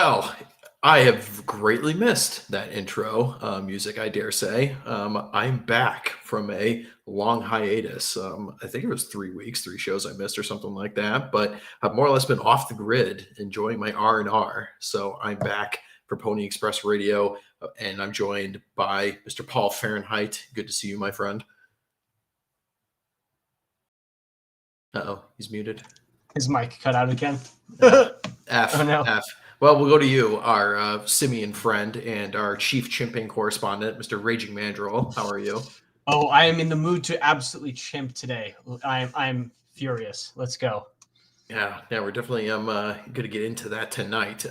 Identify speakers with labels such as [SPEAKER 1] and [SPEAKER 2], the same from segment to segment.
[SPEAKER 1] Well, I have greatly missed that intro music, I dare say. I'm back from a long hiatus. I think it was 3 weeks, three shows I missed or something like that. But I've more or less been off the grid, enjoying my R&R. So I'm back for Pony Express Radio, and I'm joined by Mr. Paul Fahrenheit. Good to see you, my friend. Uh-oh, he's muted.
[SPEAKER 2] His mic cut out again.
[SPEAKER 1] F.
[SPEAKER 2] Oh, no.
[SPEAKER 1] F. Well, we'll go to you, our simian friend and our chief chimping correspondent, Mr. Raging Mandrill. How are you?
[SPEAKER 2] Oh, I am in the mood to absolutely chimp today. I'm furious. Let's go.
[SPEAKER 1] Yeah, we're definitely going to get into that tonight.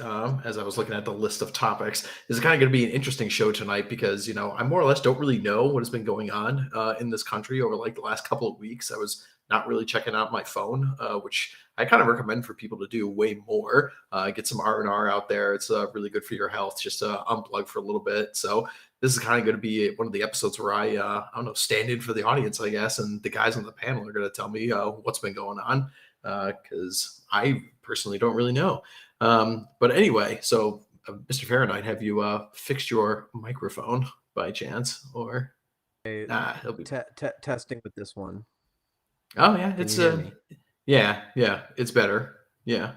[SPEAKER 1] As I was looking at the list of topics, this is kind of going to be an interesting show tonight because I more or less don't really know what has been going on in this country over like the last couple of weeks. I was not really checking out my phone, which I kind of recommend for people to do way more. Get some R&R out there. It's really good for your health. Just unplug for a little bit. So this is kind of going to be one of the episodes where I don't know, stand in for the audience, I guess, and the guys on the panel are going to tell me what's been going on. Because I personally don't really know. But anyway, so Mr. Fahrenheit, have you fixed your microphone by chance? Or
[SPEAKER 3] he'll be testing with this one.
[SPEAKER 1] Oh yeah, it's yeah, it's better. Yeah.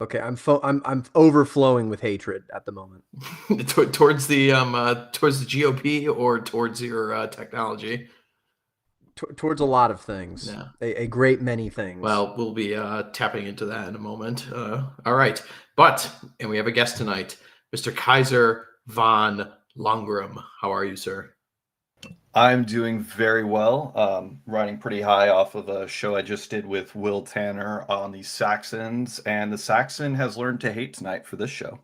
[SPEAKER 3] Okay, I'm overflowing with hatred at the moment.
[SPEAKER 1] towards the GOP or towards your technology.
[SPEAKER 3] Towards a lot of things.
[SPEAKER 1] Yeah.
[SPEAKER 3] A great many things.
[SPEAKER 1] Well, we'll be tapping into that in a moment. All right. And we have a guest tonight, Mr. Kaiser Von Lohengramm. How are you, sir?
[SPEAKER 4] I'm doing very well. Riding pretty high off of a show I just did with Will Tanner on the Saxons, and the Saxon has learned to hate tonight for this show.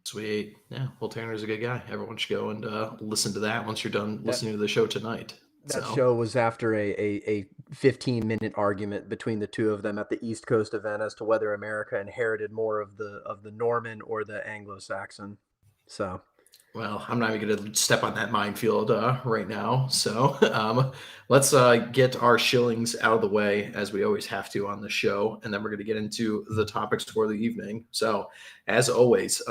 [SPEAKER 1] Sweet. Yeah, Will Tanner's a good guy. Everyone should go and listen to that once you're done listening to the show tonight.
[SPEAKER 3] That show was after a 15-minute argument between the two of them at the East Coast event as to whether America inherited more of the Norman or the Anglo-Saxon. So,
[SPEAKER 1] well, I'm not even going to step on that minefield right now. So let's get our shillings out of the way, as we always have to on the show, and then we're going to get into the topics for the evening. So, as always,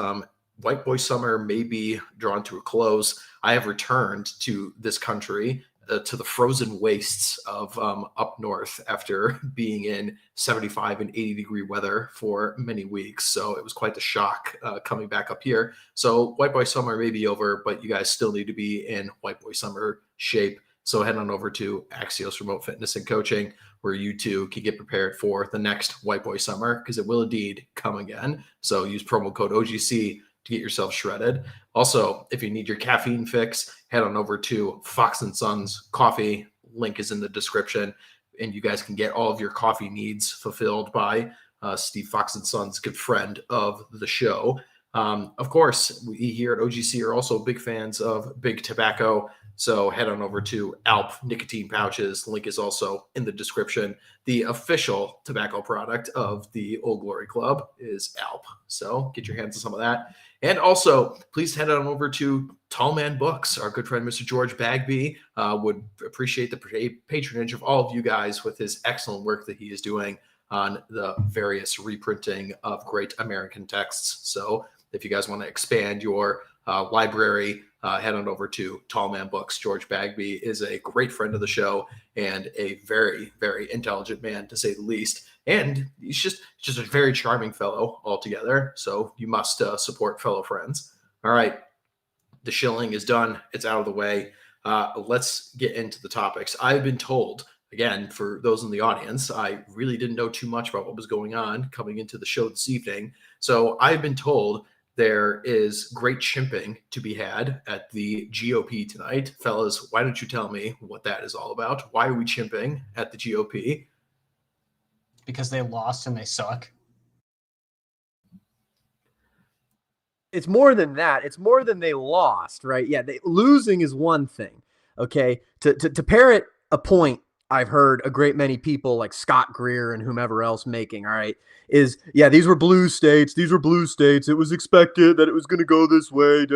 [SPEAKER 1] White Boy Summer may be drawn to a close. I have returned to this country, to the frozen wastes of up north after being in 75 and 80 degree weather for many weeks. So it was quite the shock coming back up here. So White Boy Summer may be over, but you guys still need to be in White Boy Summer shape. So head on over to Axios Remote Fitness and Coaching, where you too can get prepared for the next White Boy Summer, because it will indeed come again. So use promo code OGC to get yourself shredded. Also, if you need your caffeine fix, head on over to Fox & Sons Coffee. Link is in the description, and you guys can get all of your coffee needs fulfilled by Steve Fox & Sons, good friend of the show. Of course, we here at OGC are also big fans of Big Tobacco, so head on over to Alp Nicotine Pouches. Link is also in the description. The official tobacco product of the Old Glory Club is Alp, so get your hands on some of that. And also, please head on over to Tall Man Books. Our good friend, Mr. George Bagby, would appreciate the patronage of all of you guys with his excellent work that he is doing on the various reprinting of great American texts. So if you guys want to expand your library, head on over to Tall Man Books. George Bagby is a great friend of the show and a very, very intelligent man, to say the least. And he's just a very charming fellow altogether. So you must support fellow friends. All right. The shilling is done. It's out of the way. Let's get into the topics. I've been told, again, for those in the audience, I really didn't know too much about what was going on coming into the show this evening. So I've been told there is great chimping to be had at the GOP tonight. Fellas, why don't you tell me what that is all about? Why are we chimping at the GOP?
[SPEAKER 2] Because they lost and they suck.
[SPEAKER 3] It's more than that. It's more than they lost, right? Yeah, losing is one thing, okay? To parrot a point I've heard a great many people like Scott Greer and whomever else making, all right, is, yeah, these were blue states. These were blue states. It was expected that it was going to go this way.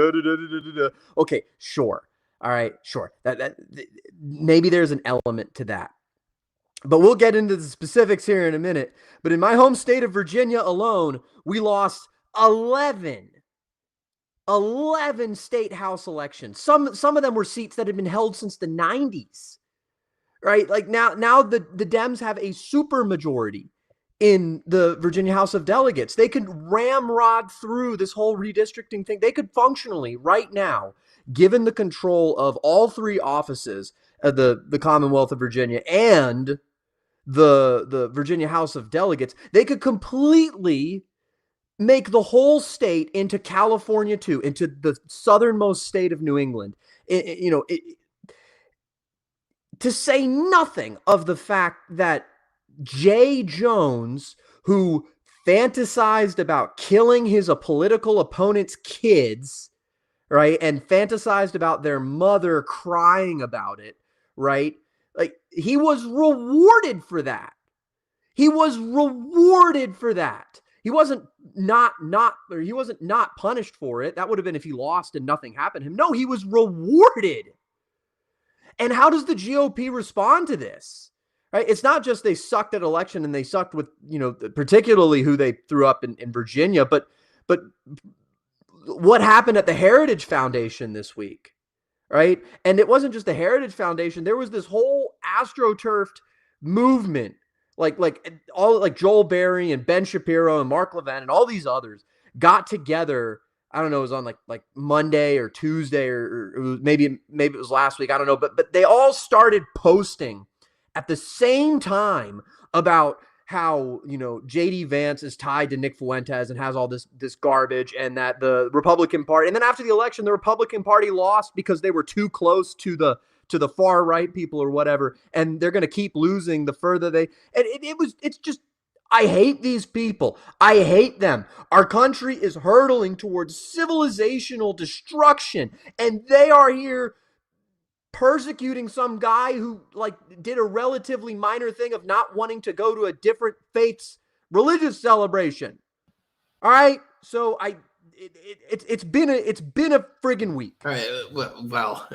[SPEAKER 3] Okay, sure. All right, sure. That maybe there's an element to that. But we'll get into the specifics here in a minute. But in my home state of Virginia alone, we lost 11 state house elections. Some of them were seats that had been held since the 90s. Right? Like now the Dems have a super majority in the Virginia House of Delegates. They could ramrod through this whole redistricting thing. They could functionally right now, given the control of all three offices of the Commonwealth of Virginia and the Virginia House of Delegates, they could completely make the whole state into California too, into the southernmost state of New England. To say nothing of the fact that Jay Jones, who fantasized about killing his political opponent's kids, right, and fantasized about their mother crying about it, right? Like, he was rewarded for that. He was rewarded for that. He wasn't not punished for it. That would have been if he lost and nothing happened to him. No, he was rewarded. And how does the GOP respond to this? Right? It's not just they sucked at election and they sucked with, particularly who they threw up in Virginia, but what happened at the Heritage Foundation this week, right? And it wasn't just the Heritage Foundation. There was this whole AstroTurfed movement, like Joel Berry and Ben Shapiro and Mark Levin and all these others got together. I don't know, it was on like Monday or Tuesday or maybe it was last week. I don't know. But they all started posting at the same time about how, JD Vance is tied to Nick Fuentes and has all this garbage, and that the Republican Party, and then after the election, the Republican Party lost because they were too close to the far right people or whatever. And they're going to keep losing the further they, and it's just, I hate these people. I hate them. Our country is hurtling towards civilizational destruction, and they are here persecuting some guy who did a relatively minor thing of not wanting to go to a different faith's religious celebration. All right, so it's been a friggin' week.
[SPEAKER 1] All right. Well,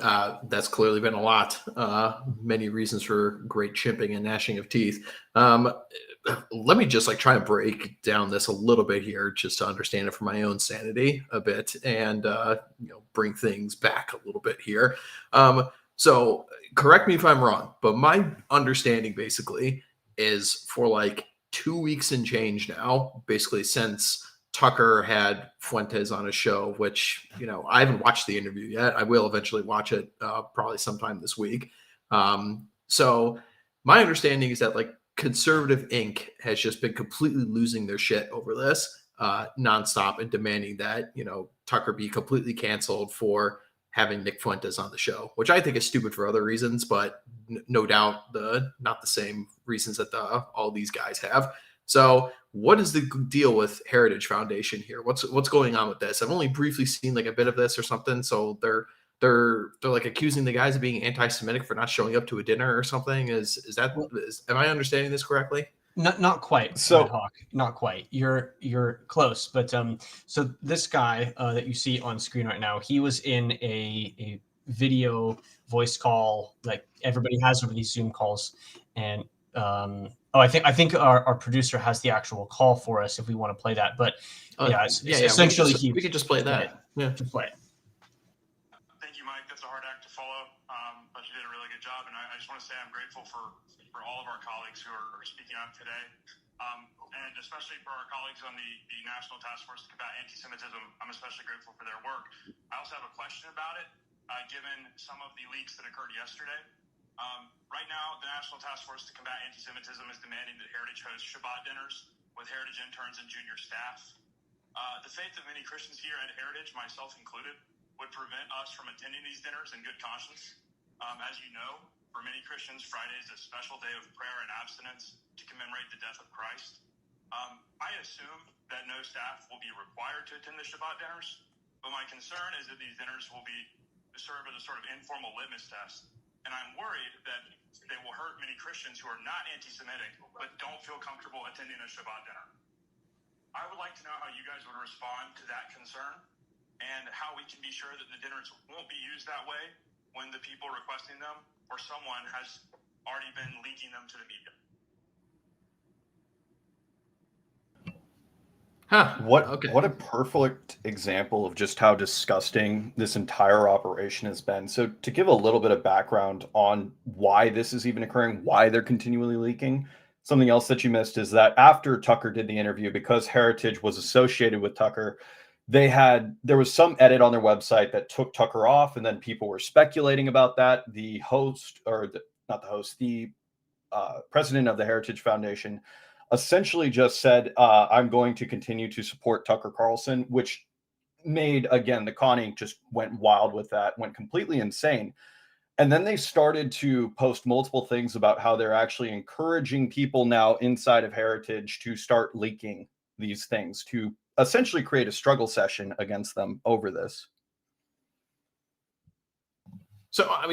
[SPEAKER 1] that's clearly been a lot. Many reasons for great chimping and gnashing of teeth. Let me just try to break down this a little bit here, just to understand it for my own sanity a bit, and bring things back a little bit here. So correct me if I'm wrong, but my understanding basically is for 2 weeks and change now, basically since Tucker had Fuentes on a show, which, I haven't watched the interview yet. I will eventually watch it probably sometime this week. So my understanding is that Conservative Inc. has just been completely losing their shit over this nonstop and demanding that, Tucker be completely canceled for having Nick Fuentes on the show, which I think is stupid for other reasons, but no doubt not the same reasons that all these guys have. So what is the deal with Heritage Foundation here? What's going on with this? I've only briefly seen a bit of this or something. So they're accusing the guys of being anti-Semitic for not showing up to a dinner or something. Am I understanding this correctly?
[SPEAKER 2] Not quite.
[SPEAKER 4] So
[SPEAKER 2] RedHawk, not quite. You're close, but so this guy that you see on screen right now, he was in a video voice call like everybody has over these Zoom calls, and I think our producer has the actual call for us if we want to play that. But essentially
[SPEAKER 1] we could just play that. Yeah,
[SPEAKER 2] just play it.
[SPEAKER 5] Thank you, Mike. That's a hard act to follow, but you did a really good job, and I just want to say I'm grateful for all of our colleagues who are speaking out today, and especially for our colleagues on the National Task Force to Combat Anti-Semitism. I'm especially grateful for their work. I also have a question about it, given some of the leaks that occurred yesterday. Right now, the National Task Force to Combat Anti-Semitism is demanding that Heritage host Shabbat dinners with Heritage interns and junior staff. The faith of many Christians here at Heritage, myself included, would prevent us from attending these dinners in good conscience. As you know, for many Christians, Friday is a special day of prayer and abstinence to commemorate the death of Christ. I assume that no staff will be required to attend the Shabbat dinners, but my concern is that these dinners will serve as a sort of informal litmus test. And I'm worried that they will hurt many Christians who are not anti-Semitic but don't feel comfortable attending a Shabbat dinner. I would like to know how you guys would respond to that concern and how we can be sure that the dinners won't be used that way when the people requesting them or someone has already been leaking them to the media.
[SPEAKER 1] Huh.
[SPEAKER 4] What
[SPEAKER 1] Okay.
[SPEAKER 4] what a perfect example of just how disgusting this entire operation has been. So to give a little bit of background on why this is even occurring, why they're continually leaking, something else that you missed is that after Tucker did the interview, because Heritage was associated with Tucker, there was some edit on their website that took Tucker off, and then people were speculating about that. The host, or not the host, the president of the Heritage Foundation, essentially just said, I'm going to continue to support Tucker Carlson, which made, again, the Con Inc. just went wild with that, went completely insane. And then they started to post multiple things about how they're actually encouraging people now inside of Heritage to start leaking these things to essentially create a struggle session against them over this.
[SPEAKER 1] So, I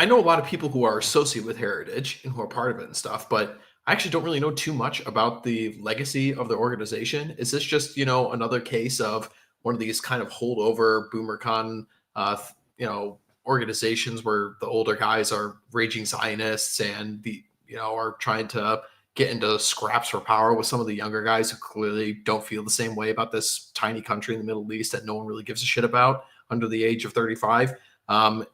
[SPEAKER 1] know a lot of people who are associated with Heritage and who are part of it and stuff, but I actually don't really know too much about the legacy of the organization. Is this just, another case of one of these kind of holdover BoomerCon, organizations where the older guys are raging Zionists and are trying to get into scraps for power with some of the younger guys who clearly don't feel the same way about this tiny country in the Middle East that no one really gives a shit about under the age of 35.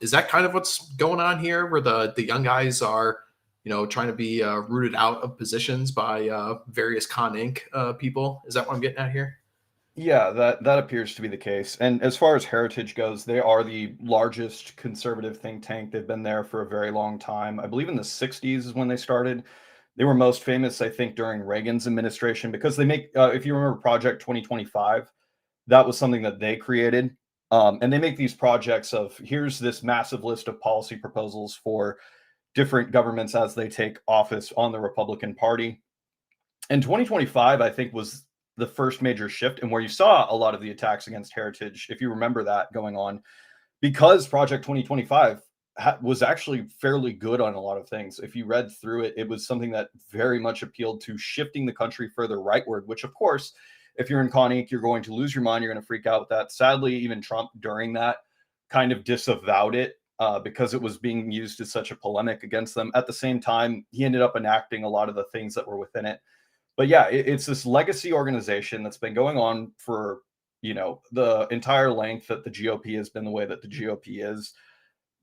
[SPEAKER 1] Is that kind of what's going on here, where the young guys are, trying to be rooted out of positions by various Con Inc. People? Is that what I'm getting at here?
[SPEAKER 4] Yeah, that appears to be the case. And as far as Heritage goes, they are the largest conservative think tank. They've been there for a very long time. I believe in the 60s is when they started. They were most famous, I think, during Reagan's administration because they make, if you remember Project 2025, that was something that they created. And they make these projects of here's this massive list of policy proposals for different governments as they take office on the Republican Party. And 2025, I think, was the first major shift and where you saw a lot of the attacks against Heritage, if you remember that going on, because Project 2025 was actually fairly good on a lot of things. If you read through it, it was something that very much appealed to shifting the country further rightward, which, of course, if you're in Con Inc., you're going to lose your mind. You're going to freak out with that. Sadly, even Trump during that kind of disavowed it because it was being used as such a polemic against them. At the same time, he ended up enacting a lot of the things that were within it. But yeah, it's this legacy organization that's been going on for, the entire length that the GOP has been the way that the GOP is.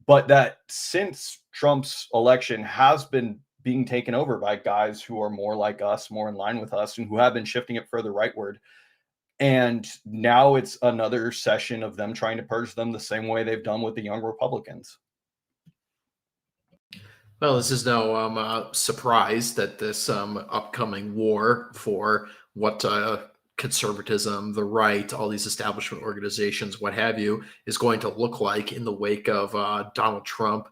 [SPEAKER 4] But that since Trump's election has been being taken over by guys who are more like us, more in line with us, and who have been shifting it further rightward. And now it's another session of them trying to purge them the same way they've done with the young Republicans.
[SPEAKER 1] Well, this is no surprise that this upcoming war for what conservatism, the right, all these establishment organizations, what have you, is going to look like in the wake of Donald Trump,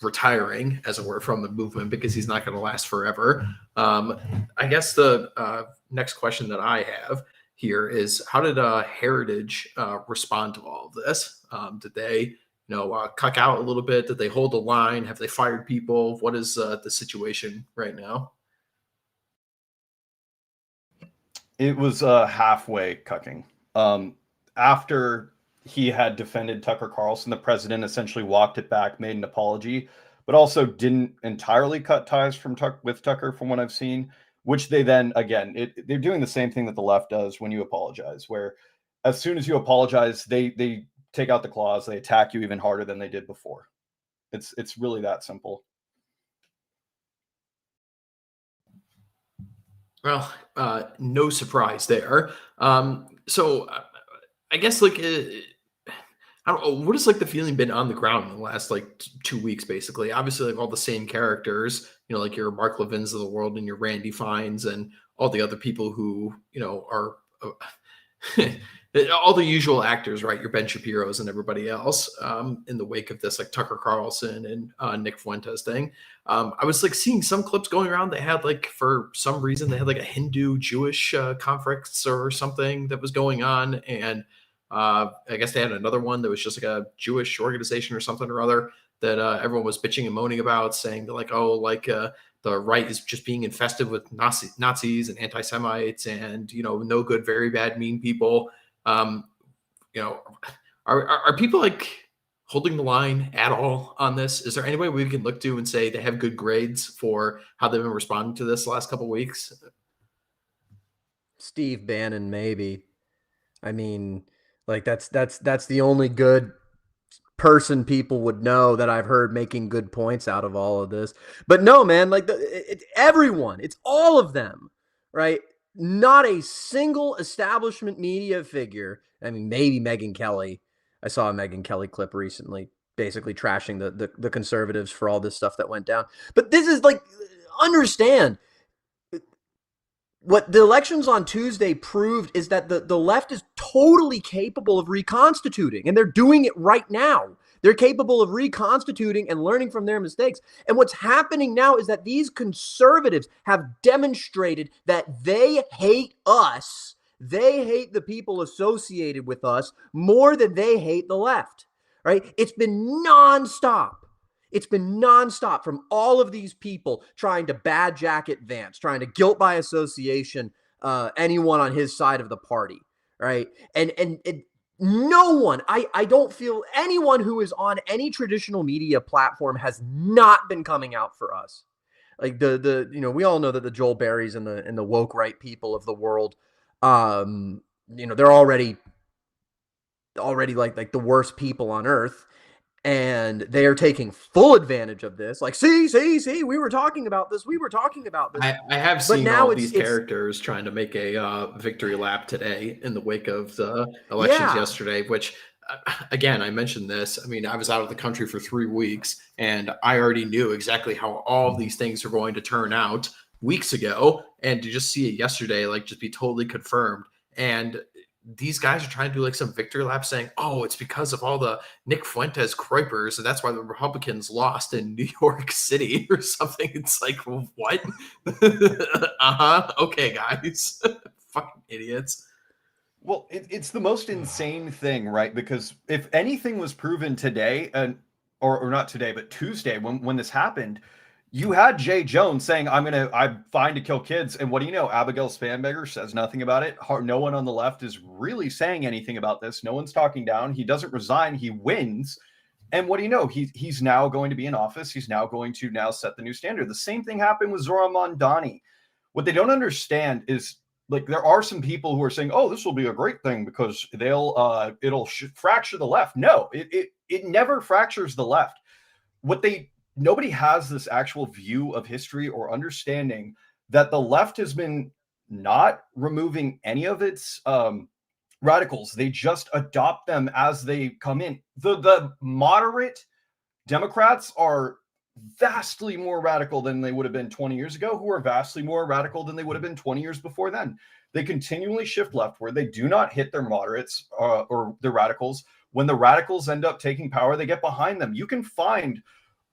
[SPEAKER 1] retiring, as it were, from the movement, because he's not going to last forever. I guess the next question that I have here is, how did Heritage respond to all of this? Did they cuck out a little bit? Did they hold the line? Have they fired people? What is the situation right now?
[SPEAKER 4] It was halfway cucking. After he had defended Tucker Carlson, the president essentially walked it back, made an apology, but also didn't entirely cut ties from with Tucker, from what I've seen. Which they then, again, they're doing the same thing that the left does when you apologize, where as soon as you apologize, they take out the claws, they attack you even harder than they did before. It's really that simple.
[SPEAKER 1] Well, no surprise there. So I guess I don't know, what has the feeling been on the ground in the last 2 weeks, basically? Obviously, all the same characters, like your Mark Levins of the world and your Randy Fines and all the other people who, are all the usual actors, right? Your Ben Shapiro's and everybody else in the wake of this, Tucker Carlson and Nick Fuentes thing. I was seeing some clips going around. They had for some reason, they had a Hindu Jewish conference or something that was going on. And I guess they had another one that was just a Jewish organization or something or other that everyone was bitching and moaning about, saying that the right is just being infested with Nazis and anti-Semites and, no good, very bad, mean people. Are people holding the line at all on this? Is there any way we can look to and say they have good grades for how they've been responding to this last couple of weeks?
[SPEAKER 3] Steve Bannon, maybe. I mean, like that's the only good person people would know that I've heard making good points out of all of this. But no, man, like everyone, it's all of them, right? Not a single establishment media figure. I mean, maybe Megyn Kelly. I saw a Megyn Kelly clip recently, basically trashing the conservatives for all this stuff that went down. But this is like, understand, what the elections on Tuesday proved is that the left is totally capable of reconstituting, and they're doing it right now. They're capable of reconstituting and learning from their mistakes. And what's happening now is that these conservatives have demonstrated that they hate us. They hate the people associated with us more than they hate the left, right? It's been nonstop. It's been nonstop from all of these people trying to bad jacket Vance, trying to guilt by association anyone on his side of the party, right? And no one, I don't feel anyone who is on any traditional media platform has not been coming out for us. Like we all know that the Joel Berrys and the woke right people of the world, they're already like the worst people on earth. And they are taking full advantage of this. Like, see, we were talking about this.
[SPEAKER 1] I have seen all these characters trying to make a victory lap today in the wake of the elections yesterday, which, again, I mentioned this. I mean, I was out of the country for 3 weeks, and I already knew exactly how all these things are going to turn out weeks ago. And to just see it yesterday, like, just be totally confirmed. And these guys are trying to do like some victory lap saying, oh, it's because of all the Nick Fuentes Kreupers, and that's why the Republicans lost in New York City or something. It's like, well, what? Okay, guys. Fucking idiots.
[SPEAKER 4] Well, it's the most insane thing, right? Because if anything was proven today, or not today, but Tuesday when this happened, you had Jay Jones saying, I'm fine to kill kids. And what do you know? Abigail Spanberger says nothing about it. No one on the left is really saying anything about this. No one's talking down. He doesn't resign. He wins. And what do you know? He's now going to be in office. He's now going to set the new standard. The same thing happened with Zohran Mamdani. What they don't understand is, like, there are some people who are saying, oh, this will be a great thing because it'll fracture the left. No, it never fractures the left. Nobody has this actual view of history or understanding that the left has been not removing any of its radicals. They just adopt them as they come in. The moderate Democrats are vastly more radical than they would have been 20 years ago, who are vastly more radical than they would have been 20 years before then. They continually shift leftward. They do not hit their moderates or their radicals. When the radicals end up taking power, they get behind them. You can find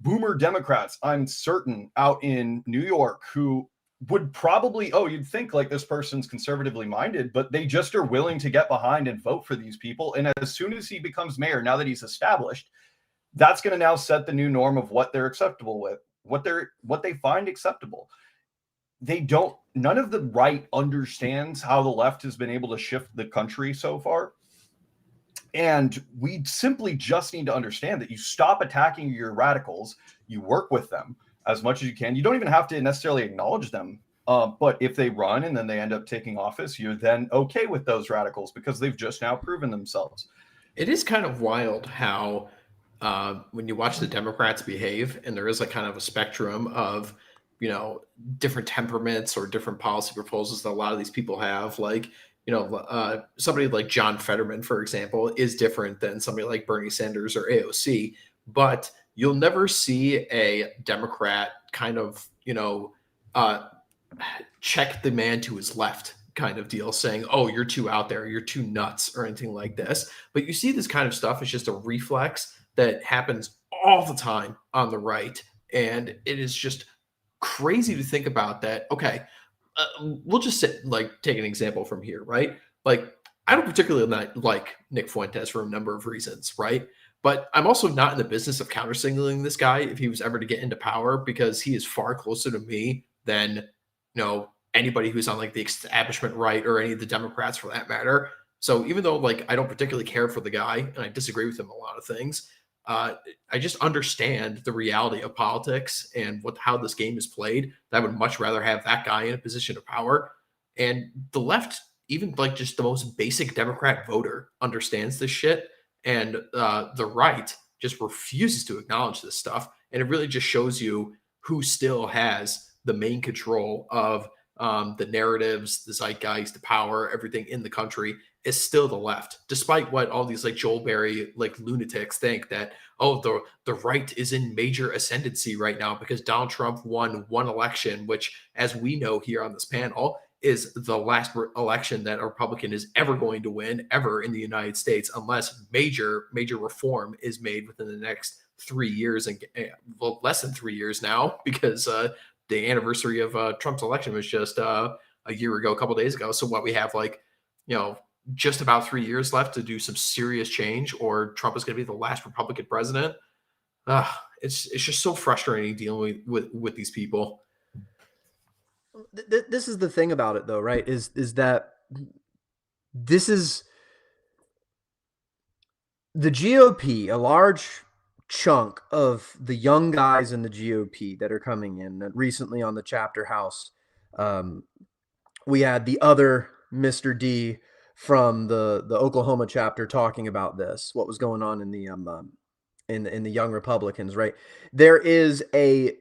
[SPEAKER 4] boomer Democrats, I'm certain, out in New York who would probably, you'd think like this person's conservatively minded, but they just are willing to get behind and vote for these people. And as soon as he becomes mayor, now that he's established, that's going to now set the new norm of what they're acceptable with, what they find acceptable. None of the right understands how the left has been able to shift the country so far. And we simply just need to understand that you stop attacking your radicals, you work with them as much as you can. You don't even have to necessarily acknowledge them. But if they run and then they end up taking office, you're then okay with those radicals because they've just now proven themselves.
[SPEAKER 1] It is kind of wild how when you watch the Democrats behave, and there is like kind of a spectrum of, different temperaments or different policy proposals that a lot of these people have, like, somebody like John Fetterman, for example, is different than somebody like Bernie Sanders or AOC, but you'll never see a Democrat kind of, check the man to his left kind of deal saying, oh, you're too out there, you're too nuts or anything like this. But you see this kind of stuff. It's just a reflex that happens all the time on the right. And it is just crazy to think about that. Okay. We'll just take an example from here, right? Like, I don't particularly like Nick Fuentes for a number of reasons, right? But I'm also not in the business of counter-signaling this guy if he was ever to get into power, because he is far closer to me than, anybody who's on like the establishment right or any of the Democrats for that matter. So even though like I don't particularly care for the guy and I disagree with him a lot of things, I just understand the reality of politics and how this game is played. I would much rather have that guy in a position of power. And the left, even like just the most basic Democrat voter, understands this shit, and the right just refuses to acknowledge this stuff. And it really just shows you who still has the main control of the narratives, the zeitgeist, the power, everything in the country is still the left, despite what all these like Joel Berry like lunatics think that, oh, the right is in major ascendancy right now because Donald Trump won one election, which, as we know here on this panel, is the last election that a Republican is ever going to win ever in the United States, unless major reform is made within the next 3 years, and well, less than 3 years now, because the anniversary of Trump's election was just a year ago, a couple days ago. So what we have, like, just about 3 years left to do some serious change, or Trump is going to be the last Republican president. It's just so frustrating dealing with these people.
[SPEAKER 3] This is the thing about it, though, right? Is that this is the GOP, a large chunk of the young guys in the GOP that are coming in. Recently on the chapter house, we had the other Mr. D from the Oklahoma chapter talking about this, what was going on in the in the young Republicans, right? There is at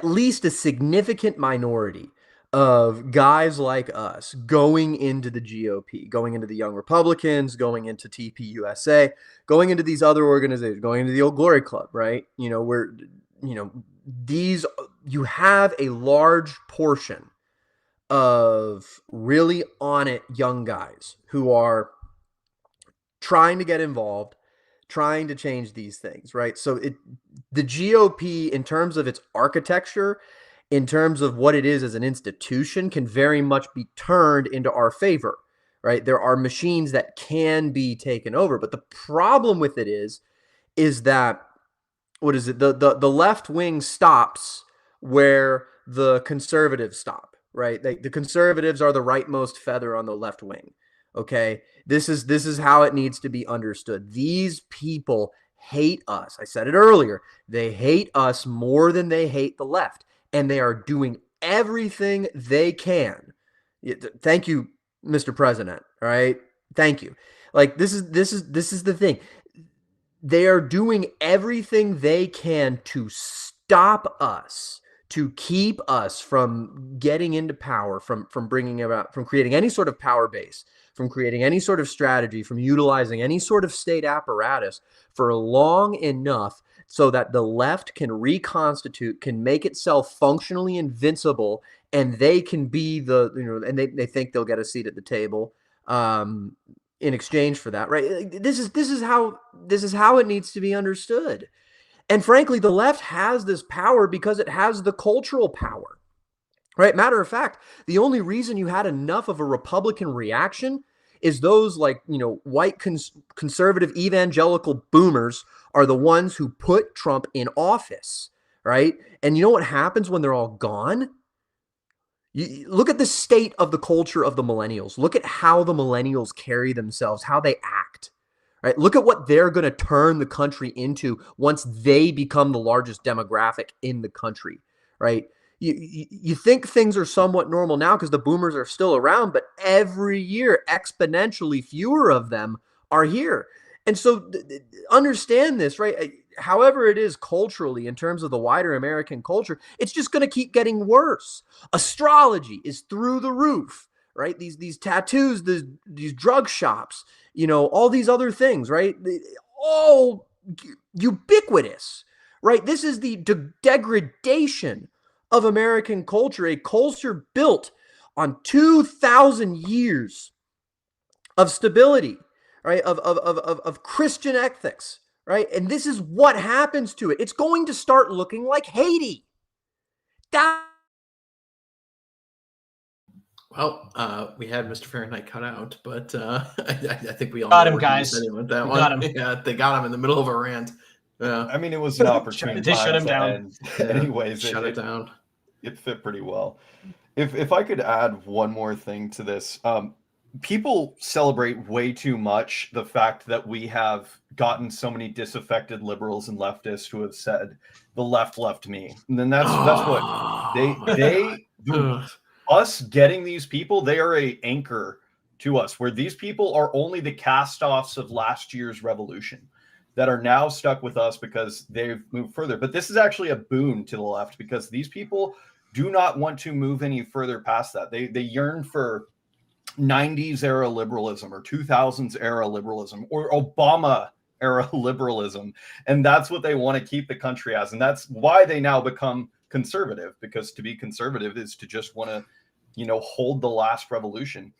[SPEAKER 3] least a significant minority of guys like us going into the GOP, going into the Young Republicans, going into TPUSA, going into these other organizations, going into the Old Glory Club, right? You have a large portion of really on it young guys who are trying to get involved, trying to change these things, right? So the GOP, in terms of its architecture, in terms of what it is as an institution, can very much be turned into our favor, right? There are machines that can be taken over, but the problem with it is that, what is it? The left wing stops where the conservatives stop, right? The conservatives are the rightmost feather on the left wing. Okay, this is how it needs to be understood. These people hate us. I said it earlier. They hate us more than they hate the left, and they are doing everything they can. Thank you, Mr. President. All right, thank you. Like, this is the thing. They are doing everything they can to stop us, to keep us from getting into power, from creating any sort of power base, from creating any sort of strategy, from utilizing any sort of state apparatus for long enough so that the left can reconstitute, can make itself functionally invincible, and they can be and they think they'll get a seat at the table in exchange for that, right? This is how it needs to be understood. And frankly, the left has this power because it has the cultural power. Right. Matter of fact, the only reason you had enough of a Republican reaction is those white conservative evangelical boomers are the ones who put Trump in office. Right. And you know what happens when they're all gone? You look at the state of the culture of the millennials. Look at how the millennials carry themselves, how they act. Right. Look at what they're going to turn the country into once they become the largest demographic in the country. Right. You think things are somewhat normal now because the boomers are still around, but every year exponentially fewer of them are here. And so understand this, right? However it is culturally, in terms of the wider American culture, it's just going to keep getting worse. Astrology is through the roof, right? These tattoos, these drug shops, all these other things, right? All ubiquitous, right? This is the degradation of American culture, a culture built on 2,000 years of stability, right? Of Christian ethics, right? And this is what happens to it. It's going to start looking like Haiti.
[SPEAKER 1] Well, we had Mr. Fahrenheidt cut out, but I think we all
[SPEAKER 2] got
[SPEAKER 1] know
[SPEAKER 2] him,
[SPEAKER 1] where he
[SPEAKER 2] guys.
[SPEAKER 1] was heading with that
[SPEAKER 2] We
[SPEAKER 1] one.
[SPEAKER 2] got him.
[SPEAKER 1] Yeah, they got him in the middle of a rant. Yeah.
[SPEAKER 4] I mean, it was an opportune
[SPEAKER 2] They shut
[SPEAKER 4] time
[SPEAKER 2] him
[SPEAKER 4] to
[SPEAKER 2] down.
[SPEAKER 4] end. Anyways,
[SPEAKER 1] Shut it down.
[SPEAKER 4] It fit pretty well. If I could add one more thing to this, people celebrate way too much the fact that we have gotten so many disaffected liberals and leftists who have said the left left me. And then that's what
[SPEAKER 1] Ugh.
[SPEAKER 4] us getting these people, they are a anchor to us, where these people are only the cast-offs of last year's revolution that are now stuck with us because they've moved further. But this is actually a boon to the left, because these people do not want to move any further past that. They yearn for 90s era liberalism or 2000s era liberalism or Obama era liberalism. And that's what they want to keep the country as. And that's why they now become conservative, because to be conservative is to just want to, hold the last revolution.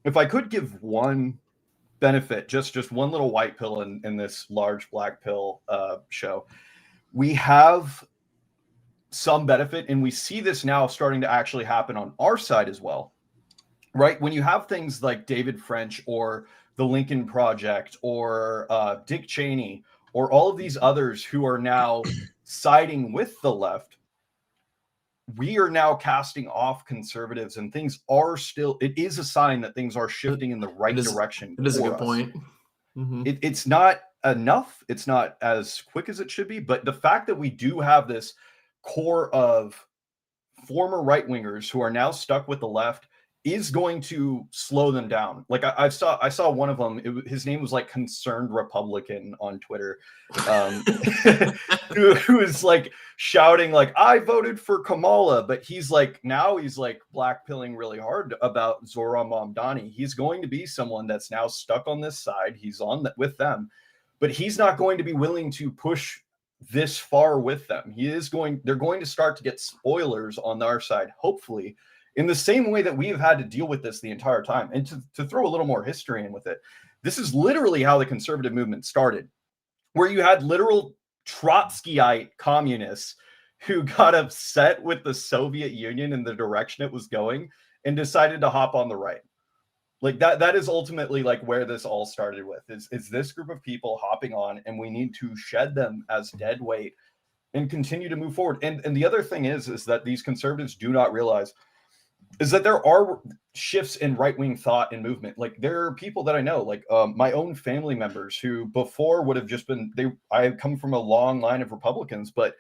[SPEAKER 4] If I could give one benefit, just one little white pill in this large black pill show, we have some benefit, and we see this now starting to actually happen on our side as well. Right? When you have things like David French or the Lincoln Project or Dick Cheney or all of these others who are now siding with the left, we are now casting off conservatives, and things are still, it is a sign that things are shifting in the right direction.
[SPEAKER 1] It is a
[SPEAKER 4] for
[SPEAKER 1] good
[SPEAKER 4] us.
[SPEAKER 1] point. Mm-hmm.
[SPEAKER 4] It's not enough. It's not as quick as it should be, but the fact that we do have this core of former right-wingers who are now stuck with the left is going to slow them down. Like I saw one of them. His name was like Concerned Republican on Twitter, who is like shouting like, "I voted for Kamala," but he's like blackpilling really hard about Zohran Mamdani. He's going to be someone that's now stuck on this side. He's on that with them, but he's not going to be willing to push this far with them. They're going to start to get spoilers on our side, hopefully, in the same way that we have had to deal with this the entire time. And to throw a little more history in with it, this is literally how the conservative movement started, where you had literal Trotskyite communists who got upset with the Soviet Union and the direction it was going and decided to hop on the right. Like that is ultimately like where this all started with, is this group of people hopping on, and we need to shed them as dead weight and continue to move forward. And the other thing is that these conservatives do not realize is that there are shifts in right-wing thought and movement. Like there are people that I know, like my own family members who before would have just been, I come from a long line of Republicans, but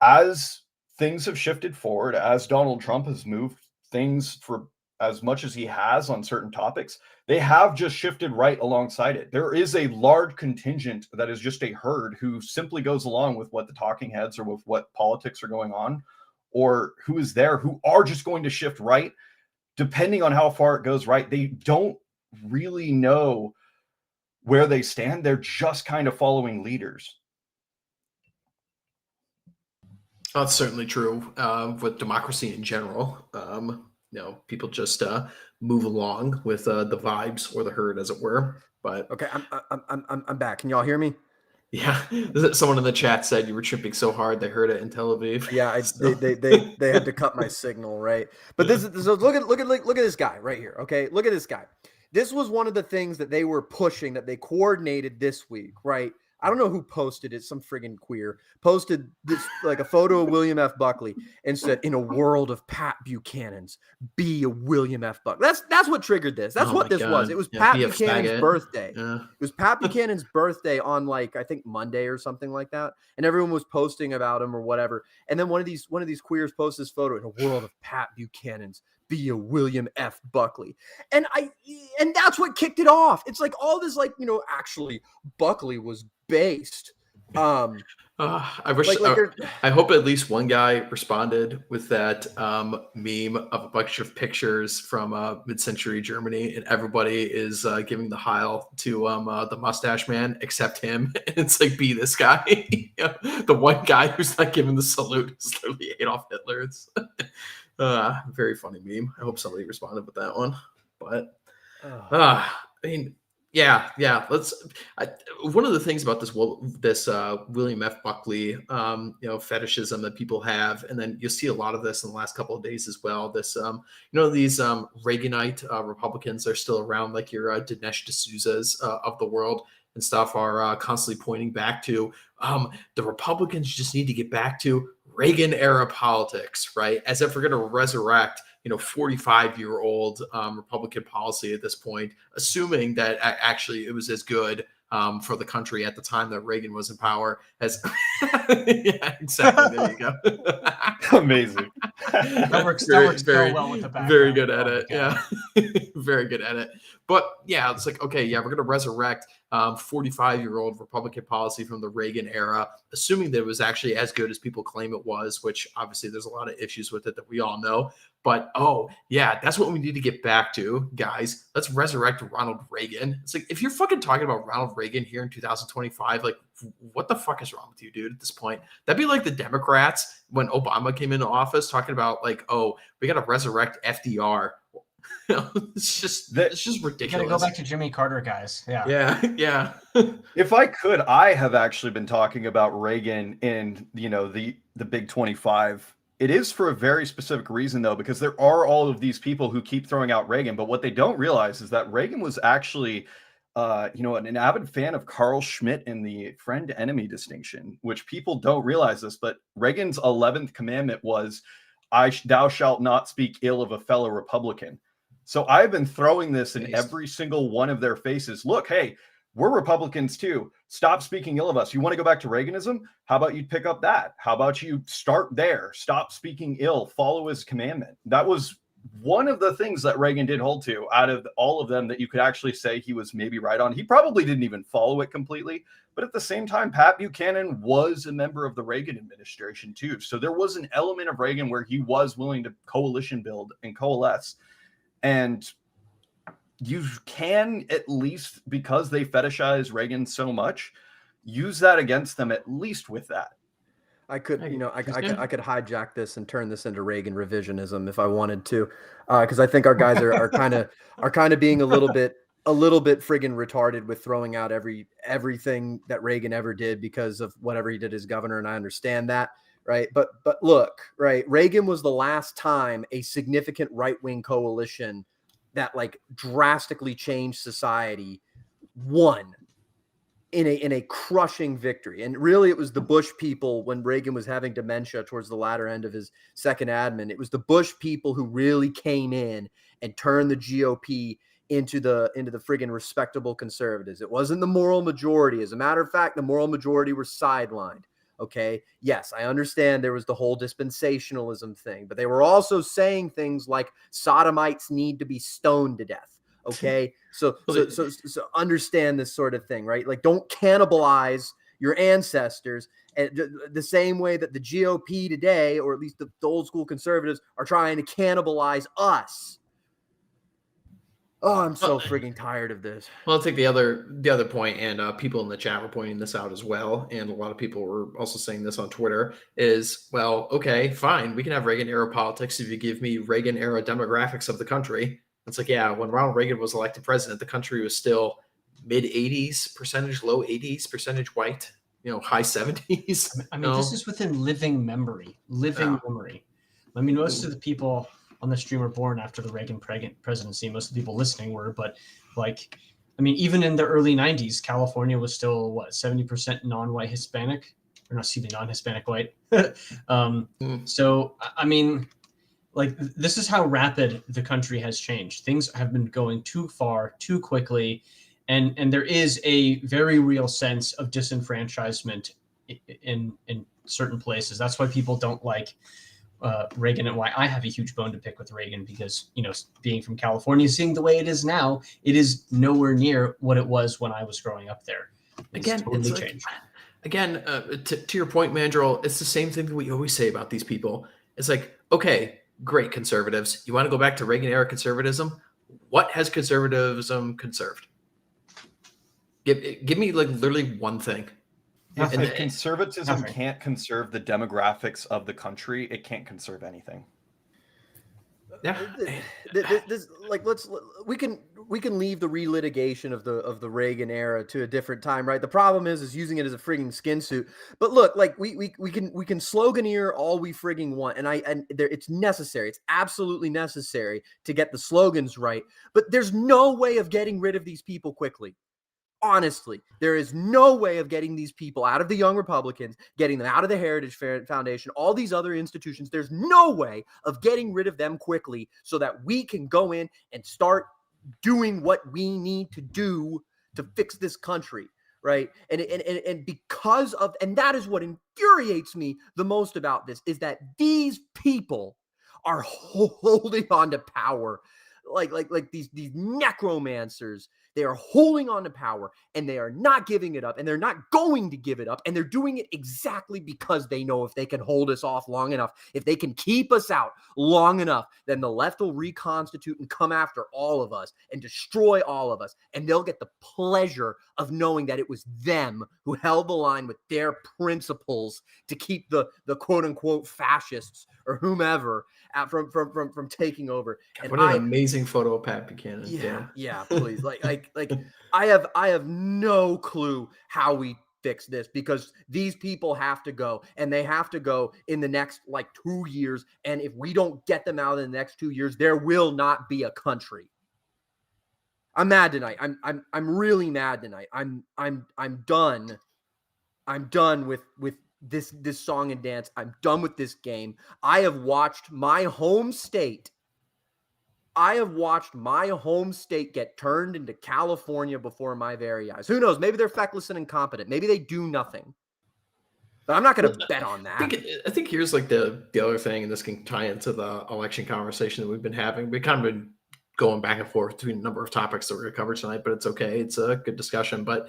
[SPEAKER 4] as things have shifted forward, as Donald Trump has moved things for as much as he has on certain topics, they have just shifted right alongside it. There is a large contingent that is just a herd who simply goes along with what the talking heads or with what politics are going on, or who is there, who are just going to shift right, depending on how far it goes right. They don't really know where they stand. They're just kind of following leaders.
[SPEAKER 1] That's certainly true with democracy in general. People just move along with the vibes or the herd, as it were. But
[SPEAKER 3] okay, I'm back. Can y'all hear me?
[SPEAKER 1] Yeah, someone in the chat said you were tripping so hard they heard it in Tel Aviv.
[SPEAKER 3] Yeah, they had to cut my signal, right? But this is so look at this guy right here. Okay, look at this guy. This was one of the things that they were pushing, that they coordinated this week, right? I don't know who posted it. Some friggin' queer posted this, like a photo of William F. Buckley, and said, "In a world of Pat Buchanan's, be a William F. Buckley." That's what triggered this. That's what this was. It was Pat Buchanan's birthday. Yeah. It was Pat Buchanan's birthday on like I think Monday or something like that, and everyone was posting about him or whatever. And then one of these queers posted this photo, "In a world of Pat Buchanan's, be a William F. Buckley." And that's what kicked it off. It's like all this, like, actually Buckley was based.
[SPEAKER 1] I wish. I hope at least one guy responded with that meme of a bunch of pictures from mid-century Germany, and everybody is giving the Heil to the mustache man except him. And it's like, be this guy. The one guy who's not giving the salute is literally Adolf Hitler. It's very funny meme. I hope somebody responded with that one. But yeah. One of the things about this William F. Buckley, fetishism that people have, and then you'll see a lot of this in the last couple of days as well. This, these Reaganite Republicans are still around, like your Dinesh D'Souza's of the world and stuff, are constantly pointing back to the Republicans just need to get back to Reagan era politics, right? As if we're going to resurrect, 45-year-old Republican policy at this point, assuming that actually it was as good for the country at the time that Reagan was in power as. Yeah, exactly. There you go.
[SPEAKER 4] Amazing.
[SPEAKER 2] That works
[SPEAKER 1] Very,
[SPEAKER 2] so
[SPEAKER 1] very,
[SPEAKER 2] well with the background.
[SPEAKER 1] very good at
[SPEAKER 2] Oh my
[SPEAKER 1] it.
[SPEAKER 2] God.
[SPEAKER 1] Yeah, very good at it. But yeah, it's like, okay, yeah, we're going to resurrect 45-year-old Republican policy from the Reagan era, assuming that it was actually as good as people claim it was, which obviously there's a lot of issues with it that we all know. But oh yeah, that's what we need to get back to, guys. Let's resurrect Ronald Reagan. It's like, if you're fucking talking about Ronald Reagan here in 2025, like, what the fuck is wrong with you, dude? At this point, that'd be like the Democrats when Obama came into office talking about like, oh, we got to resurrect FDR. It's just ridiculous.
[SPEAKER 2] You gotta go back to Jimmy Carter, guys. Yeah.
[SPEAKER 1] Yeah.
[SPEAKER 4] If I could, I have actually been talking about Reagan in, the Big 25. It is for a very specific reason, though, because there are all of these people who keep throwing out Reagan, but what they don't realize is that Reagan was actually, an avid fan of Carl Schmitt and the friend-enemy distinction, which people don't realize this, but Reagan's 11th commandment was, thou shalt not speak ill of a fellow Republican. So I've been throwing this in every single one of their faces. Look, hey, we're Republicans too. Stop speaking ill of us. You want to go back to Reaganism? How about you pick up that? How about you start there? Stop speaking ill. Follow his commandment. That was one of the things that Reagan did hold to out of all of them that you could actually say he was maybe right on. He probably didn't even follow it completely. But at the same time, Pat Buchanan was a member of the Reagan administration too. So there was an element of Reagan where he was willing to coalition build and coalesce. And you can, at least because they fetishize Reagan so much, use that against them, at least with that.
[SPEAKER 3] I could hijack this and turn this into Reagan revisionism if I wanted to, because I think our guys are kind of being a little bit friggin' retarded with throwing out everything that Reagan ever did because of whatever he did as governor, and I understand that, right? But look, right, Reagan was the last time a significant right-wing coalition that like drastically changed society won in a crushing victory. And really it was the Bush people when Reagan was having dementia towards the latter end of his second admin. It was the Bush people who really came in and turned the GOP into the friggin' respectable conservatives. It wasn't the moral majority. As a matter of fact, the moral majority were sidelined. Okay. Yes, I understand there was the whole dispensationalism thing, but they were also saying things like sodomites need to be stoned to death. Okay. So understand this sort of thing, right? Like, don't cannibalize your ancestors the same way that the GOP today, or at least the old school conservatives, are trying to cannibalize us. Oh, I'm so frigging tired of this.
[SPEAKER 1] Well, I'll take the other point, and people in the chat were pointing this out as well, and a lot of people were also saying this on Twitter, is, well, okay, fine, we can have Reagan-era politics if you give me Reagan-era demographics of the country. It's like, yeah, when Ronald Reagan was elected president, the country was still mid-80s percentage, low 80s percentage white, high 70s.
[SPEAKER 2] I mean, this is within living memory. Memory. I mean, most of the people on the stream were born after the Reagan presidency. Most of the people listening were, but like, I mean, even in the early 90s, California was still 70% non-white Hispanic, or not, excuse me, non-Hispanic white. So, I mean, like, this is how rapid the country has changed. Things have been going too far, too quickly. And there is a very real sense of disenfranchisement in certain places. That's why people don't like Reagan, and why I have a huge bone to pick with Reagan, because, being from California, seeing the way it is now, it is nowhere near what it was when I was growing up there. It's totally changed.
[SPEAKER 1] Again, to your point, Mandrill, it's the same thing that we always say about these people. It's like, okay, great conservatives. You want to go back to Reagan-era conservatism? What has conservatism conserved? Give me like literally one thing.
[SPEAKER 4] If conservatism can't conserve the demographics of the country, it can't conserve anything.
[SPEAKER 1] Yeah.
[SPEAKER 3] We can leave the relitigation of the Reagan era to a different time, right? The problem is using it as a frigging skin suit. But look, like we can sloganeer all we frigging want, and it's necessary. It's absolutely necessary to get the slogans right. But there's no way of getting rid of these people quickly. honestly, there is no way of getting these people out of the Young Republicans, getting them out of the Heritage Foundation, all these other institutions. There's no way of getting rid of them quickly so that we can go in and start doing what we need to do to fix this country. Right. And because of, and that is what infuriates me the most about this, is that these people are holding on to power like these necromancers. They are holding on to power and they are not giving it up, and they're not going to give it up. And they're doing it exactly because they know if they can hold us off long enough, if they can keep us out long enough, then the left will reconstitute and come after all of us and destroy all of us. And they'll get the pleasure of knowing that it was them who held the line with their principles to keep the quote unquote fascists or whomever from taking over.
[SPEAKER 1] God, what an amazing photo of Pat Buchanan.
[SPEAKER 3] Yeah, please. Like I have no clue how we fix this, because these people have to go, and they have to go in the next 2 years. And if we don't get them out in the next 2 years, there will not be a country. I'm mad tonight. I'm really mad tonight. I'm done. I'm done with this song and dance. I'm done with this game. I have watched my home state get turned into California before my very eyes. Who knows? Maybe they're feckless and incompetent. Maybe they do nothing. But I'm not going to bet on that.
[SPEAKER 1] I think here's the other thing, and this can tie into the election conversation that we've been having. We've kind of been going back and forth between a number of topics that we're going to cover tonight, but it's okay. It's a good discussion. But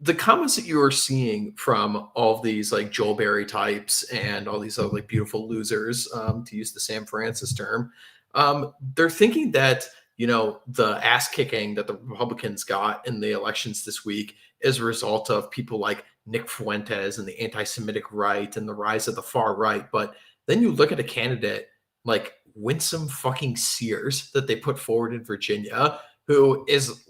[SPEAKER 1] the comments that you are seeing from all of these Joel Berry types and all these other beautiful losers, to use the Sam Francis term, they're thinking that, the ass kicking that the Republicans got in the elections this week is a result of people like Nick Fuentes and the anti-Semitic right and the rise of the far right. But then you look at a candidate like Winsome fucking Sears that they put forward in Virginia, who is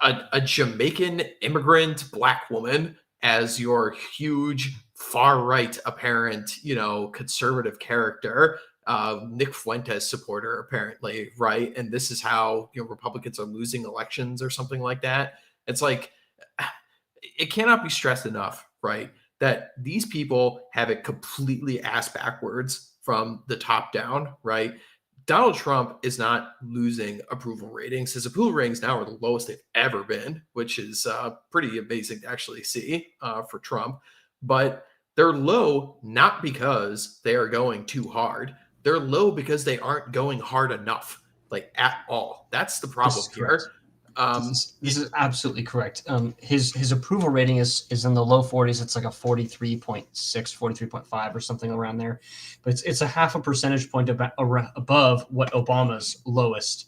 [SPEAKER 1] a Jamaican immigrant black woman as your huge far right apparent, conservative character. Nick Fuentes supporter, apparently, right? And this is how Republicans are losing elections or something like that. It's it cannot be stressed enough, right, that these people have it completely ass backwards from the top down, right? Donald Trump is not losing approval ratings. His approval ratings now are the lowest they've ever been, which is pretty amazing to actually see for Trump. But they're low not because they are going too hard. They're low because they aren't going hard enough, at all. That's the problem here.
[SPEAKER 2] This is absolutely correct. His approval rating is in the low 40s. It's a 43.6, 43.5 or something around there. But it's a half a percentage point above what Obama's lowest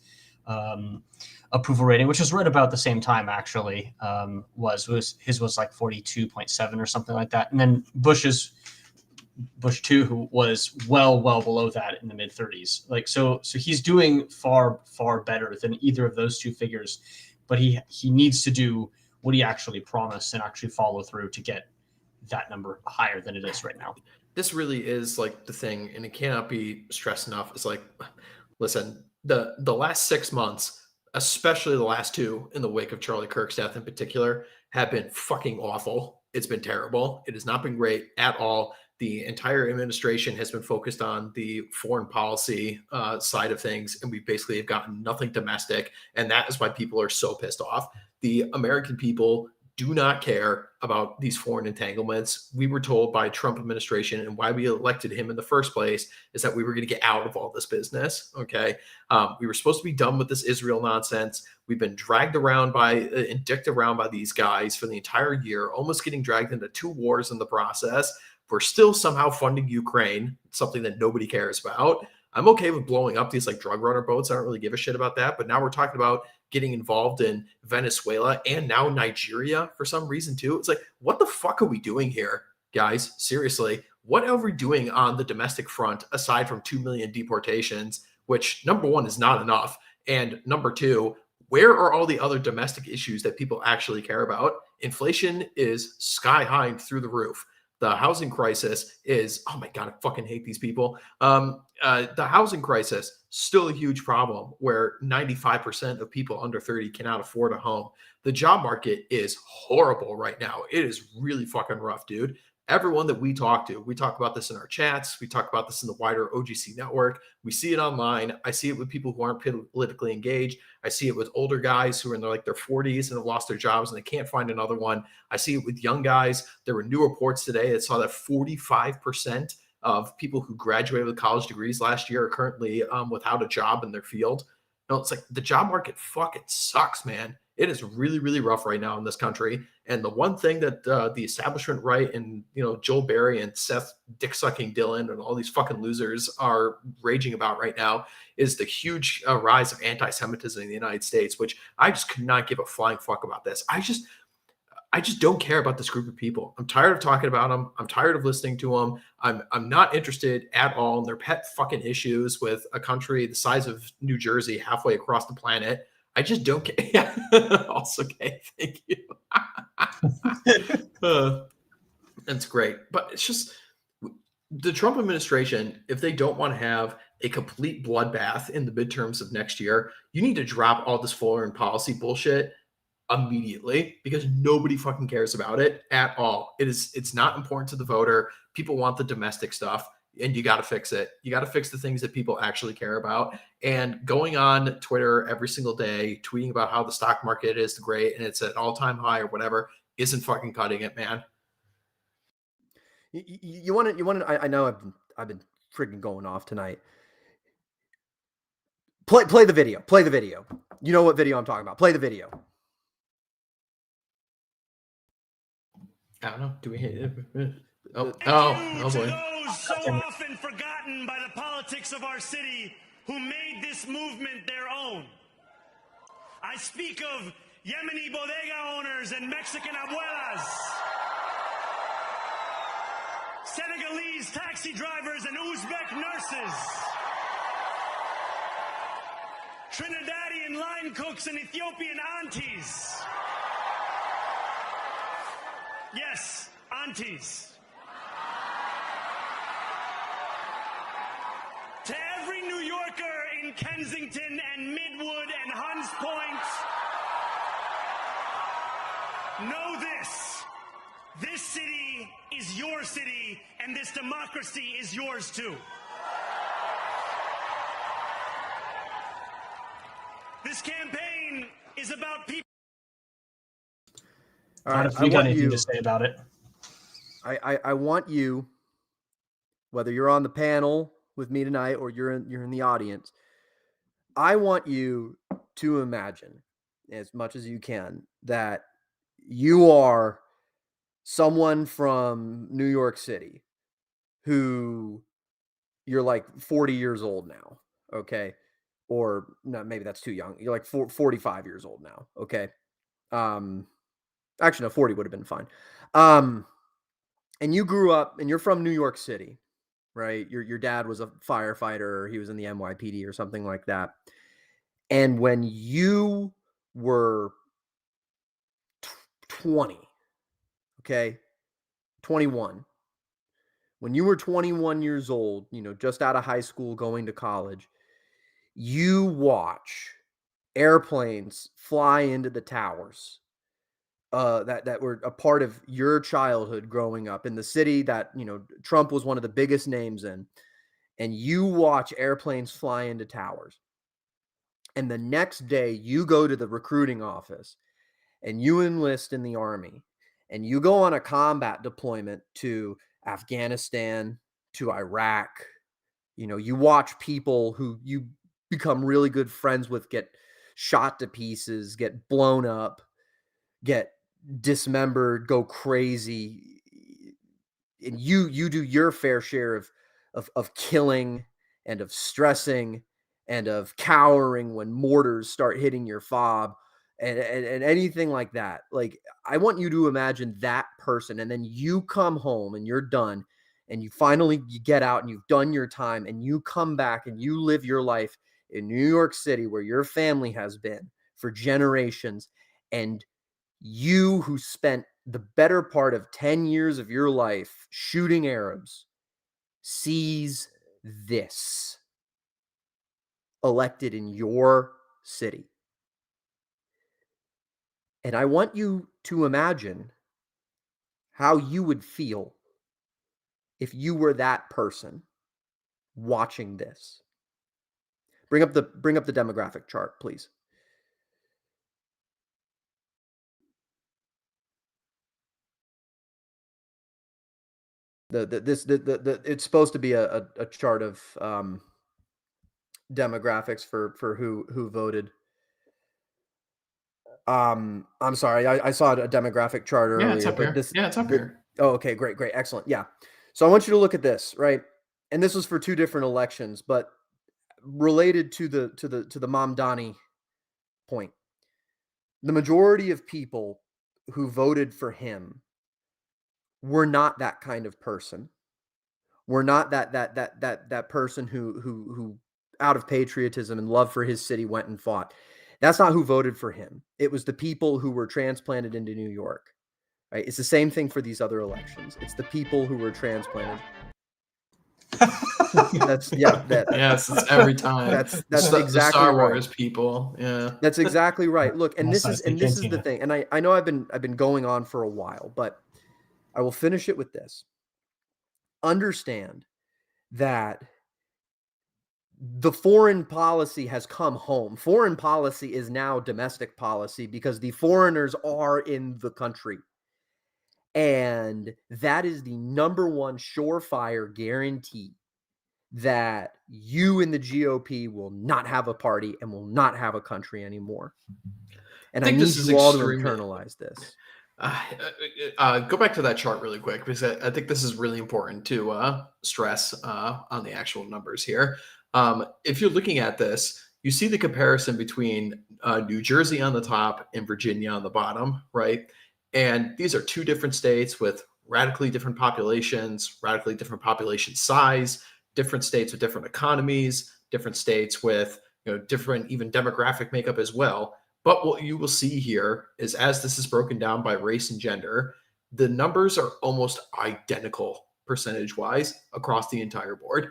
[SPEAKER 2] approval rating, which was right about the same time, actually, his was 42.7 or something like that. And then Bush 2, who was well below that in the mid 30s. So he's doing far better than either of those two figures, but he needs to do what he actually promised and actually follow through to get that number higher than it is right now.
[SPEAKER 1] This really is the thing, and it cannot be stressed enough. It's listen, the last 6 months, especially the last 2 in the wake of Charlie Kirk's death in particular, have been fucking awful. It's been terrible. It has not been great at all. The entire administration has been focused on the foreign policy side of things, and we basically have gotten nothing domestic, and that is why people are so pissed off. The American people do not care about these foreign entanglements. We were told by Trump administration, and why we elected him in the first place, is that we were going to get out of all this business, okay? We were supposed to be done with this Israel nonsense. We've been dragged around and dicked around by these guys for the entire year, almost getting dragged into 2 wars in the process. We're still somehow funding Ukraine, something that nobody cares about. I'm okay with blowing up these drug runner boats. I don't really give a shit about that. But now we're talking about getting involved in Venezuela and now Nigeria for some reason too. It's what the fuck are we doing here, guys? Seriously, what are we doing on the domestic front aside from 2 million deportations, which number one is not enough. And number two, where are all the other domestic issues that people actually care about? Inflation is sky high through the roof. The housing crisis is, oh my God, I fucking hate these people. the housing crisis, still a huge problem where 95% of people under 30 cannot afford a home. The job market is horrible right now. It is really fucking rough, dude. Everyone that we talk to, we talk about this in our chats. We talk about this in the wider OGC network. We see it online. I see it with people who aren't politically engaged. I see it with older guys who are in their 40s and have lost their jobs and they can't find another one. I see it with young guys. There were new reports today that saw that 45% of people who graduated with college degrees last year are currently without a job in their field. It's like the job market fucking sucks, man. It is really, really rough right now in this country. And the one thing that the establishment right and, Joel Berry and Seth dick-sucking Dillon and all these fucking losers are raging about right now is the huge rise of anti-Semitism in the United States, which I just could not give a flying fuck about this. I just don't care about this group of people. I'm tired of talking about them. I'm tired of listening to them. I'm not interested at all in their pet fucking issues with a country the size of New Jersey halfway across the planet. I just don't care. Yeah. Also, okay, thank you. That's great. But it's just the Trump administration, if they don't want to have a complete bloodbath in the midterms of next year, you need to drop all this foreign policy bullshit immediately because nobody fucking cares about it at all. It's not important to the voter. People want the domestic stuff and you got to fix it. You got to fix the things that people actually care about. And going on Twitter every single day, tweeting about how the stock market is great and it's at all-time high or whatever isn't fucking cutting it, man.
[SPEAKER 3] You want to, I know I've been freaking going off tonight. Play the video. Play the video. You know what video I'm talking about. Play the video.
[SPEAKER 1] I don't know. Do we hit it? Oh
[SPEAKER 5] To
[SPEAKER 1] boy.
[SPEAKER 5] those so often forgotten by the politics of our city who made this movement their own. I speak of Yemeni bodega owners and Mexican abuelas, Senegalese taxi drivers and Uzbek nurses, Trinidadian line cooks and Ethiopian aunties. Yes, aunties. To every New Yorker in Kensington and Midwood and Hunts Point, know this. This city is your city, and this democracy is yours too. This campaign is about people.
[SPEAKER 3] All right,
[SPEAKER 2] If you got anything to say about it.
[SPEAKER 3] I want you, whether you're on the panel with me tonight or you're in the audience, I want you to imagine as much as you can that you are someone from New York City who you're like 40 years old now, okay? Or no, maybe that's too young. You're like 45 years old now, okay? Actually, no, 40 would have been fine. And you grew up and you're from New York City, right? Your dad was a firefighter, or he was in the NYPD or something like that. And when you were 20, okay, 21, when you were 21 years old, just out of high school, going to college, you watch airplanes fly into the towers that were a part of your childhood growing up in the city that, Trump was one of the biggest names in, and you watch airplanes fly into towers. And the next day you go to the recruiting office and you enlist in the army and you go on a combat deployment to Afghanistan, to Iraq. You watch people who you become really good friends with get shot to pieces, get blown up, get dismembered, go crazy, and you do your fair share of killing and of stressing and of cowering when mortars start hitting your fob and anything like that. Like, I want you to imagine that person, and then you come home and you're done and you get out and you've done your time and you come back and you live your life in New York City where your family has been for generations, and you who spent the better part of 10 years of your life shooting Arabs sees this elected in your city. And I want you to imagine how you would feel if you were that person watching this. Bring up the demographic chart, please. It's supposed to be a chart of demographics for who voted. I'm sorry, I saw a demographic chart earlier,
[SPEAKER 1] it's up
[SPEAKER 3] but
[SPEAKER 1] here.
[SPEAKER 3] this
[SPEAKER 1] It's up here.
[SPEAKER 3] Oh, okay, great, excellent. Yeah. So I want you to look at this, right? And this was for two different elections, but related to the Mamdani point. The majority of people who voted for him were not that kind of person. We're not that person who out of patriotism and love for his city went and fought. That's not who voted for him. It was the people who were transplanted into New York. Right? It's the same thing for these other elections. It's the people who were transplanted.
[SPEAKER 1] Yes, it's every time.
[SPEAKER 3] That's
[SPEAKER 1] the
[SPEAKER 3] exactly
[SPEAKER 1] Star
[SPEAKER 3] right.
[SPEAKER 1] Wars people. Yeah,
[SPEAKER 3] that's exactly right. Look, and this is
[SPEAKER 2] Cantina.
[SPEAKER 3] the thing. And I know I've been going on for a while, but I will finish it with this. Understand that the foreign policy has come home. Foreign policy is now domestic policy because the foreigners are in the country. And that is the number one surefire guarantee that you in the GOP will not have a party and will not have a country anymore. And I need you all to internalize this.
[SPEAKER 1] Go back to that chart really quick, because I think this is really important to stress on the actual numbers here. If you're looking at this, you see the comparison between New Jersey on the top and Virginia on the bottom, right? And these are two different states with radically different populations, radically different population size, different states with different economies, different states with different even demographic makeup as well. But what you will see here is, as this is broken down by race and gender, the numbers are almost identical percentage-wise across the entire board.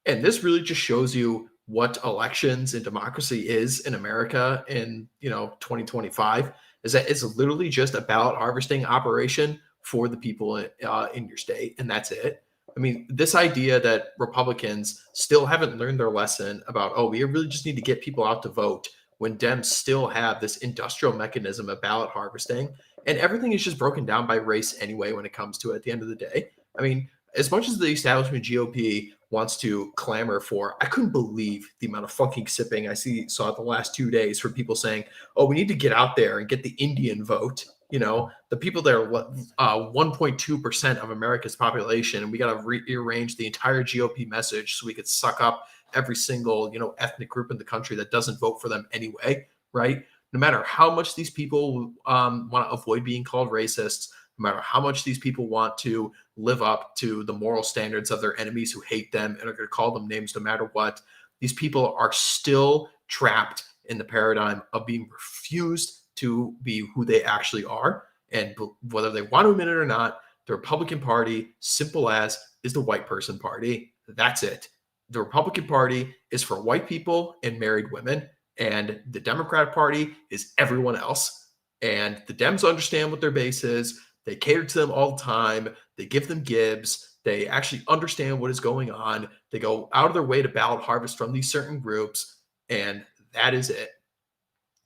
[SPEAKER 1] And this really just shows you what elections and democracy is in America in 2025. Is that it's literally just about harvesting operation for the people in your state, and that's it. I mean, this idea that Republicans still haven't learned their lesson about, we really just need to get people out to vote, when Dems still have this industrial mechanism of ballot harvesting, and everything is just broken down by race anyway when it comes to it at the end of the day. I mean, as much as the establishment GOP wants to clamor for, I couldn't believe the amount of fucking sipping I saw the last 2 days for people saying, we need to get out there and get the Indian vote. The people that are 1.2% of America's population, and we got to rearrange the entire GOP message so we could suck up every single, ethnic group in the country that doesn't vote for them anyway, right? No matter how much these people want to avoid being called racists, no matter how much these people want to live up to the moral standards of their enemies who hate them and are going to call them names no matter what, these people are still trapped in the paradigm of being refused to be who they actually are. And whether they want to admit it or not, the Republican Party, simple as, is the white person party. That's it. The Republican Party is for white people and married women, and the Democratic Party is everyone else. And the Dems understand what their base is. They cater to them all the time. They give them gibs. They actually understand what is going on. They go out of their way to ballot harvest from these certain groups, and that is it.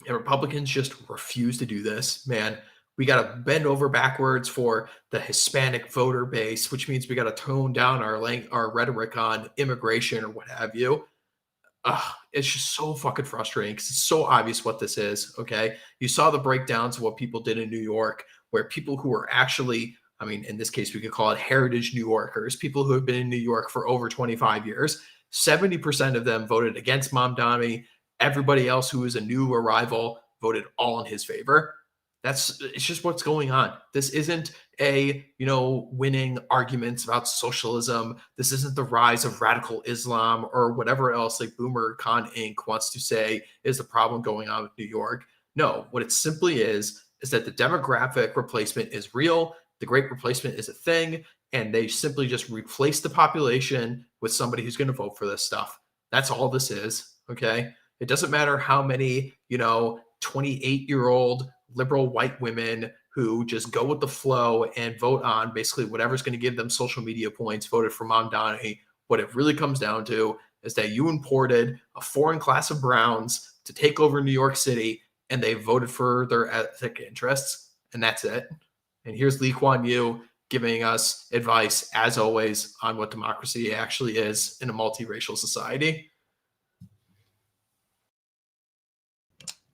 [SPEAKER 1] And Republicans just refuse to do this, man. We got to bend over backwards for the Hispanic voter base, which means we got to tone down our rhetoric on immigration or what have you. It's just so fucking frustrating because it's so obvious what this is, okay? You saw the breakdowns of what people did in New York, where people who were actually, in this case, we could call it heritage New Yorkers, people who have been in New York for over 25 years, 70% of them voted against Mamdani. Everybody else who is a new arrival voted all in his favor. It's just what's going on. This isn't winning arguments about socialism. This isn't the rise of radical Islam or whatever else like Boomer Con Inc. wants to say is the problem going on with New York. No, what it simply is that the demographic replacement is real. The great replacement is a thing. and they simply just replace the population with somebody who's going to vote for this stuff. That's all this is. Okay. It doesn't matter how many, 28-year-old liberal white women who just go with the flow and vote on basically whatever's going to give them social media points, voted for Mamdani. What it really comes down to is that you imported a foreign class of Browns to take over New York City, and they voted for their ethnic interests, and that's it. And here's Lee Kuan Yew giving us advice, as always, on what democracy actually is in a multiracial society.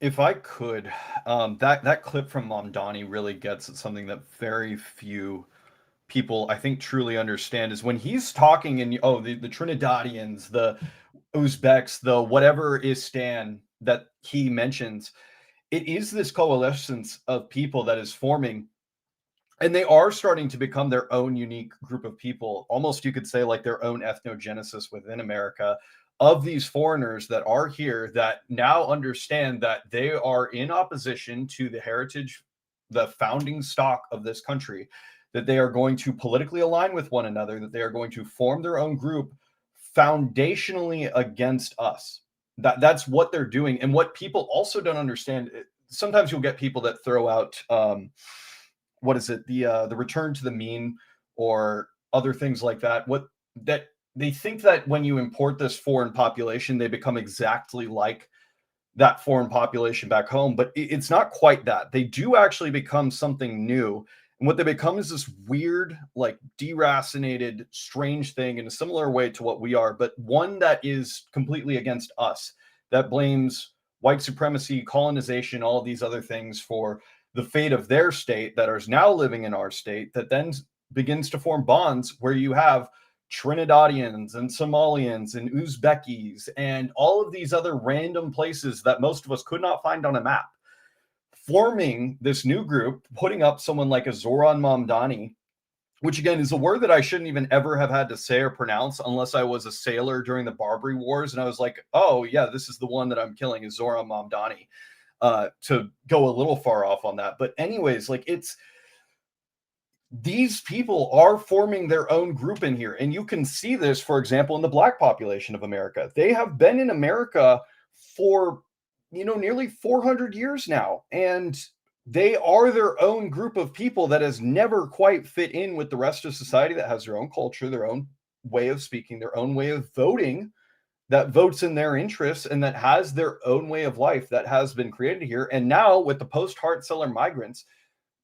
[SPEAKER 4] If I could, that clip from Mamdani really gets at something that very few people, I think, truly understand, is when he's talking and, the Trinidadians, the Uzbeks, the whatever Istan that he mentions, it is this coalescence of people that is forming, and they are starting to become their own unique group of people, almost you could say like their own ethnogenesis within America, of these foreigners that are here that now understand that they are in opposition to the heritage, the founding stock of this country, that they are going to politically align with one another, that they are going to form their own group foundationally against us. That's what they're doing. And what people also don't understand, sometimes you'll get people that throw out, the return to the mean or other things like that. That they think that when you import this foreign population, they become exactly like that foreign population back home, but it's not quite that. They do actually become something new. And what they become is this weird, like deracinated, strange thing in a similar way to what we are, but one that is completely against us, that blames white supremacy, colonization, all of these other things for the fate of their state that is now living in our state, that then begins to form bonds where you have Trinidadians and Somalians and Uzbekis and all of these other random places that most of us could not find on a map, forming this new group, putting up someone like a Zoran Mamdani, which again is a word that I shouldn't even ever have had to say or pronounce unless I was a sailor during the Barbary Wars. And I was like, oh yeah, this is the one that I'm killing, is Zoran Mamdani, to go a little far off on that. But anyways, like these people are forming their own group in here. And you can see this, for example, in the Black population of America. They have been in America for, nearly 400 years now. And they are their own group of people that has never quite fit in with the rest of society, that has their own culture, their own way of speaking, their own way of voting, that votes in their interests, and that has their own way of life that has been created here. And now with the post-Hart Celler migrants,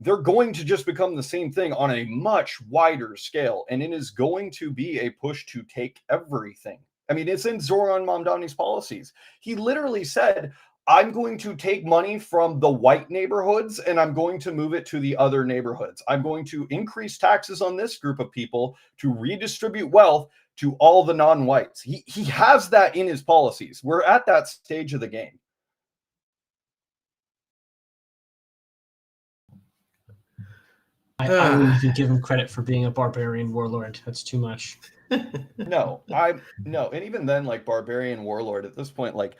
[SPEAKER 4] they're going to just become the same thing on a much wider scale. And it is going to be a push to take everything. I mean, it's in Zoran Mamdani's policies. He literally said, I'm going to take money from the white neighborhoods and I'm going to move it to the other neighborhoods. I'm going to increase taxes on this group of people to redistribute wealth to all the non-whites. He has that in his policies. We're at that stage of the game.
[SPEAKER 2] I wouldn't even give him credit for being a barbarian warlord. That's too much.
[SPEAKER 4] No. And even then, like barbarian warlord at this point, like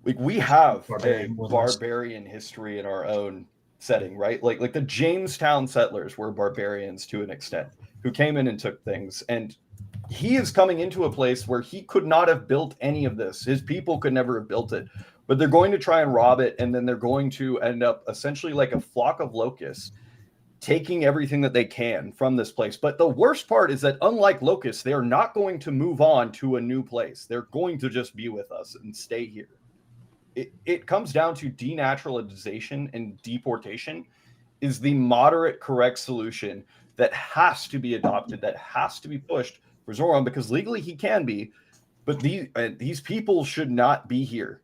[SPEAKER 4] we have a barbarian history in our own setting, right? Like the Jamestown settlers were barbarians to an extent, who came in and took things. And he is coming into a place where he could not have built any of this. His people could never have built it, but they're going to try and rob it. And then they're going to end up essentially like a flock of locusts, taking everything that they can from this place. But the worst part is that unlike locusts, they are not going to move on to a new place. They're going to just be with us and stay here. It comes down to denaturalization, and deportation is the moderate, correct solution that has to be adopted, that has to be pushed for Zoran, because legally he can be, but these people should not be here.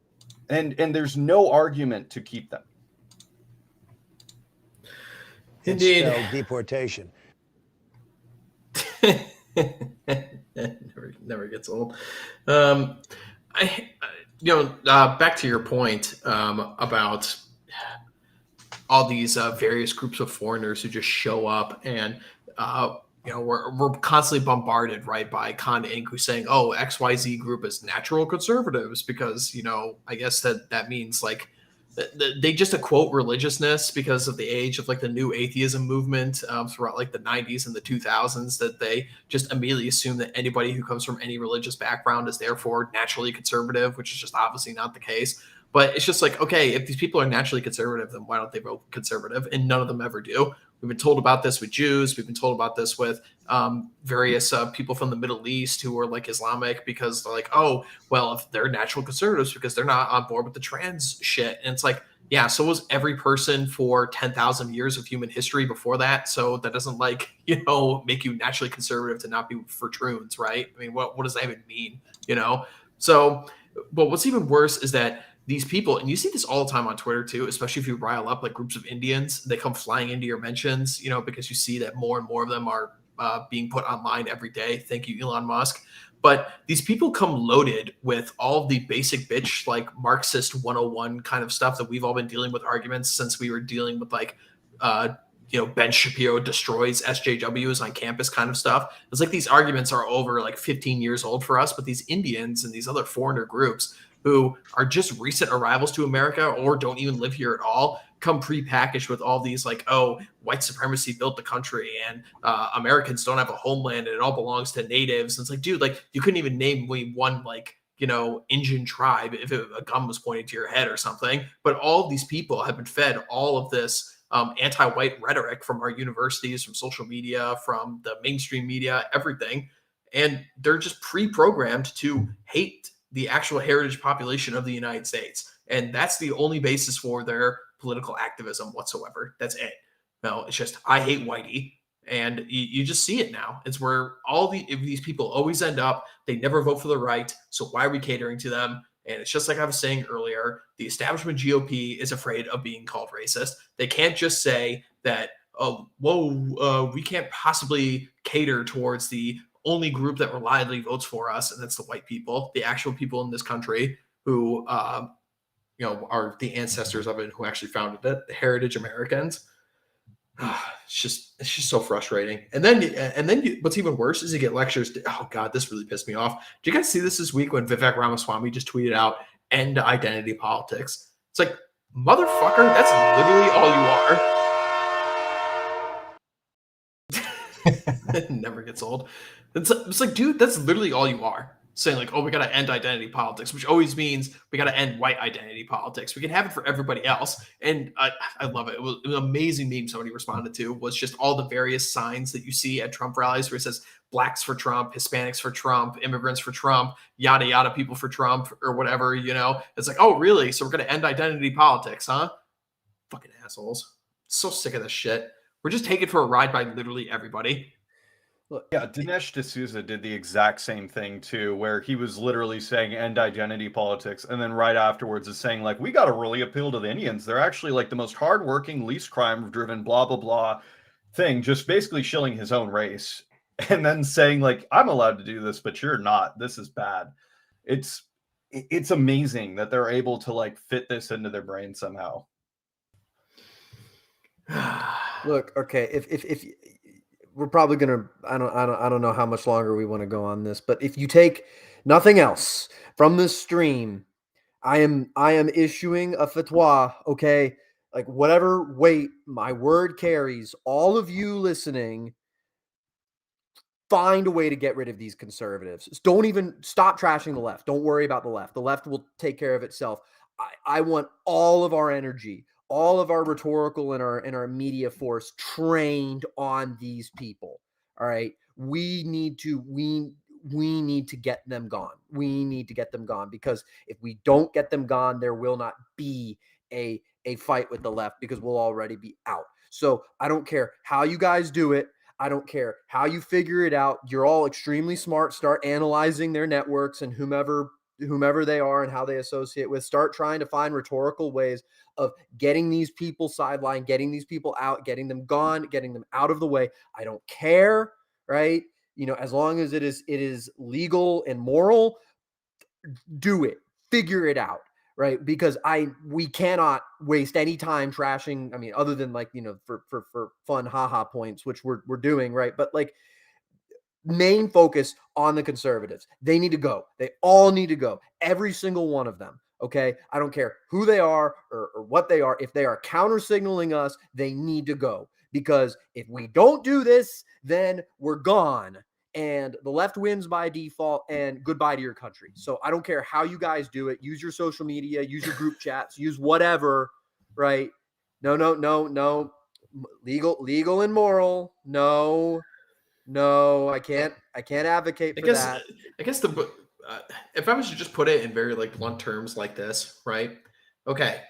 [SPEAKER 4] And there's no argument to keep them.
[SPEAKER 1] Indeed.
[SPEAKER 6] It's spelled deportation.
[SPEAKER 1] never gets old. Back to your point about all these various groups of foreigners who just show up, and we're constantly bombarded, right, by Con Inc. who's saying, oh, XYZ group is natural conservatives because I guess that means like they just quote religiousness because of the age of like the new atheism movement throughout like the 90s and the 2000s, that they just immediately assume that anybody who comes from any religious background is therefore naturally conservative, which is just obviously not the case. But it's just like, okay, if these people are naturally conservative, then why don't they vote conservative? And none of them ever do. We've been told about this with Jews. We've been told about this with various people from the Middle East who are like Islamic, because they're like, oh, well, if they're natural conservatives because they're not on board with the trans shit. And it's like, yeah, so was every person for 10,000 years of human history before that. So that doesn't like, make you naturally conservative to not be for troons, right? I mean, what does that even mean, So, but what's even worse is that these people, and you see this all the time on Twitter too, especially if you rile up like groups of Indians, they come flying into your mentions, because you see that more and more of them are being put online every day. Thank you, Elon Musk. But these people come loaded with all of the basic bitch, like Marxist 101 kind of stuff that we've all been dealing with arguments since we were dealing with like, Ben Shapiro destroys SJWs on campus kind of stuff. It's like these arguments are over like 15 years old for us, but these Indians and these other foreigner groups who are just recent arrivals to America or don't even live here at all come prepackaged with all these like, oh, white supremacy built the country and Americans don't have a homeland and it all belongs to natives. And it's like, dude, like you couldn't even name me one like, Indian tribe if a gun was pointed to your head or something. But all of these people have been fed all of this anti-white rhetoric from our universities, from social media, from the mainstream media, everything. And they're just pre-programmed to hate the actual heritage population of the United States. And that's the only basis for their political activism whatsoever. That's it. No, it's just, I hate whitey. And you just see it now. It's where these people always end up. They never vote for the right. So why are we catering to them? And it's just like I was saying earlier, the establishment GOP is afraid of being called racist. They can't just say that, we can't possibly cater towards the only group that reliably votes for us, and that's the white people, the actual people in this country who, are the ancestors of it, who actually founded it, the heritage Americans. It's just so frustrating. And then what's even worse is you get lectures. Oh God, this really pissed me off. Did you guys see this week when Vivek Ramaswamy just tweeted out "end identity politics"? It's like, motherfucker, that's literally all you are. It never gets old. It's like, dude, that's literally all you are. Saying like, oh, we got to end identity politics, which always means we got to end white identity politics. We can have it for everybody else. And I love it. It was an amazing meme somebody responded to, was just all the various signs that you see at Trump rallies where it says blacks for Trump, Hispanics for Trump, immigrants for Trump, yada, yada, people for Trump or whatever, It's like, oh, really? So we're going to end identity politics, huh? Fucking assholes. So sick of this shit. We're just taken for a ride by literally everybody.
[SPEAKER 4] Yeah, Dinesh D'Souza did the exact same thing too, where he was literally saying end identity politics, and then right afterwards is saying like, we got to really appeal to the Indians. They're actually like the most hardworking, least crime-driven, blah blah blah thing, just basically shilling his own race, and then saying like, I'm allowed to do this, but you're not. This is bad. It's amazing that they're able to like fit this into their brain somehow.
[SPEAKER 3] Look, okay, if we're probably gonna, I don't know how much longer we want to go on this, but if you take nothing else from this stream, I am issuing a fatwa, okay? Like whatever weight my word carries, all of you listening, find a way to get rid of these conservatives. Don't even stop trashing the left. Don't worry about the left. The left will take care of itself. I want all of our energy, all of our rhetorical and our media force trained on these people. All right. We need to get them gone. We need to get them gone, because if we don't get them gone, there will not be a fight with the left, because we'll already be out. So I don't care how you guys do it. I don't care how you figure it out. You're all extremely smart. Start analyzing their networks and whomever they are and how they associate with. Start trying to find rhetorical ways of getting these people sidelined, getting these people out, getting them gone, getting them out of the way. I don't care, right? As long as it is legal and moral, do it. Figure it out, right? Because we cannot waste any time trashing. I mean, other than like, for fun haha points, which we're doing, right? But like, main focus on the conservatives. They need to go. They all need to go. Every single one of them. Okay. I don't care who they are or what they are. If they are counter signaling us, they need to go, because if we don't do this, then we're gone. And the left wins by default, and goodbye to your country. So I don't care how you guys do it. Use your social media, use your group chats, use whatever, right? No. Legal and moral. No, I can't advocate for that.
[SPEAKER 1] I guess if I was to just put it in very like blunt terms like this, right? Okay,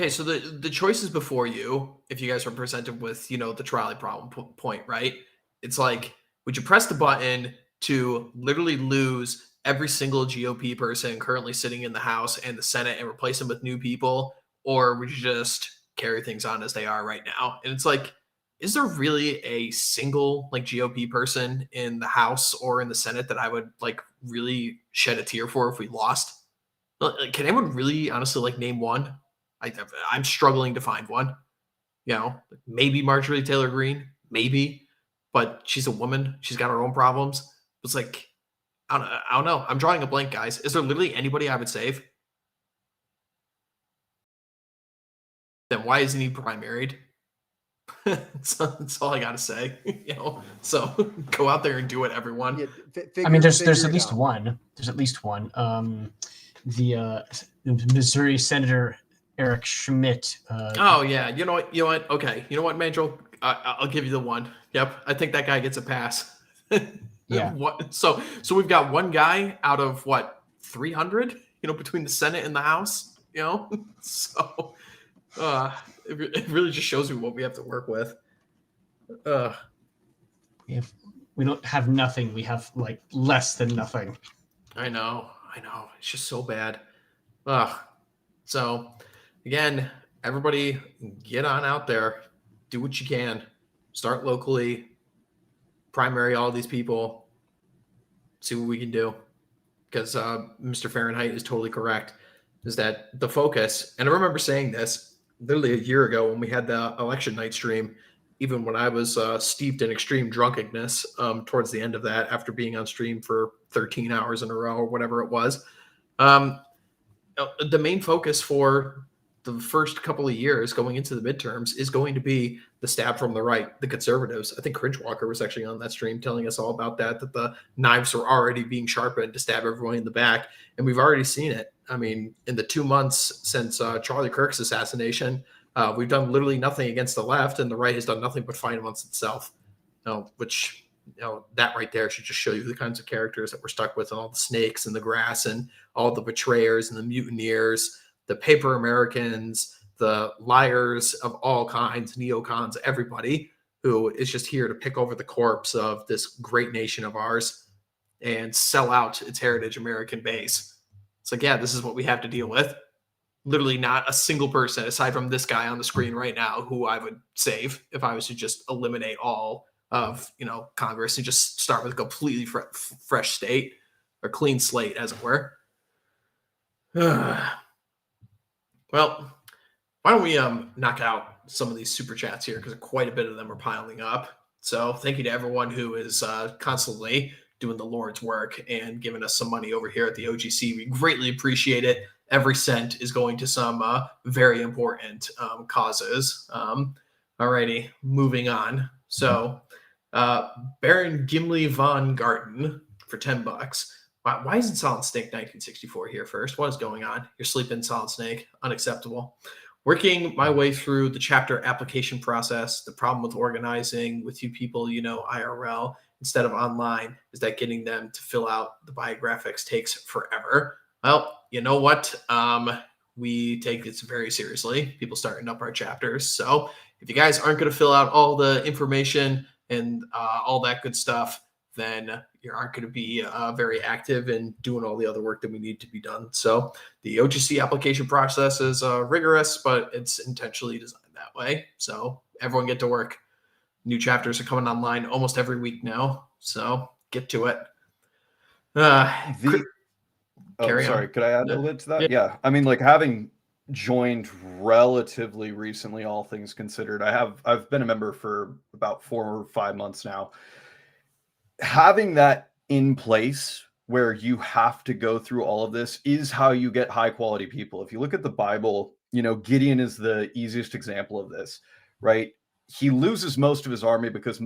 [SPEAKER 1] so the choices before you, if you guys are presented with the trolley problem point, right? It's like, would you press the button to literally lose every single GOP person currently sitting in the House and the Senate and replace them with new people, or would you just carry things on as they are right now? And it's like, is there really a single like GOP person in the House or in the Senate that I would like really shed a tear for if we lost? Like, can anyone really honestly like name one? I'm struggling to find one. Maybe Marjorie Taylor Greene, maybe, but she's a woman. She's got her own problems. It's like, I don't know. I'm drawing a blank, guys. Is there literally anybody I would save? Then why isn't he primaried? That's all I gotta say. So go out there and do it, everyone.
[SPEAKER 2] I mean, there's at least one. There's at least one. The Missouri Senator Eric Schmidt.
[SPEAKER 1] Oh yeah, you know what? Okay, you know what, Mandrill? I'll give you the one. Yep, I think that guy gets a pass.
[SPEAKER 2] Yeah.
[SPEAKER 1] So we've got one guy out of what 300? Between the Senate and the House. So it really just shows me what we have to work with.
[SPEAKER 2] We don't have nothing. We have like less than nothing.
[SPEAKER 1] I know. It's just so bad. So again, everybody get on out there. Do what you can. Start locally. Primary all these people. See what we can do. Because Mr. Fahrenheidt is totally correct. Is that the focus? And I remember saying this literally a year ago when we had the election night stream, even when I was steeped in extreme drunkenness towards the end of that, after being on stream for 13 hours in a row or whatever it was. The main focus for the first couple of years going into the midterms is going to be the stab from the right, the conservatives. I think Cringe-Walker was actually on that stream telling us all about that the knives were already being sharpened to stab everyone in the back. And we've already seen it. I mean, in the 2 months since Charlie Kirk's assassination, we've done literally nothing against the left, and the right has done nothing but fight amongst itself. Which that right there should just show you the kinds of characters that we're stuck with, and all the snakes in the grass, and all the betrayers and the mutineers, the paper Americans, the liars of all kinds, neocons, everybody who is just here to pick over the corpse of this great nation of ours and sell out its heritage American base. It's like, yeah, this is what we have to deal with. Literally not a single person aside from this guy on the screen right now who I would save if I was to just eliminate all of Congress and just start with a completely fresh state, or clean slate, as it were. Well, why don't we knock out some of these super chats here, because quite a bit of them are piling up. So thank you to everyone who is constantly doing the Lord's work and giving us some money over here at the OGC. We greatly appreciate it. Every cent is going to some very important causes. Alrighty, moving on. So Baron Gimli von Garten for $10. Why isn't Solid Snake 1964 here first? What is going on? You're sleeping, Solid Snake. Unacceptable. Working my way through the chapter application process. The problem with organizing with you people, IRL instead of online, is that getting them to fill out the biographics takes forever. Well, you know what? We take this very seriously. People starting up our chapters. So if you guys aren't going to fill out all the information and all that good stuff, then you aren't going to be very active in doing all the other work that we need to be done. So the OGC application process is rigorous, but it's intentionally designed that way. So everyone get to work. New chapters are coming online almost every week now. So get to it.
[SPEAKER 4] Sorry, could I add a little to that? Yeah. I mean, like, having joined relatively recently, all things considered, I've been a member for about 4 or 5 months now. Having that in place where you have to go through all of this is how you get high quality people. If you look at the Bible, Gideon is the easiest example of this, right? He loses most of his army because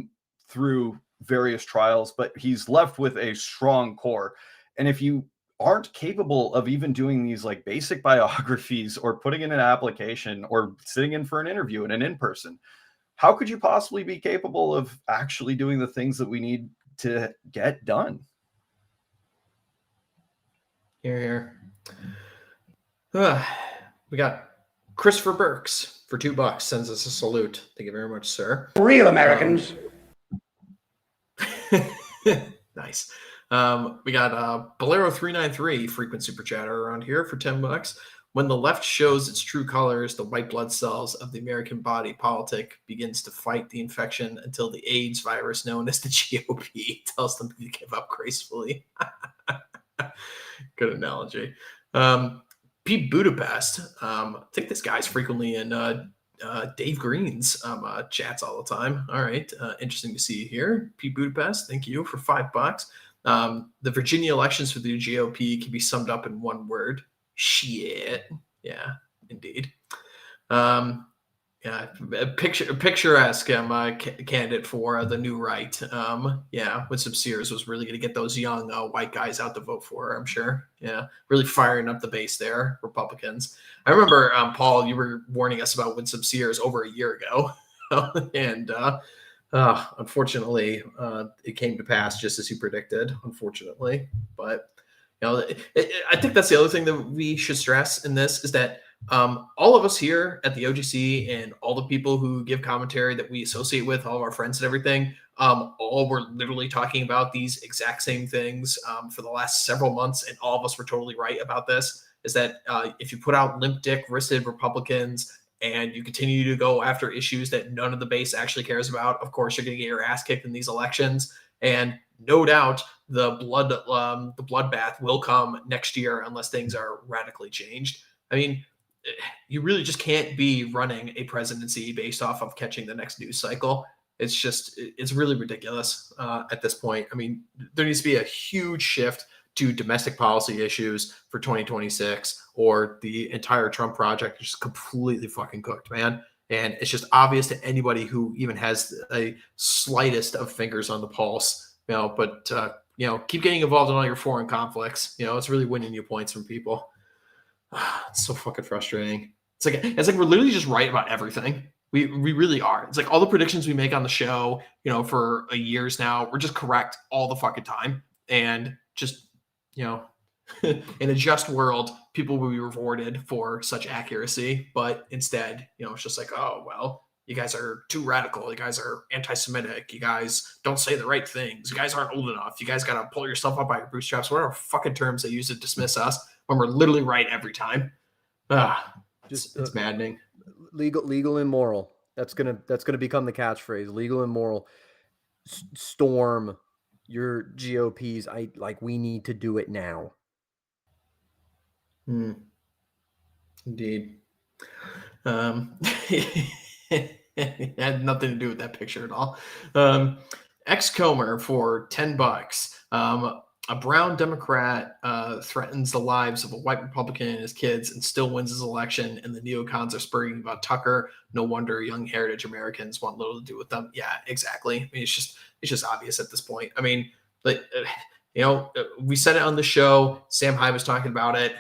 [SPEAKER 4] through various trials, but he's left with a strong core. And if you aren't capable of even doing these like basic biographies or putting in an application or sitting in for an interview in an in-person, how could you possibly be capable of actually doing the things that we need to get done?
[SPEAKER 1] Here. We got Christopher Burks for $2 sends us a salute. Thank you very much, sir.
[SPEAKER 6] Real Americans.
[SPEAKER 1] Nice. We got Bolero 393 frequent super chatter around here for $10. When the left shows its true colors, the white blood cells of the American body politic begins to fight the infection until the AIDS virus known as the GOP tells them to give up gracefully. Good analogy. Pete Budapest. I think this guy's frequently in Dave Green's chats all the time. All right. Interesting to see you here. Pete Budapest, thank you for $5. The Virginia elections for the GOP can be summed up in one word. Shit. Yeah, indeed. Yeah, picturesque candidate for the new right. Yeah, Winston Sears was really going to get those young white guys out to vote for her, I'm sure. Yeah, really firing up the base there, Republicans. I remember, Paul, you were warning us about Winston Sears over a year ago. And unfortunately, it came to pass just as you predicted, unfortunately. But I think that's the other thing that we should stress in this is that all of us here at the OGC and all the people who give commentary that we associate with, all of our friends and everything, all were literally talking about these exact same things for the last several months, and all of us were totally right about this, is that if you put out limp dick wristed Republicans and you continue to go after issues that none of the base actually cares about, of course you're going to get your ass kicked in these elections. And no doubt the bloodbath will come next year unless things are radically changed. I mean, you really just can't be running a presidency based off of catching the next news cycle. It's really ridiculous at this point. I mean, there needs to be a huge shift to domestic policy issues for 2026, or the entire Trump project is just completely fucking cooked, man. And it's just obvious to anybody who even has a slightest of fingers on the pulse, but keep getting involved in all your foreign conflicts. It's really winning you points from people. It's so fucking frustrating. It's like we're literally just right about everything. We really are. It's like all the predictions we make on the show, for years now, we're just correct all the fucking time. And just, in a just world, people will be rewarded for such accuracy. But instead, it's just like, oh, well, you guys are too radical. You guys are anti-Semitic. You guys don't say the right things. You guys aren't old enough. You guys got to pull yourself up by your bootstraps. Whatever fucking terms they use to dismiss us when we're literally right every time. It's maddening.
[SPEAKER 3] Legal and moral. That's gonna become the catchphrase. Legal and moral. Storm your GOPs. We need to do it now.
[SPEAKER 1] Indeed. It had nothing to do with that picture at all. X-Comer for $10. A brown Democrat threatens the lives of a white Republican and his kids and still wins his election, and the neocons are spurring about Tucker. No wonder young heritage Americans want little to do with them. Yeah, exactly. I mean, it's just obvious at this point. I mean, we said it on the show. Sam Hyde was talking about it.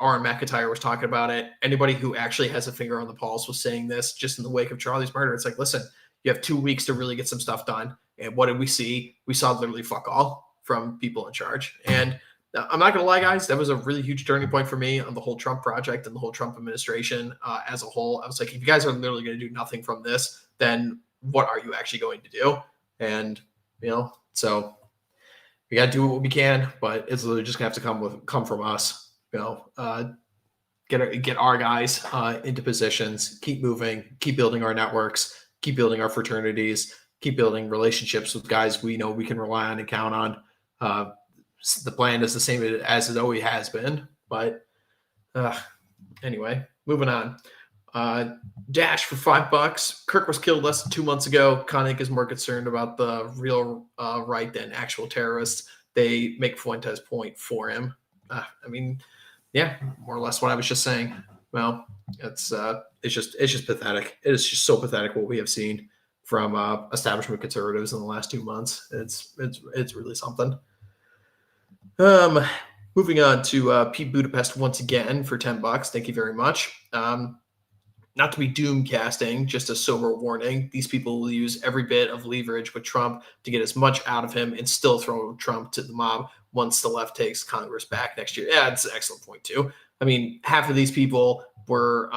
[SPEAKER 1] Aaron McIntyre was talking about it. Anybody who actually has a finger on the pulse was saying this just in the wake of Charlie's murder. It's like, listen, you have 2 weeks to really get some stuff done. And what did we see? We saw literally fuck all from people in charge. And I'm not going to lie, guys, that was a really huge turning point for me on the whole Trump project and the whole Trump administration as a whole. I was like, if you guys are literally going to do nothing from this, then what are you actually going to do? And, so we got to do what we can, but it's literally just going to have to come from us. Get our guys into positions, keep moving, keep building our networks, keep building our fraternities, keep building relationships with guys we know we can rely on and count on. The plan is the same as it always has been, but anyway, moving on. Dash for $5. Kirk was killed less than 2 months ago. Koenig is more concerned about the real right than actual terrorists. they make Fuentes point for him. I mean, yeah, more or less what I was just saying. Well, it's just pathetic. It is just so pathetic what we have seen from establishment conservatives in the last 2 months. It's really something. Moving on to Pete Budapest once again for $10. Thank you very much. Not to be doom casting, just a sober warning. These people will use every bit of leverage with Trump to get as much out of him and still throw Trump to the mob once the left takes Congress back next year. Yeah, it's an excellent point too. I mean, half of these people were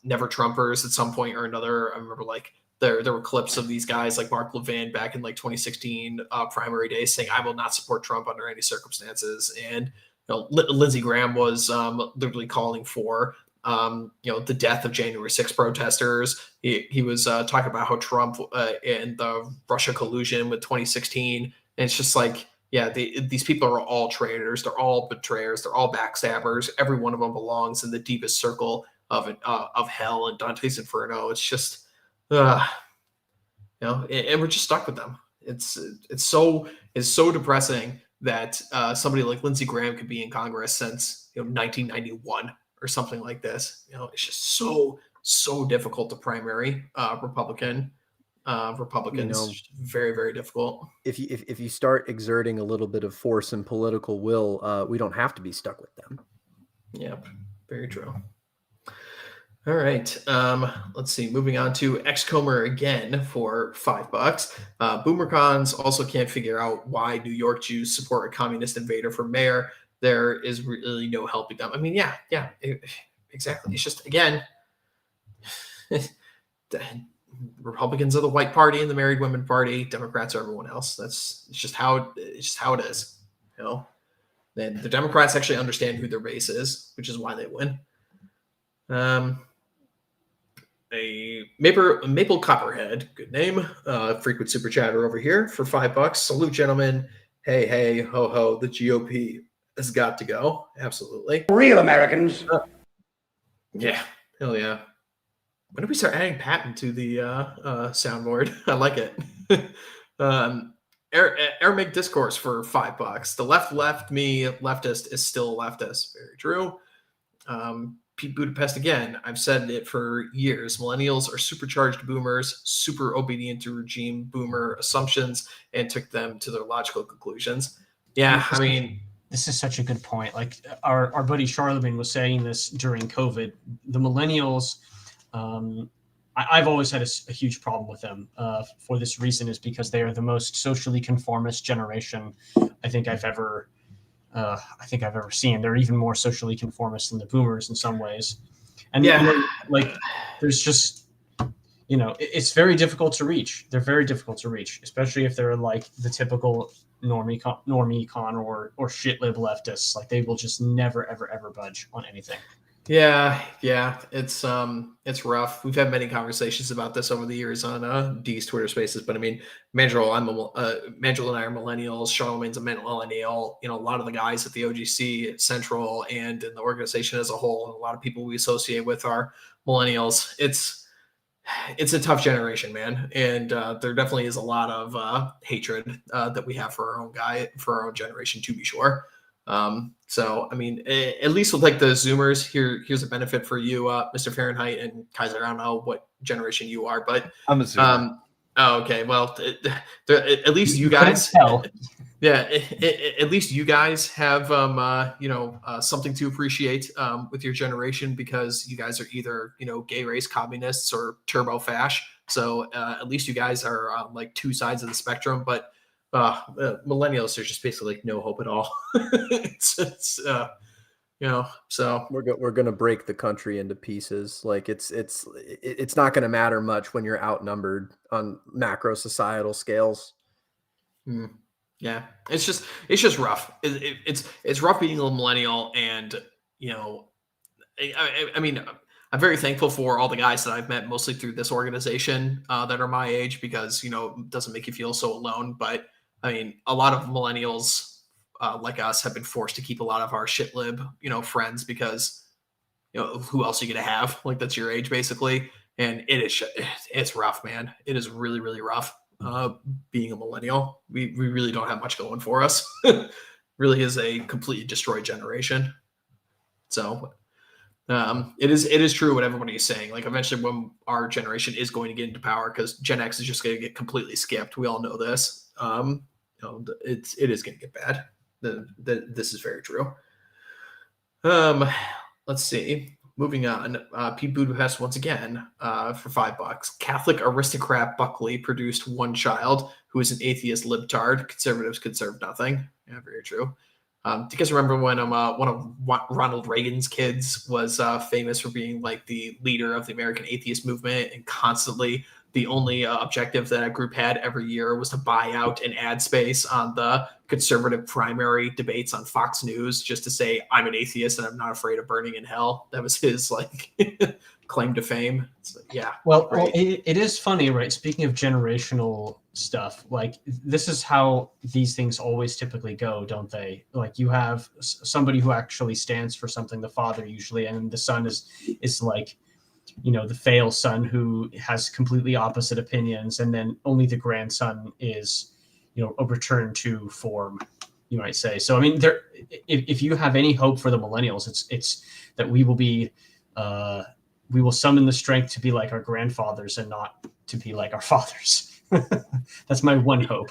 [SPEAKER 1] never Trumpers at some point or another. I remember like there were clips of these guys like Mark Levin back in like 2016 primary days saying, I will not support Trump under any circumstances. And Lindsey Graham was literally calling for the death of January 6 protesters. He was talking about how Trump and the Russia collusion with 2016. And it's just like, yeah, these people are all traitors. They're all betrayers. They're all backstabbers. Every one of them belongs in the deepest circle of hell and Dante's Inferno. It's just, and we're just stuck with them. It's so depressing that somebody like Lindsey Graham could be in Congress since 1991 or something like this. It's just so difficult to primary Republicans. Very, very difficult.
[SPEAKER 3] If you start exerting a little bit of force and political will, we don't have to be stuck with them.
[SPEAKER 1] Yep, very true. All right. Let's see. Moving on to Xcomer again for $5. BoomerCons also can't figure out why New York Jews support a communist invader for mayor. There is really no helping them. I mean, yeah, exactly. It's just, again, Republicans are the white party and the married women party. Democrats are everyone else. It's just how it is. Then the Democrats actually understand who their base is, which is why they win. A Maple Copperhead, good name. Frequent super chatter over here for $5. Salute, gentlemen. Hey, ho ho. The GOP has got to go. Absolutely.
[SPEAKER 6] Real Americans.
[SPEAKER 1] Yeah, hell yeah. When do we start adding Patton to the soundboard? I like it. Aramaic discourse for $5. The left me leftist is still a leftist. Very true. Pete Budapest again. I've said it for years. Millennials are supercharged boomers, super obedient to regime boomer assumptions, and took them to their logical conclusions. Yeah, I mean,
[SPEAKER 2] this is such a good point. Like our buddy Charlemagne was saying this during COVID. The millennials, I've always had a huge problem with them for this reason, is because they are the most socially conformist generation I think I've ever seen. They're even more socially conformist than the boomers in some ways. And like there's just, it's very difficult to reach. They're very difficult to reach, especially if they're like the typical normie con or shit lib leftists. Like they will just never, ever budge on anything.
[SPEAKER 1] Yeah, it's rough. We've had many conversations about this over the years on D's Twitter Spaces, but I mean, Mandrill and I are millennials. Charlemagne's a millennial. A lot of the guys at the OGC, at Central, and in the organization as a whole, and a lot of people we associate with are millennials. It's a tough generation, man, and there definitely is a lot of hatred that we have for our own generation, to be sure. So I mean, at least with like the Zoomers, here's a benefit for you, Mr. Fahrenheit and Kaiser. I don't know what generation you are, but
[SPEAKER 4] I'm a Zoomer.
[SPEAKER 1] Oh, okay. Well, at least you guys, yeah, at least you guys have something to appreciate with your generation, because you guys are either gay race communists or turbo fash. So at least you guys are like two sides of the spectrum, but. Millennials, there's just basically like no hope at all. So
[SPEAKER 3] we're gonna break the country into pieces. Like it's not gonna matter much when you're outnumbered on macro societal scales.
[SPEAKER 1] Yeah, it's just rough. It's rough being a millennial, and I mean, I'm very thankful for all the guys that I've met, mostly through this organization, that are my age, because it doesn't make you feel so alone. But I mean, a lot of millennials like us have been forced to keep a lot of our shit lib, friends, because who else are you gonna have? Like that's your age basically, and it's rough, man. It is really, really rough. being a millennial. We really don't have much going for us. Really is a completely destroyed generation. So it is true what everybody is saying. Like eventually when our generation is going to get into power, because Gen X is just going to get completely skipped. We all know this. It is going to get bad. This is very true. Let's see. Moving on, Pete Budapest once again for $5. Catholic aristocrat Buckley produced one child who is an atheist libtard. Conservatives could serve nothing. Yeah, very true. Do you guys remember when one of Ronald Reagan's kids was famous for being like the leader of the American atheist movement, and constantly the only objective that group had every year was to buy out an ad space on the conservative primary debates on Fox News just to say, I'm an atheist and I'm not afraid of burning in hell. That was his like claim to fame. So, yeah.
[SPEAKER 2] Well, it is funny, right? Speaking of generational stuff, like this is how these things always typically go, don't they? Like you have somebody who actually stands for something, the father usually, and the son is like, you know, the fail son who has completely opposite opinions, and then only the grandson is, you know, a return to form, you might say. So I mean, if you have any hope for the millennials, it's that we will summon the strength to be like our grandfathers and not to be like our fathers. That's my one hope.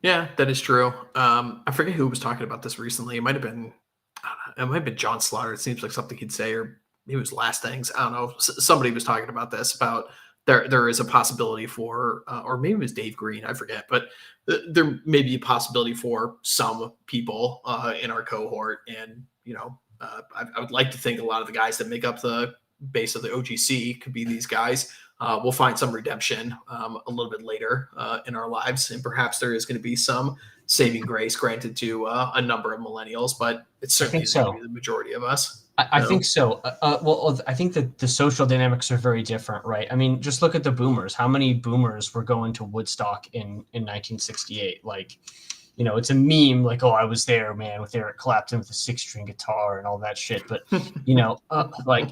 [SPEAKER 1] Yeah, that is true. I forget who was talking about this recently. It might have been John Slaughter. It seems like something he'd say, or maybe it was Last Things. I don't know. Somebody was talking about this, about there is a possibility for, or maybe it was Dave Green, I forget, but there may be a possibility for some people in our cohort. And, you know, I would like to think a lot of the guys that make up the base of the OGC could be these guys. We'll find some redemption a little bit later in our lives, and perhaps there is going to be some saving grace granted to a number of millennials, but it's certainly going to be the majority of us.
[SPEAKER 2] I think so. Well, I think that the social dynamics are very different, right? I mean, just look at the boomers. How many boomers were going to Woodstock in 1968? Like, you know, it's a meme like, oh, I was there, man, with Eric Clapton with a 6-string guitar and all that shit. But, you know, like,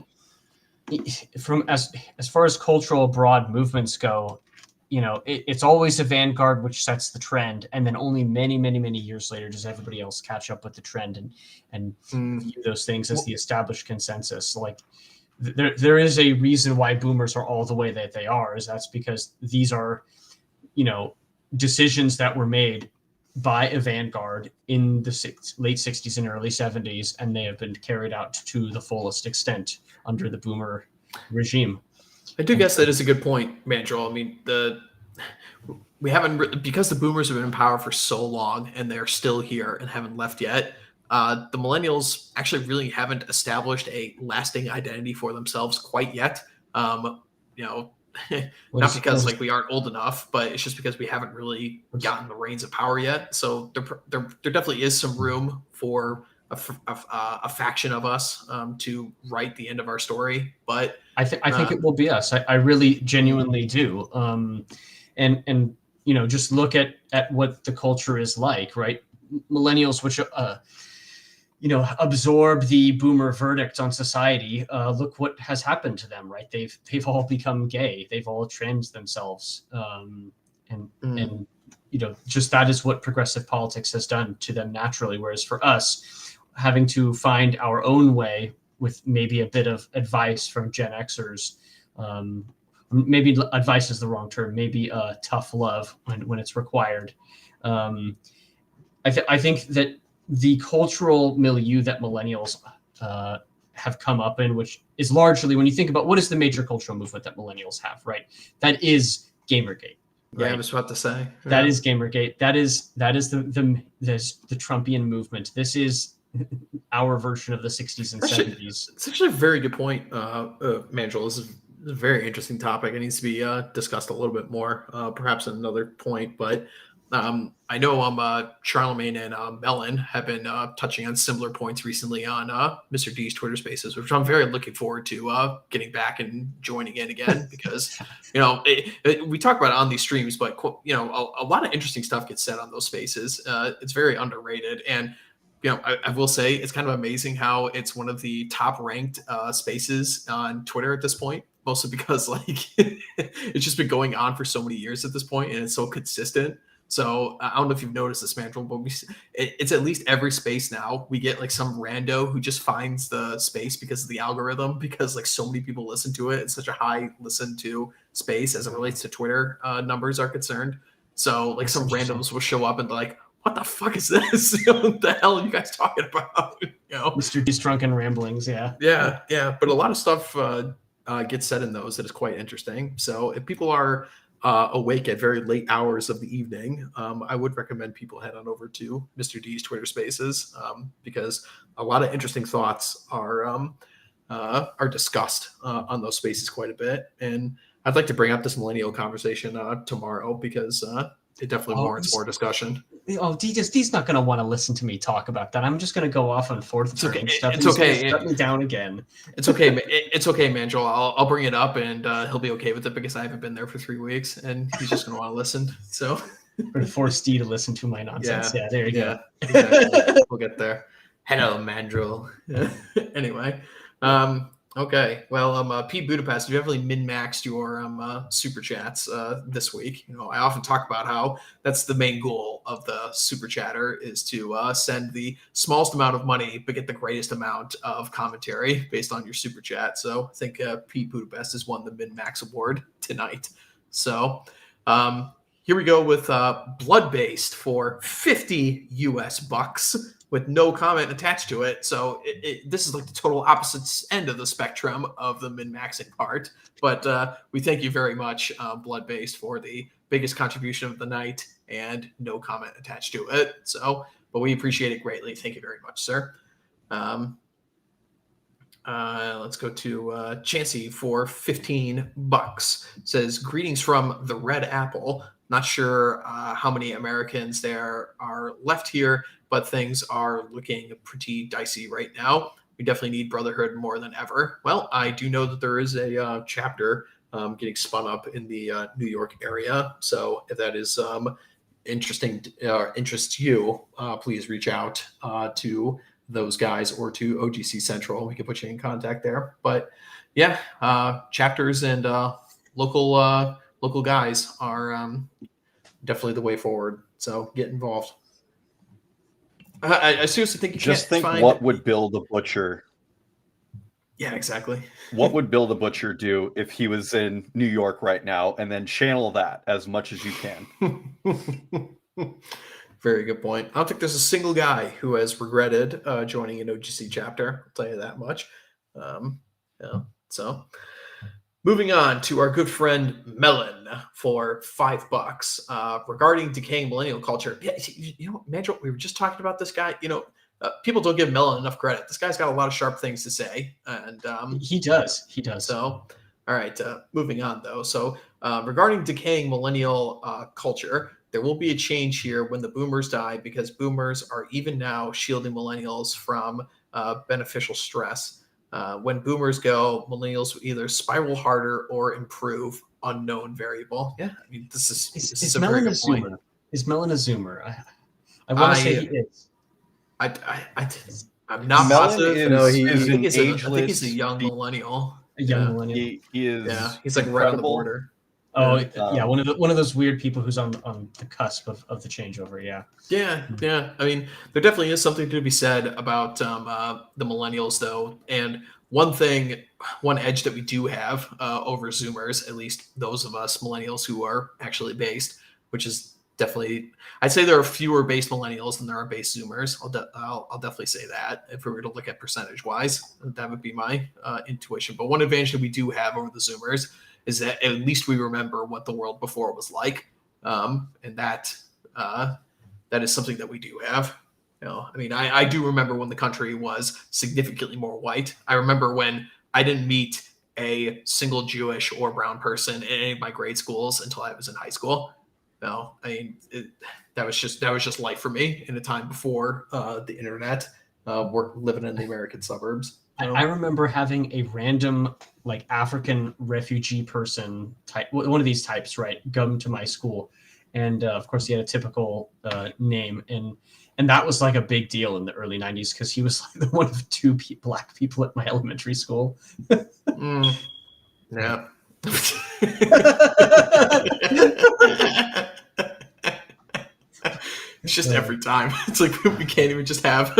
[SPEAKER 2] from as far as cultural broad movements go, you know, it's always a vanguard which sets the trend, and then only many years later does everybody else catch up with the trend and view those things as the established consensus. Like there is a reason why boomers are all the way that they are, is that's because these are, you know, decisions that were made by a vanguard in the late 60s and early 70s, and they have been carried out to the fullest extent under the boomer regime.
[SPEAKER 1] I do guess that is a good point, Mandrill. I mean, we haven't, because the boomers have been in power for so long and they're still here and haven't left yet. The millennials actually really haven't established a lasting identity for themselves quite yet. You know, not because like we aren't old enough, but it's just because we haven't really gotten the reins of power yet. So there definitely is some room for a faction of us to write the end of our story. But
[SPEAKER 2] I think it will be us. I really genuinely do. And you know, just look at what the culture is like, right? Millennials, which you know, absorb the boomer verdict on society. Look what has happened to them, right? They've all become gay. They've all trans themselves, and you know, just that is what progressive politics has done to them naturally. Whereas for us, having to find our own way with maybe a bit of advice from Gen Xers, maybe advice is the wrong term, maybe tough love when it's required. I think that the cultural milieu that millennials have come up in, which is largely, when you think about what is the major cultural movement that millennials have, right? That is Gamergate. Right?
[SPEAKER 1] Yeah, I was about to say.
[SPEAKER 2] That is Gamergate. That is the Trumpian movement. This is our version of the 60s and 70s.
[SPEAKER 1] It's actually a very good point, Mandrill. This is a very interesting topic. It needs to be discussed a little bit more, perhaps at another point. But I know Charlemagne and Mellon have been touching on similar points recently on Mr. D's Twitter Spaces, which I'm very looking forward to getting back and joining in again, because you know we talk about it on these streams, but you know a lot of interesting stuff gets said on those spaces. It's very underrated, and you know I will say it's kind of amazing how it's one of the top ranked spaces on Twitter at this point. mostly because like it's just been going on for so many years at this point, and it's so consistent. So I don't know if you've noticed this, Mandrill, but it's at least every space now we get like some rando who just finds the space because of the algorithm, because like so many people listen to it. It's such a high listen to space as it relates to Twitter numbers are concerned. So like some randoms will show up and like, what the fuck is this? What the hell are you guys talking about?
[SPEAKER 2] Mr. D's drunken ramblings.
[SPEAKER 1] Yeah. But a lot of stuff gets said in those that is quite interesting. So if people are awake at very late hours of the evening, I would recommend people head on over to Mr. D's Twitter Spaces, because a lot of interesting thoughts are discussed on those spaces quite a bit. And I'd like to bring up this millennial conversation tomorrow, because it definitely warrants more discussion.
[SPEAKER 2] D's not going to want to listen to me talk about that. I'm just going to go off on fourth and third stuff.
[SPEAKER 1] It's okay.
[SPEAKER 2] Shut me down again.
[SPEAKER 1] It's okay. It's okay, Mandrill. I'll bring it up, and he'll be okay with it, because I haven't been there for 3 weeks, and he's just going to want to listen. So,
[SPEAKER 2] or force D to listen to my nonsense. Yeah, there you go.
[SPEAKER 1] Exactly. We'll get there. Hello, Mandrill. Anyway. Okay, well, Pete Budapest, you definitely min-maxed your super chats this week. I often talk about how that's the main goal of the super chatter, is to send the smallest amount of money but get the greatest amount of commentary based on your super chat. So I think Pete Budapest has won the min-max award tonight. So here we go with blood-based for 50 US bucks. With no comment attached to it. So this is like the total opposite end of the spectrum of the min-maxing part. But we thank you very much, Blood-Based, for the biggest contribution of the night and no comment attached to it. So, but we appreciate it greatly. Thank you very much, sir. Let's go to Chancey for 15 bucks. Says, greetings from the Red Apple. Not sure how many Americans there are left here, but things are looking pretty dicey right now. We definitely need brotherhood more than ever. Well, I do know that there is a chapter getting spun up in the New York area. So if that is interests you, please reach out to those guys or to OGC Central. We can put you in contact there. But yeah, chapters and local guys are definitely the way forward. So get involved. I seriously think you
[SPEAKER 4] just
[SPEAKER 1] can't
[SPEAKER 4] think what would Bill the Butcher.
[SPEAKER 1] Yeah, exactly.
[SPEAKER 4] What would Bill the Butcher do if he was in New York right now, and then channel that as much as you can?
[SPEAKER 1] Very good point. I don't think there's a single guy who has regretted joining an OGC chapter. I'll tell you that much. So moving on to our good friend Melon for $5 regarding decaying millennial culture. Yeah, Mandrill, we were just talking about this guy. People don't give Melon enough credit. This guy's got a lot of sharp things to say, and
[SPEAKER 2] he does. So,
[SPEAKER 1] all right. Moving on though. So, regarding decaying millennial culture, there will be a change here when the boomers die, because boomers are even now shielding millennials from beneficial stress. When boomers go, millennials will either spiral harder or improve. Unknown variable. Yeah, I mean, this is a very good point.
[SPEAKER 2] Is Melon a Zoomer? I want to say he is.
[SPEAKER 1] I'm not
[SPEAKER 4] Melon
[SPEAKER 1] positive.
[SPEAKER 4] I
[SPEAKER 1] think he's a young millennial.
[SPEAKER 2] A young millennial.
[SPEAKER 4] He is.
[SPEAKER 1] Yeah, he's like right on the border.
[SPEAKER 2] Oh yeah, one of those weird people who's on the cusp of the changeover.
[SPEAKER 1] Yeah. I mean, there definitely is something to be said about the millennials, though. And one edge that we do have over Zoomers, at least those of us millennials who are actually based, which is definitely, I'd say there are fewer based millennials than there are based Zoomers. I'll definitely say that if we were to look at percentage wise, that would be my intuition. But one advantage that we do have over the Zoomers is that at least we remember what the world before was like, and that is something that we do have. I mean, I do remember when the country was significantly more white. I remember when I didn't meet a single Jewish or brown person in any of my grade schools until I was in high school. I mean, that was just life for me in a time before the internet. Living in the American suburbs.
[SPEAKER 2] I remember having a random like African refugee person type, one of these types, right, come to my school, and of course he had a typical name, and that was like a big deal in the early 90s because he was like one of two black people at my elementary school.
[SPEAKER 1] Yeah. It's just every time. It's like we can't even just have.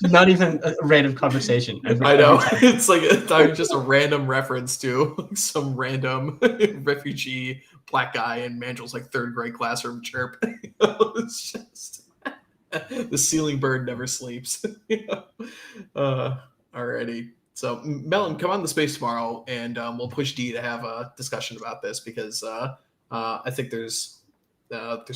[SPEAKER 2] Not even a random conversation.
[SPEAKER 1] I know. It's like just a random reference to some random refugee black guy in Mandrill's like third grade classroom chirp. It's just the ceiling bird never sleeps. Alrighty. So Melon, come on the space tomorrow, and we'll push D to have a discussion about this because I think there's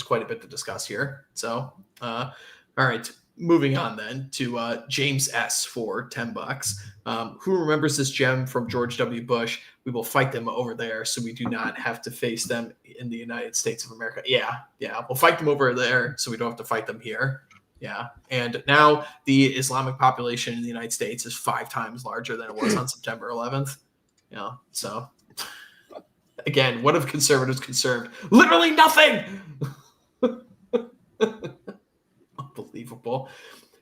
[SPEAKER 1] quite a bit to discuss here. So, all right. Moving on then to James S for $10. Who remembers this gem from George W. Bush? We will fight them over there so we do not have to face them in the United States of America. Yeah. We'll fight them over there so we don't have to fight them here. Yeah. And now the Islamic population in the United States is 5 times larger than it was on September 11th. Yeah. So again, what have conservatives conserved? Literally nothing. Unbelievable.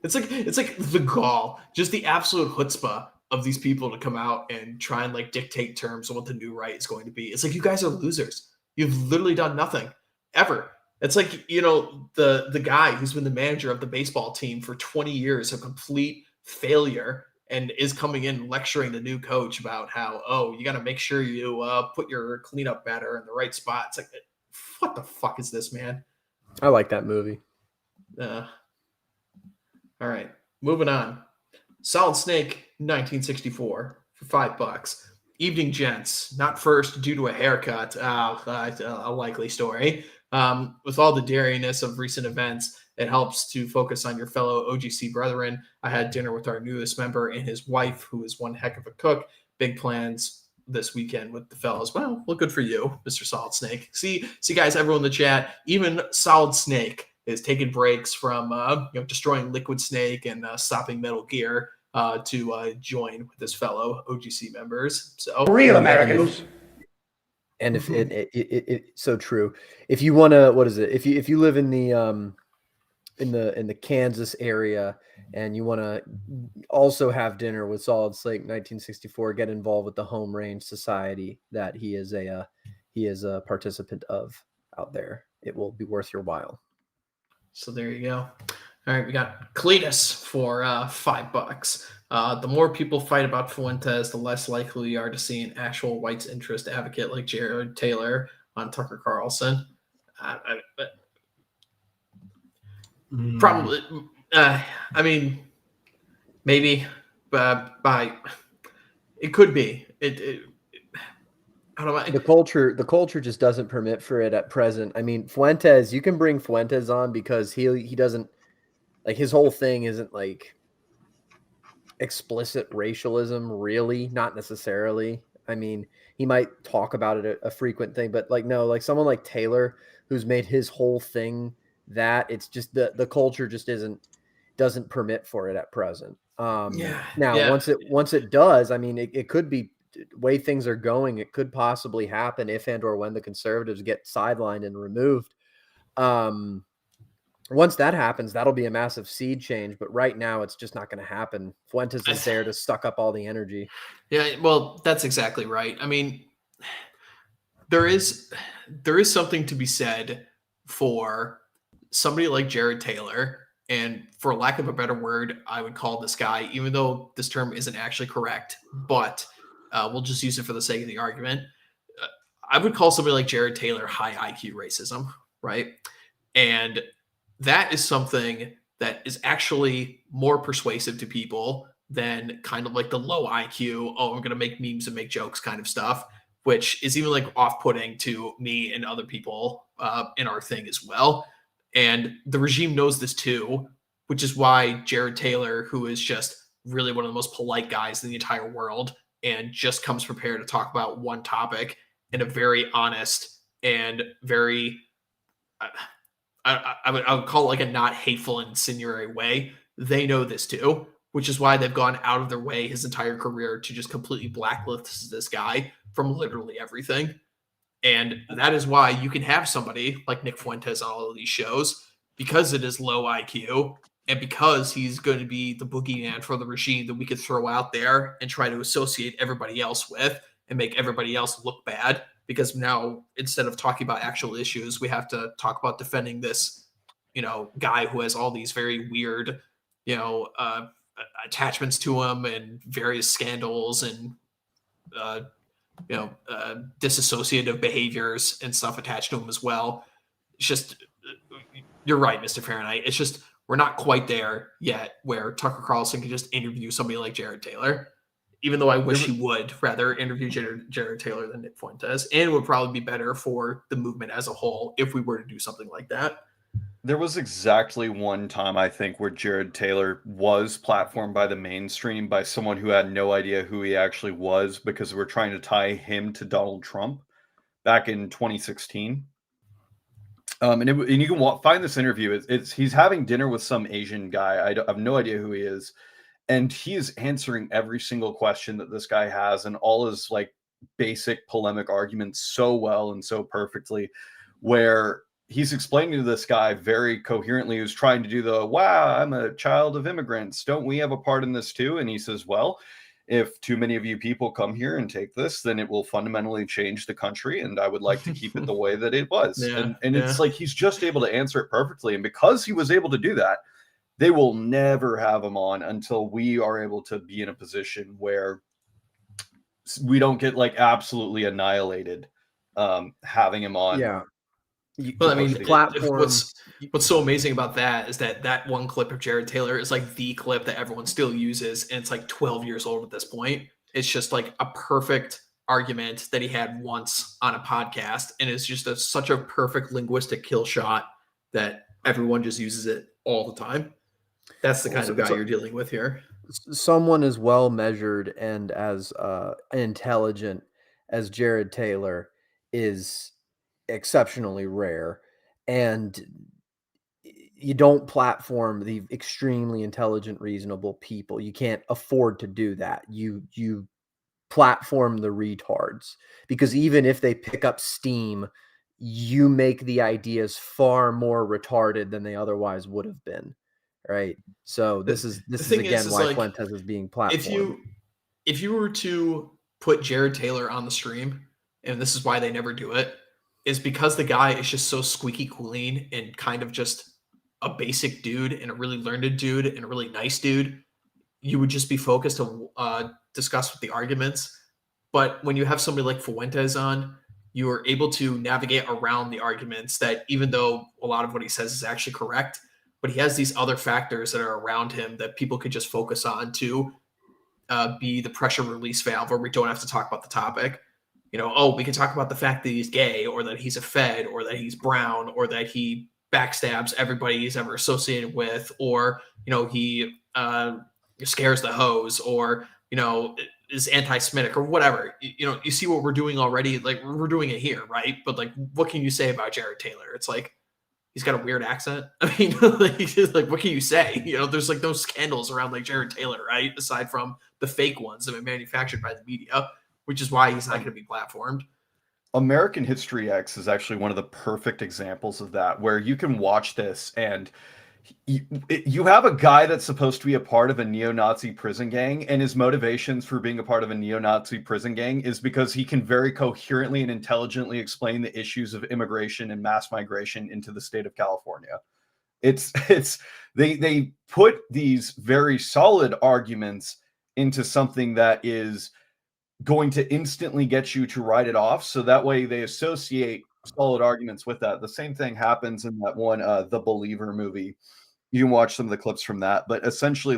[SPEAKER 1] It's like the gall, just the absolute chutzpah of these people to come out and try and like dictate terms on what the new right is going to be. It's like, you guys are losers. You've literally done nothing ever. It's like, the guy who's been the manager of the baseball team for 20 years, a complete failure, and is coming in lecturing the new coach about how, you got to make sure you put your cleanup batter in the right spot. It's like, what the fuck is this, man?
[SPEAKER 3] I like that movie.
[SPEAKER 1] All right, moving on. Solid Snake 1964 for $5. Evening, gents. Not first due to a haircut. A likely story. With all the dariness of recent events, it helps to focus on your fellow OGC brethren. I had dinner with our newest member and his wife, who is one heck of a cook. Big plans this weekend with the fellows. Well, good for you, Mr. Solid Snake. See, guys, everyone in the chat, even Solid Snake is taking breaks from destroying Liquid Snake and stopping Metal Gear to join with his fellow OGC members. So
[SPEAKER 6] real Americans.
[SPEAKER 3] And if it's so true. If you want to, what is it? If you live in the Kansas area and you want to also have dinner with Solid Snake 1964, get involved with the Home Range Society that he is a participant of out there. It will be worth your while.
[SPEAKER 1] So there you go. All right, we got Cletus for $5. The more people fight about Fuentes, the less likely we are to see an actual whites interest advocate like Jared Taylor on Tucker Carlson. Probably. I mean, maybe, but it could be. I don't know.
[SPEAKER 3] The culture just doesn't permit for it at present. I mean, Fuentes, you can bring Fuentes on because he doesn't, like, his whole thing isn't like explicit racialism, really, not necessarily. I mean, he might talk about it a frequent thing, but like, no, like someone like Taylor, who's made his whole thing that it's just the culture just doesn't permit for it at present. Once it does, I mean, it could be way things are going. It could possibly happen if and or when the conservatives get sidelined and removed. Once that happens, that'll be a massive seed change. But right now, it's just not going to happen. Fuentes is there to suck up all the energy.
[SPEAKER 1] Yeah, well, that's exactly right. I mean, there is something to be said for somebody like Jared Taylor. And for lack of a better word, I would call this guy, even though this term isn't actually correct, but we'll just use it for the sake of the argument. I would call somebody like Jared Taylor high IQ racism, right? And that is something that is actually more persuasive to people than kind of like the low IQ, I'm going to make memes and make jokes kind of stuff, which is even like off-putting to me and other people in our thing as well. And the regime knows this too, which is why Jared Taylor, who is just really one of the most polite guys in the entire world and just comes prepared to talk about one topic in a very honest and very, I would call it like a not hateful and incendiary way. They know this too, which is why they've gone out of their way his entire career to just completely blacklist this guy from literally everything. And that is why you can have somebody like Nick Fuentes on all of these shows, because it is low IQ And because he's going to be the boogeyman for the regime that we could throw out there and try to associate everybody else with and make everybody else look bad, because now instead of talking about actual issues, we have to talk about defending this, guy who has all these very weird, attachments to him and various scandals and, disassociative behaviors and stuff attached to him as well. It's just, you're right, Mr. Fahrenheit. It's just, we're not quite there yet where Tucker Carlson can just interview somebody like Jared Taylor, even though I wish he would rather interview Jared Taylor than Nick Fuentes, and it would probably be better for the movement as a whole if we were to do something like that.
[SPEAKER 4] There was exactly one time, I think, where Jared Taylor was platformed by the mainstream by someone who had no idea who he actually was because we're trying to tie him to Donald Trump back in 2016. And you can find this interview. He's having dinner with some Asian guy. I have no idea who he is. And he is answering every single question that this guy has and all his like basic polemic arguments so well and so perfectly, where he's explaining to this guy very coherently who's trying to do wow, I'm a child of immigrants. Don't we have a part in this too? And he says, well, if too many of you people come here and take this, then it will fundamentally change the country. And I would like to keep it the way that it was. It's like he's just able to answer it perfectly. And because he was able to do that, they will never have him on until we are able to be in a position where we don't get like absolutely annihilated having him on.
[SPEAKER 3] Yeah.
[SPEAKER 1] Well, I mean, what's so amazing about that is that one clip of Jared Taylor is like the clip that everyone still uses, and it's like 12 years old at this point. It's just like a perfect argument that he had once on a podcast, and it's just such a perfect linguistic kill shot that everyone just uses it all the time. That's the kind of guy you're dealing with here.
[SPEAKER 3] Someone as well measured and as intelligent as Jared Taylor is exceptionally rare, and you don't platform the extremely intelligent, reasonable people. You can't afford to do that. You platform the retards, because even if they pick up steam, you make the ideas far more retarded than they otherwise would have been. Right. So this is again why like, Fuentes is being platformed.
[SPEAKER 1] If you were to put Jared Taylor on the stream, and this is why they never do it, is because the guy is just so squeaky clean and kind of just a basic dude and a really learned dude and a really nice dude. You would just be focused to discuss with the arguments. But when you have somebody like Fuentes on, you are able to navigate around the arguments that, even though a lot of what he says is actually correct, but he has these other factors that are around him that people could just focus on to be the pressure release valve, where we don't have to talk about the topic. We can talk about the fact that he's gay, or that he's a Fed, or that he's brown, or that he backstabs everybody he's ever associated with, or, he scares the hose, or, is anti-Semitic or whatever. You see what we're doing already. Like, we're doing it here, right? But like, what can you say about Jared Taylor? It's like, he's got a weird accent. I mean, like what can you say? There's like no scandals around like Jared Taylor, right? Aside from the fake ones that are manufactured by the media, which is why he's not going to be platformed.
[SPEAKER 4] American History X is actually one of the perfect examples of that, where you can watch this and you have a guy that's supposed to be a part of a neo-Nazi prison gang, and his motivations for being a part of a neo-Nazi prison gang is because he can very coherently and intelligently explain the issues of immigration and mass migration into the state of California. They put these very solid arguments into something that is going to instantly get you to write it off. So that way they associate solid arguments with that. The same thing happens in that one, The Believer movie. You can watch some of the clips from that, but essentially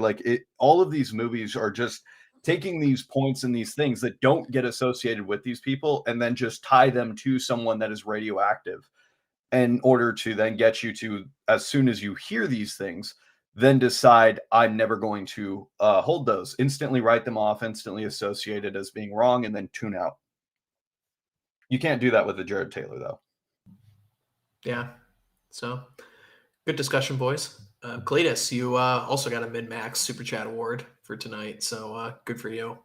[SPEAKER 4] all of these movies are just taking these points and these things that don't get associated with these people and then just tie them to someone that is radioactive in order to then get you to, as soon as you hear these things, then decide, I'm never going to hold those, instantly write them off, instantly associate it as being wrong, and then tune out. You can't do that with the Jared Taylor, though.
[SPEAKER 1] Yeah. So, good discussion, boys. Cletus, you also got a Min-Max Super Chat award for tonight, so good for you.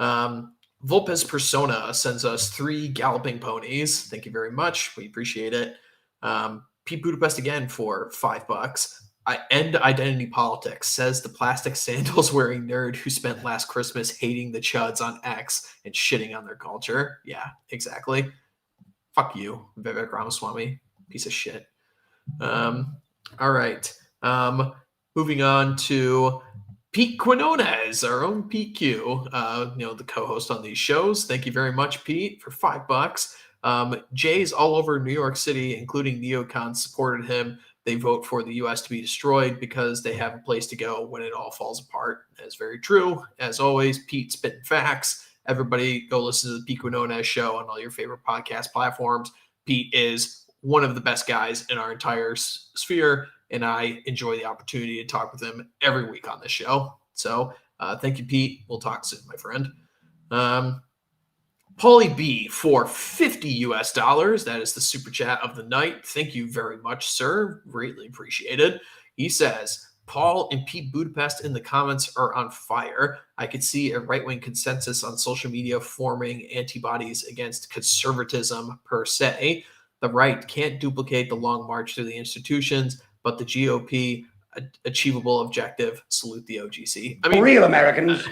[SPEAKER 1] Volpes Persona sends us 3 galloping ponies. Thank you very much. We appreciate it. Pete Budapest again for $5. I end identity politics, says the plastic sandals wearing nerd who spent last Christmas hating the chuds on X and shitting on their culture. Yeah, exactly. Fuck you, Vivek Ramaswamy, piece of shit. All right. Moving on to Pete Quinones, our own PQ, the co-host on these shows. Thank you very much, Pete, for $5. Jays all over New York City, including neocons, supported him. They vote for the U.S. to be destroyed because they have a place to go when it all falls apart. That's very true. As always, Pete spitting facts. Everybody go listen to the Pete Quinones show on all your favorite podcast platforms. Pete is one of the best guys in our entire sphere, and I enjoy the opportunity to talk with him every week on this show. So thank you, Pete. We'll talk soon, my friend. Paulie B for $50. That is the super chat of the night. Thank you very much, sir. Greatly appreciated. He says, Paul and Pete Budapest in the comments are on fire. I could see a right-wing consensus on social media forming antibodies against conservatism per se. The right can't duplicate the long march through the institutions, but the GOP, achievable objective, salute the OGC. I mean,
[SPEAKER 6] real Americans.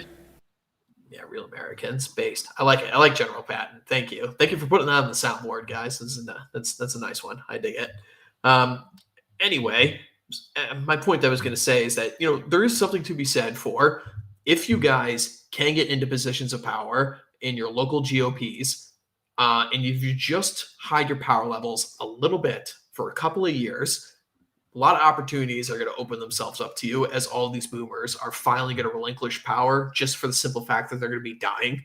[SPEAKER 1] Yeah, real Americans based. I like it. I like General Patton. Thank you. Thank you for putting that on the soundboard, guys. That's a nice one. I dig it. Anyway, my point I was going to say is that, there is something to be said for if you guys can get into positions of power in your local GOPs, and if you just hide your power levels a little bit for a couple of years, a lot of opportunities are going to open themselves up to you as all these boomers are finally going to relinquish power just for the simple fact that they're going to be dying.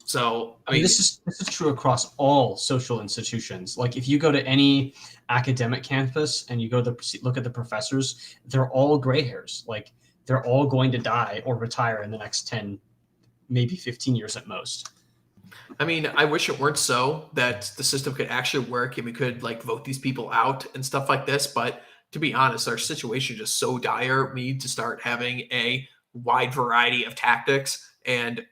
[SPEAKER 1] So, I mean,
[SPEAKER 2] this is true across all social institutions. Like if you go to any academic campus and you go to look at the professors, they're all gray hairs. Like they're all going to die or retire in the next 10, maybe 15 years at most.
[SPEAKER 1] I mean, I wish it weren't so that the system could actually work and we could vote these people out and stuff like this. But to be honest, our situation is just so dire. We need to start having a wide variety of tactics. And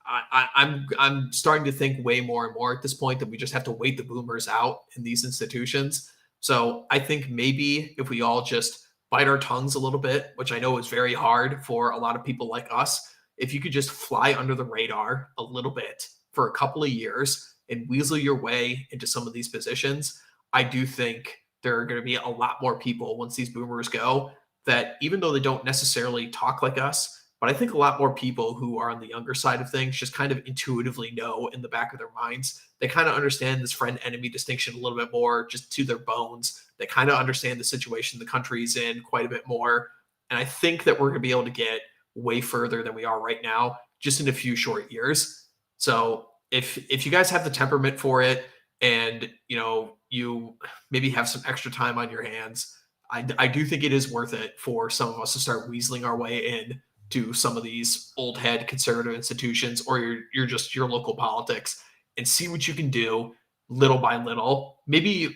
[SPEAKER 1] I'm starting to think way more and more at this point that we just have to wait the boomers out in these institutions. So I think maybe if we all just bite our tongues a little bit, which I know is very hard for a lot of people like us, if you could just fly under the radar a little bit for a couple of years and weasel your way into some of these positions, I do think there are going to be a lot more people once these boomers go that, even though they don't necessarily talk like us, but I think a lot more people who are on the younger side of things just kind of intuitively know in the back of their minds. They kind of understand this friend-enemy distinction a little bit more, just to their bones. They kind of understand the situation the country's in quite a bit more. And I think that we're going to be able to get way further than we are right now, just in a few short years. So if you guys have the temperament for it, and you maybe have some extra time on your hands, I do think it is worth it for some of us to start weaseling our way in to some of these old head conservative institutions, or your local politics, and see what you can do little by little. Maybe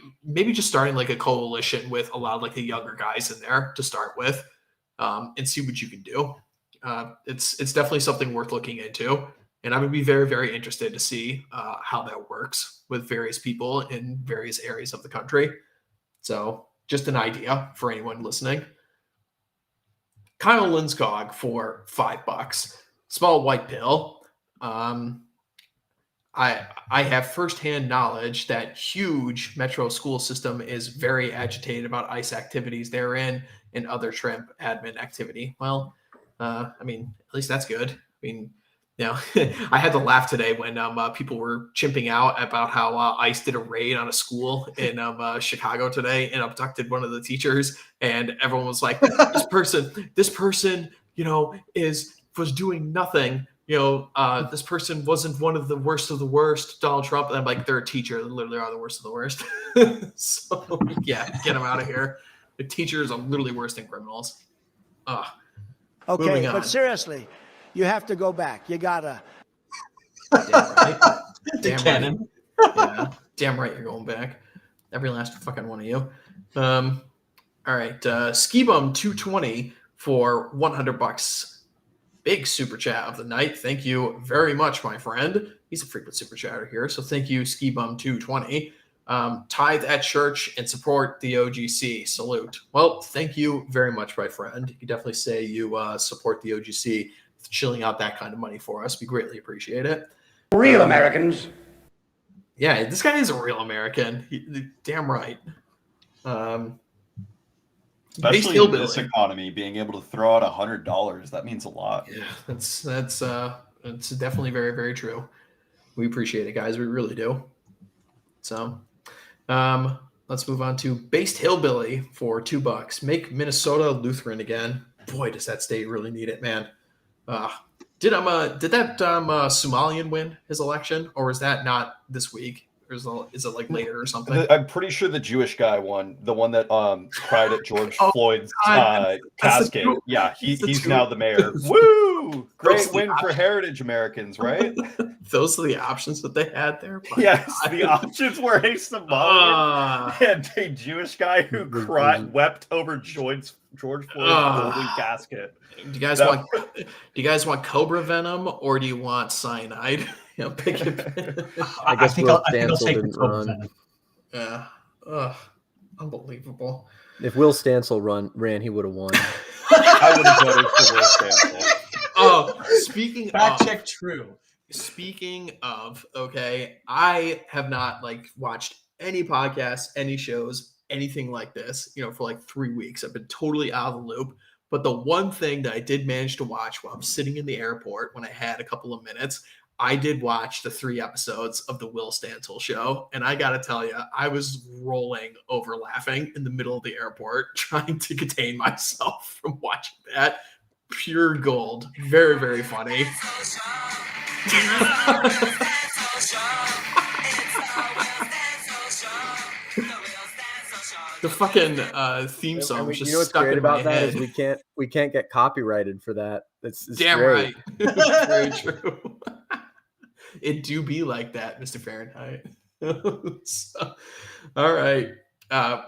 [SPEAKER 1] just starting a coalition with a lot of the younger guys in there to start with, and see what you can do. It's definitely something worth looking into. And I would be very, very interested to see how that works with various people in various areas of the country. So just an idea for anyone listening. Kyle Linskog for $5. Small white pill. I have firsthand knowledge that huge metro school system is very agitated about ICE activities therein and other shrimp admin activity. Well, I mean, at least that's good. I mean, I had to laugh today when people were chimping out about how ICE did a raid on a school in Chicago today and abducted one of the teachers, and everyone was like, "This person, was doing nothing. This person wasn't one of the worst, Donald Trump." And I'm like, "They're a teacher. They literally are the worst of the worst." So yeah, get them out of here. The teachers are literally worse than criminals.
[SPEAKER 7] Okay, but seriously. You have to go back. You gotta.
[SPEAKER 1] Damn right.
[SPEAKER 2] Damn right.
[SPEAKER 1] Yeah, damn right. You're going back. Every last fucking one of you. All right. Skibum 220 for $100. Big super chat of the night. Thank you very much, my friend. He's a frequent super chatter here, so thank you, Skibum 220. Tithe at church and support the OGC. Salute. Well, thank you very much, my friend. You can definitely say you support the OGC, chilling out that kind of money for us. We greatly appreciate it.
[SPEAKER 6] Real Americans.
[SPEAKER 1] Yeah, this guy is a real American. Damn right.
[SPEAKER 4] Especially in this economy, being able to throw out $100, that means a lot.
[SPEAKER 1] Yeah, that's definitely very, very true. We appreciate it, guys. We really do. So, let's move on to Based Hillbilly for $2. Make Minnesota Lutheran again. Boy, does that state really need it, man. Did that Somalian win his election, or is that not this week? Or is it like later or something?
[SPEAKER 4] I'm pretty sure the Jewish guy won, the one that cried at George Floyd's casket. Yeah, he's now the mayor. Woo! Great win for heritage Americans, right?
[SPEAKER 1] Those are the options that they had there.
[SPEAKER 4] Yes, the options were a Somalian and a Jewish guy who wept over George Floyd's golden casket.
[SPEAKER 1] Do you guys want cobra venom or do you want cyanide? Pick it.
[SPEAKER 3] I think Will Stancil
[SPEAKER 2] take
[SPEAKER 3] didn't run.
[SPEAKER 1] Yeah. Unbelievable.
[SPEAKER 3] If Will Stancil ran, he would have won.
[SPEAKER 4] I would have voted for Will Stancil.
[SPEAKER 1] Oh, speaking
[SPEAKER 2] fact check true.
[SPEAKER 1] Speaking of, okay, I have not watched any podcasts, any shows, anything like this, for 3 weeks. I've been totally out of the loop. But the one thing that I did manage to watch while I'm sitting in the airport when I had a couple of minutes, I did watch the 3 episodes of the Will Stancil show. And I got to tell you, I was rolling over laughing in the middle of the airport, trying to contain myself from watching that. Pure gold. Very, very funny. The fucking theme song was just stuck in my head.
[SPEAKER 3] Is we can't get copyrighted for that. It's
[SPEAKER 1] damn
[SPEAKER 3] great.
[SPEAKER 1] Right. Very true. It do be like that, Mr. Fahrenheit. So, all right.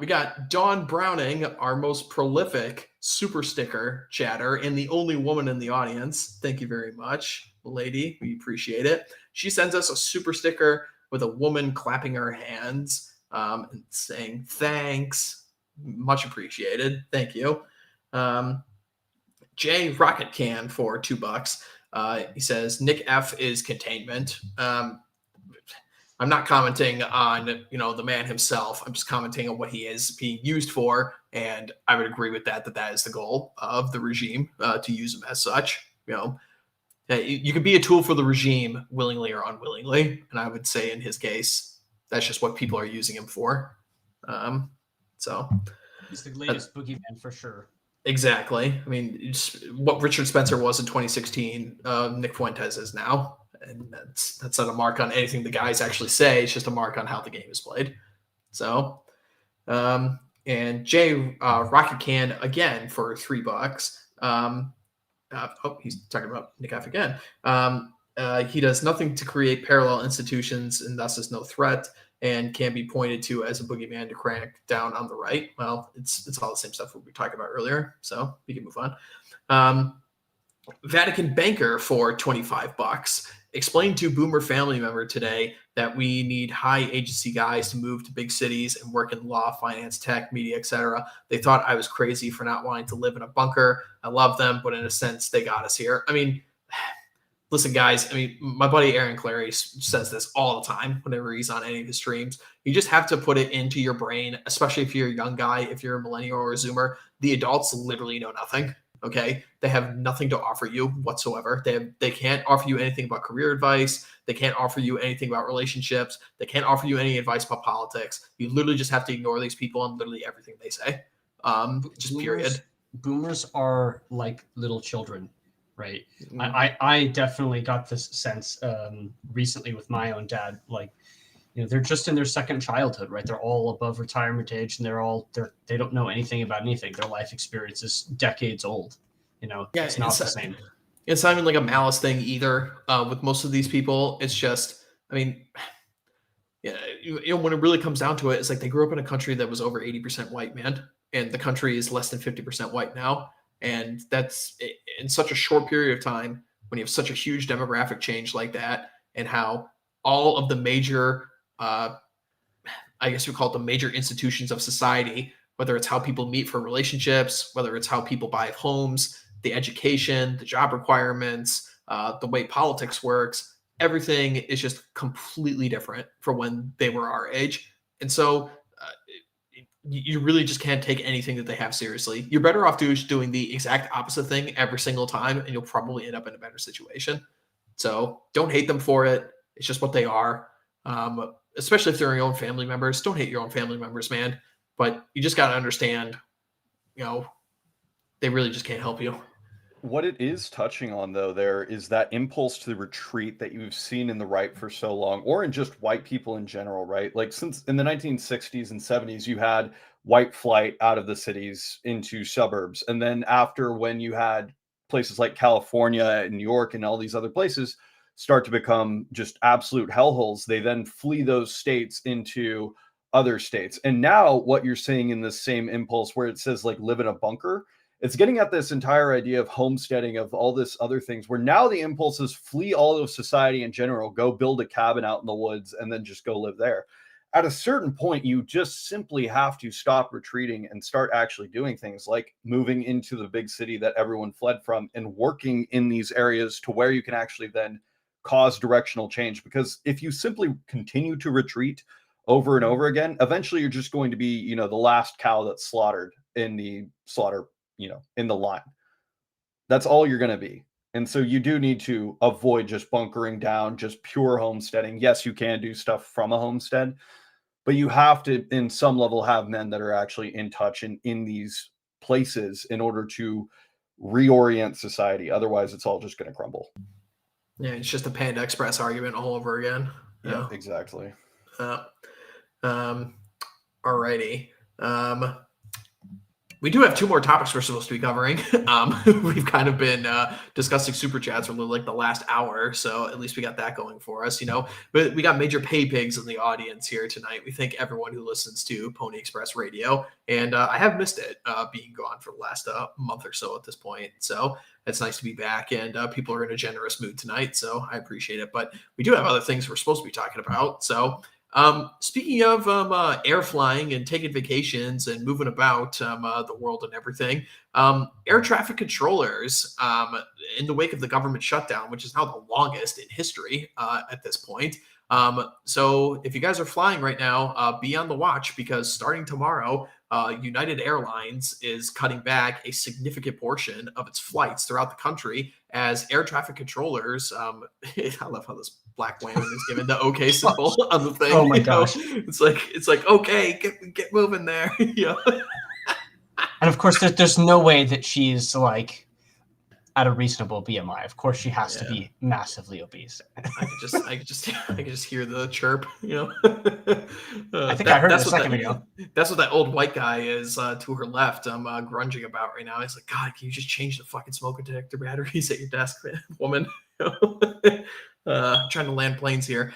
[SPEAKER 1] We got Dawn Browning, our most prolific super sticker chatter and the only woman in the audience. Thank you very much, lady. We appreciate it. She sends us a super sticker with a woman clapping her hands and saying thanks. Much appreciated. Thank you. Jay Rocket Can for $2. He says Nick F is containment. I'm not commenting on, the man himself. I'm just commenting on what he is being used for. And I would agree with that is the goal of the regime, to use him as such. You can be a tool for the regime willingly or unwillingly. And I would say in his case, that's just what people are using him for. So
[SPEAKER 2] he's the latest boogeyman for sure.
[SPEAKER 1] Exactly. I mean, it's what Richard Spencer was in 2016, Nick Fuentes is now. And that's not a mark on anything the guys actually say. It's just a mark on how the game is played. So, and Jay Rocket Can again for $3. He's talking about Nick F again. He does nothing to create parallel institutions and thus is no threat and can be pointed to as a boogeyman to crack down on the right. Well, it's all the same stuff we were talking about earlier. So we can move on. Vatican Banker for $25 explained to Boomer family member today that we need high agency guys to move to big cities and work in law, finance, tech, media, etc. They thought I was crazy for not wanting to live in a bunker. I love them, but in a sense, they got us here. I mean, listen, guys, my buddy Aaron Clary says this all the time whenever he's on any of his streams. You just have to put it into your brain, especially if you're a young guy, if you're a millennial or a Zoomer. The adults literally know nothing. Okay, they have nothing to offer you whatsoever. They can't offer you anything about career advice. They can't offer you anything about relationships. They can't offer you any advice about politics. You literally just have to ignore these people and literally everything they say. Just period.
[SPEAKER 2] Boomers are like little children, right? I definitely got this sense recently with my own dad. They're just in their second childhood, right? They're all above retirement age, and they don't know anything about anything. Their life experience is decades old. It's not the same.
[SPEAKER 1] It's not even like a malice thing either. With most of these people, it's just, when it really comes down to it, it's like they grew up in a country that was over 80% white, man, and the country is less than 50% white now, and that's in such a short period of time when you have such a huge demographic change like that, and how all of the major I guess we call it the major institutions of society, whether it's how people meet for relationships, whether it's how people buy homes, the education, the job requirements, the way politics works, everything is just completely different from when they were our age. And so you really just can't take anything that they have seriously. You're better off doing the exact opposite thing every single time, and you'll probably end up in a better situation. So don't hate them for it. It's just what they are. Especially if they're your own family members. Don't hate your own family members, man. But you just got to understand, they really just can't help you.
[SPEAKER 4] What it is touching on, though, there is that impulse to retreat that you've seen in the right for so long, or in just white people in general, right? Like since in the 1960s and 70s, you had white flight out of the cities into suburbs. And then after, when you had places like California and New York and all these other places start to become just absolute hellholes, they then flee those states into other states. And now what you're seeing in this same impulse where it says like live in a bunker, it's getting at this entire idea of homesteading, of all this other things, where now the impulse is flee all of society in general, go build a cabin out in the woods and then just go live there. At a certain point, you just simply have to stop retreating and start actually doing things like moving into the big city that everyone fled from and working in these areas to where you can actually then cause directional change. Because if you simply continue to retreat over and over again, eventually you're just going to be, the last cow that's slaughtered in the slaughter, in the line. That's all you're going to be. And so you do need to avoid just bunkering down, just pure homesteading. Yes, you can do stuff from a homestead, but you have to, in some level, have men that are actually in touch and in these places in order to reorient society. Otherwise, it's all just going to crumble.
[SPEAKER 1] Yeah, it's just a Panda Express argument all over again.
[SPEAKER 4] Yeah, exactly.
[SPEAKER 1] Alrighty. We do have two more topics we're supposed to be covering. We've kind of been discussing super chats for like the last hour, so at least we got that going for us, But we got major pay pigs in the audience here tonight. We thank everyone who listens to Pony Express Radio, and I have missed it being gone for the last month or so at this point. So it's nice to be back, and people are in a generous mood tonight, so I appreciate it. But we do have other things we're supposed to be talking about, so. Speaking of air flying and taking vacations and moving about the world and everything, air traffic controllers in the wake of the government shutdown, which is now the longest in history at this point. So if you guys are flying right now, be on the watch, because starting tomorrow, United Airlines is cutting back a significant portion of its flights throughout the country as air traffic controllers. I love how this black woman is given the okay symbol on the thing.
[SPEAKER 2] Oh my gosh.
[SPEAKER 1] It's like okay, get moving there.
[SPEAKER 2] And of course, there's no way that she's like at a reasonable BMI. Of course, she has to be massively obese.
[SPEAKER 1] I could just hear the chirp.
[SPEAKER 2] I think I heard it a second ago.
[SPEAKER 1] That's what that old white guy is to her left. I'm grunging about right now. He's like, God, can you just change the fucking smoke detector batteries at your desk, woman? Trying to land planes here.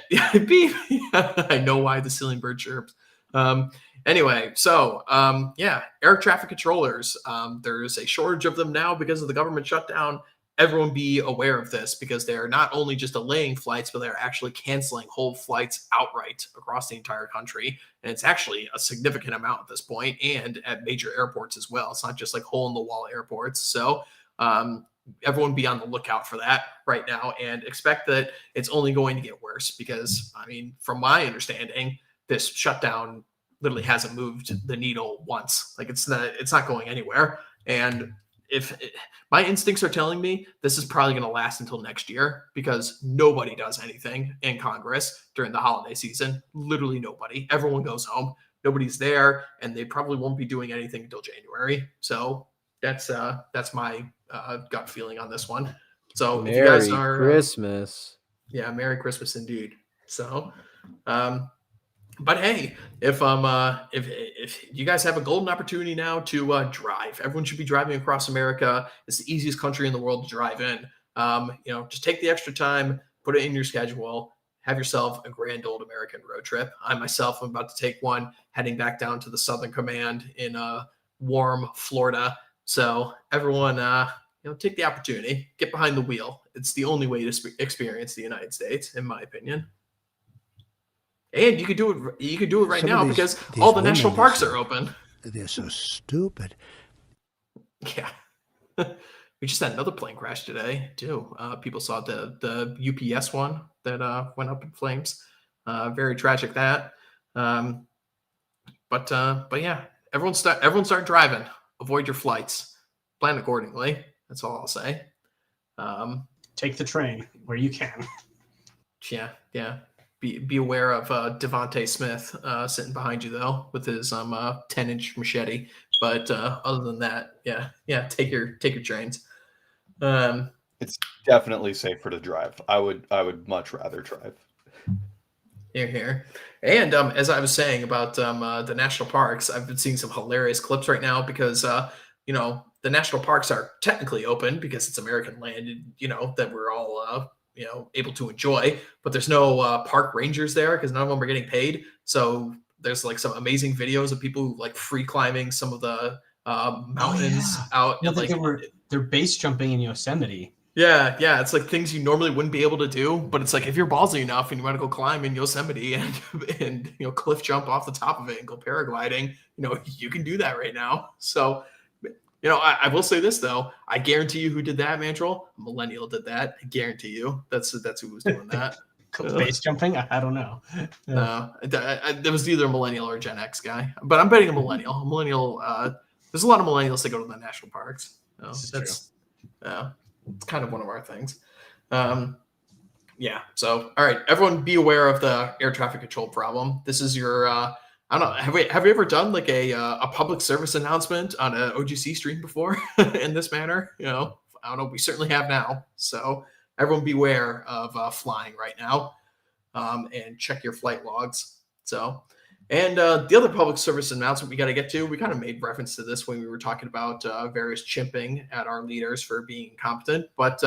[SPEAKER 1] Beep. I know why the ceiling bird chirps. Anyway, so air traffic controllers. There's a shortage of them now because of the government shutdown. Everyone be aware of this, because they're not only just delaying flights, but they're actually canceling whole flights outright across the entire country. And it's actually a significant amount at this point, and at major airports as well. It's not just like hole in the wall airports. So everyone be on the lookout for that right now, and expect that it's only going to get worse, because from my understanding, this shutdown literally hasn't moved the needle once. Like it's not going anywhere. And my instincts are telling me this is probably going to last until next year, because nobody does anything in Congress during the holiday season. Literally nobody. Everyone goes home. Nobody's there, and they probably won't be doing anything until January. So that's my gut feeling on this one. So
[SPEAKER 3] Merry
[SPEAKER 1] if you guys are
[SPEAKER 3] Christmas.
[SPEAKER 1] Merry Christmas indeed. So but hey, if you guys have a golden opportunity now to drive, everyone should be driving across America. It's the easiest country in the world to drive in. Just take the extra time, put it in your schedule, have yourself a grand old American road trip. I myself am about to take one, heading back down to the Southern Command in warm Florida. So everyone, take the opportunity, get behind the wheel. It's the only way to experience the United States, in my opinion. And you could do it. You could do it right
[SPEAKER 7] Some of
[SPEAKER 1] now
[SPEAKER 7] these-
[SPEAKER 1] because
[SPEAKER 7] these
[SPEAKER 1] all the
[SPEAKER 7] women
[SPEAKER 1] national
[SPEAKER 7] they
[SPEAKER 1] parks
[SPEAKER 7] say-
[SPEAKER 1] are open.
[SPEAKER 7] They're so stupid.
[SPEAKER 1] Yeah. We just had another plane crash today too. People saw the UPS one that went up in flames. Very tragic that. But yeah, everyone start driving. Avoid your flights. Plan accordingly. That's all I'll say.
[SPEAKER 2] Take the train where you can.
[SPEAKER 1] Yeah. Be aware of Devontae Smith sitting behind you though with his 10-inch machete. But other than that, yeah, take your trains.
[SPEAKER 4] It's definitely safer to drive. I would much rather drive.
[SPEAKER 1] Here. And as I was saying about the national parks, I've been seeing some hilarious clips right now because the national parks are technically open because it's American land, that we're all able to enjoy. But there's no park rangers there because none of them are getting paid. So there's like some amazing videos of people like free climbing some of the mountains out.
[SPEAKER 2] No,
[SPEAKER 1] And,
[SPEAKER 2] they're base jumping in Yosemite.
[SPEAKER 1] Yeah, it's like things you normally wouldn't be able to do, but it's like if you're ballsy enough and you want to go climb in Yosemite and cliff jump off the top of it and go paragliding, you can do that right now. So, I will say this though, I guarantee you who did that, Mandrill, a millennial did that. I guarantee you that's who was doing that.
[SPEAKER 2] Base jumping? I don't know.
[SPEAKER 1] No, there was either a millennial or a Gen X guy, but I'm betting a millennial. A millennial. There's a lot of millennials that go to the national parks. That's it's kind of one of our things. Yeah. So, all right, everyone be aware of the air traffic control problem. This is your, I don't know. Have we ever done like a public service announcement on an OGC stream before in this manner? I don't know. We certainly have now. So everyone beware of flying right now and check your flight logs. So, and the other public service announcement we got to get to, we kind of made reference to this when we were talking about various chimping at our leaders for being incompetent, but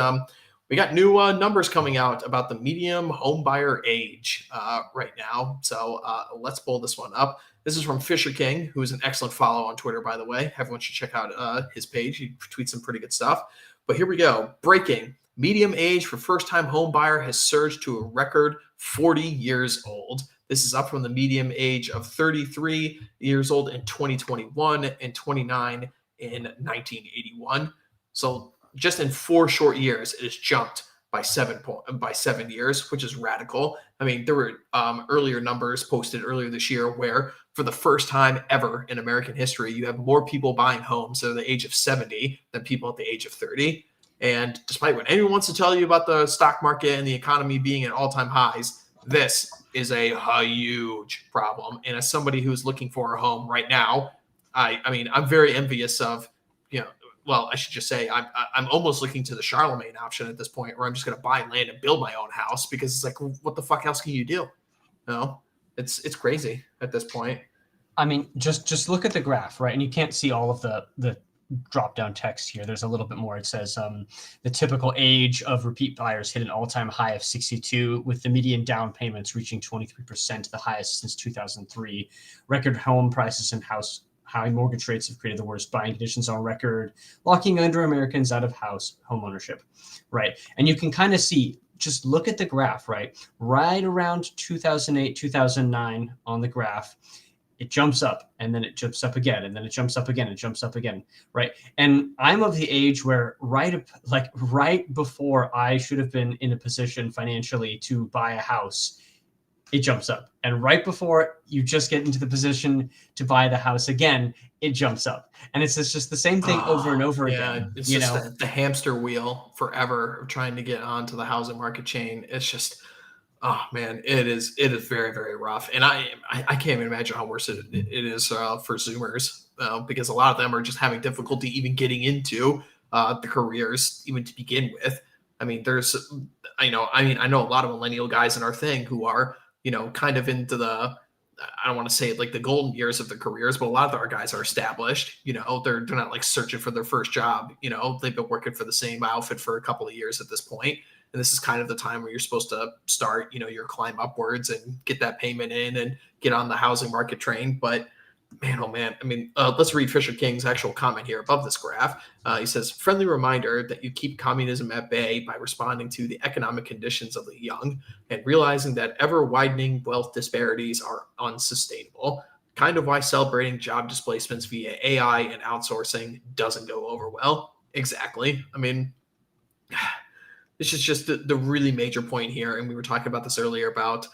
[SPEAKER 1] we got new numbers coming out about the medium home buyer age right now. So let's pull this one up. This is from Fisher King, who is an excellent follow on Twitter, by the way. Everyone should check out his page. He tweets some pretty good stuff. But here we go. Breaking. Medium age for first-time home buyer has surged to a record 40 years old. This is up from the medium age of 33 years old in 2021 and 29 in 1981. So just in 4 short years, it has jumped by 7 years, which is radical. I mean, there were earlier numbers posted earlier this year where for the first time ever in American history, you have more people buying homes at the age of 70 than people at the age of 30. And despite what anyone wants to tell you about the stock market and the economy being at all-time highs, this is a huge problem. And as somebody who's looking for a home right now, I mean, I'm very envious of, well, I should just say I'm almost looking to the Charlemagne option at this point, where I'm just going to buy land and build my own house because it's like, what the fuck else can you do? It's crazy at this point.
[SPEAKER 2] I mean, just look at the graph, right? And you can't see all of the drop down text here. There's a little bit more. It says the typical age of repeat buyers hit an all-time high of 62, with the median down payments reaching 23%, the highest since 2003. Record home prices and high mortgage rates have created the worst buying conditions on record, locking under Americans out of home ownership, right? And you can kind of see, just look at the graph, right? Right around 2008, 2009 on the graph, it jumps up and then it jumps up again, and then it jumps up again, and jumps up again, right? And I'm of the age where right before I should have been in a position financially to buy a house, it jumps up. And right before you just get into the position to buy the house again, it jumps up. And it's just the same thing over and over again.
[SPEAKER 1] It's just the hamster wheel forever of trying to get onto the housing market chain. It's just, oh man, it is very, very rough. And I can't even imagine how worse it is for Zoomers because a lot of them are just having difficulty even getting into the careers even to begin with. I mean, I know a lot of millennial guys in our thing who are, kind of into the, I don't want to say it like the golden years of their careers, but a lot of our guys are established, they're not like searching for their first job. They've been working for the same outfit for a couple of years at this point. And this is kind of the time where you're supposed to start, your climb upwards and get that payment in and get on the housing market train. But Man, oh man. I mean, let's read Fisher King's actual comment here above this graph. He says, friendly reminder that you keep communism at bay by responding to the economic conditions of the young and realizing that ever widening wealth disparities are unsustainable. Kind of why celebrating job displacements via AI and outsourcing doesn't go over well. Exactly. I mean, this is just the really major point here. And we were talking about this earlier about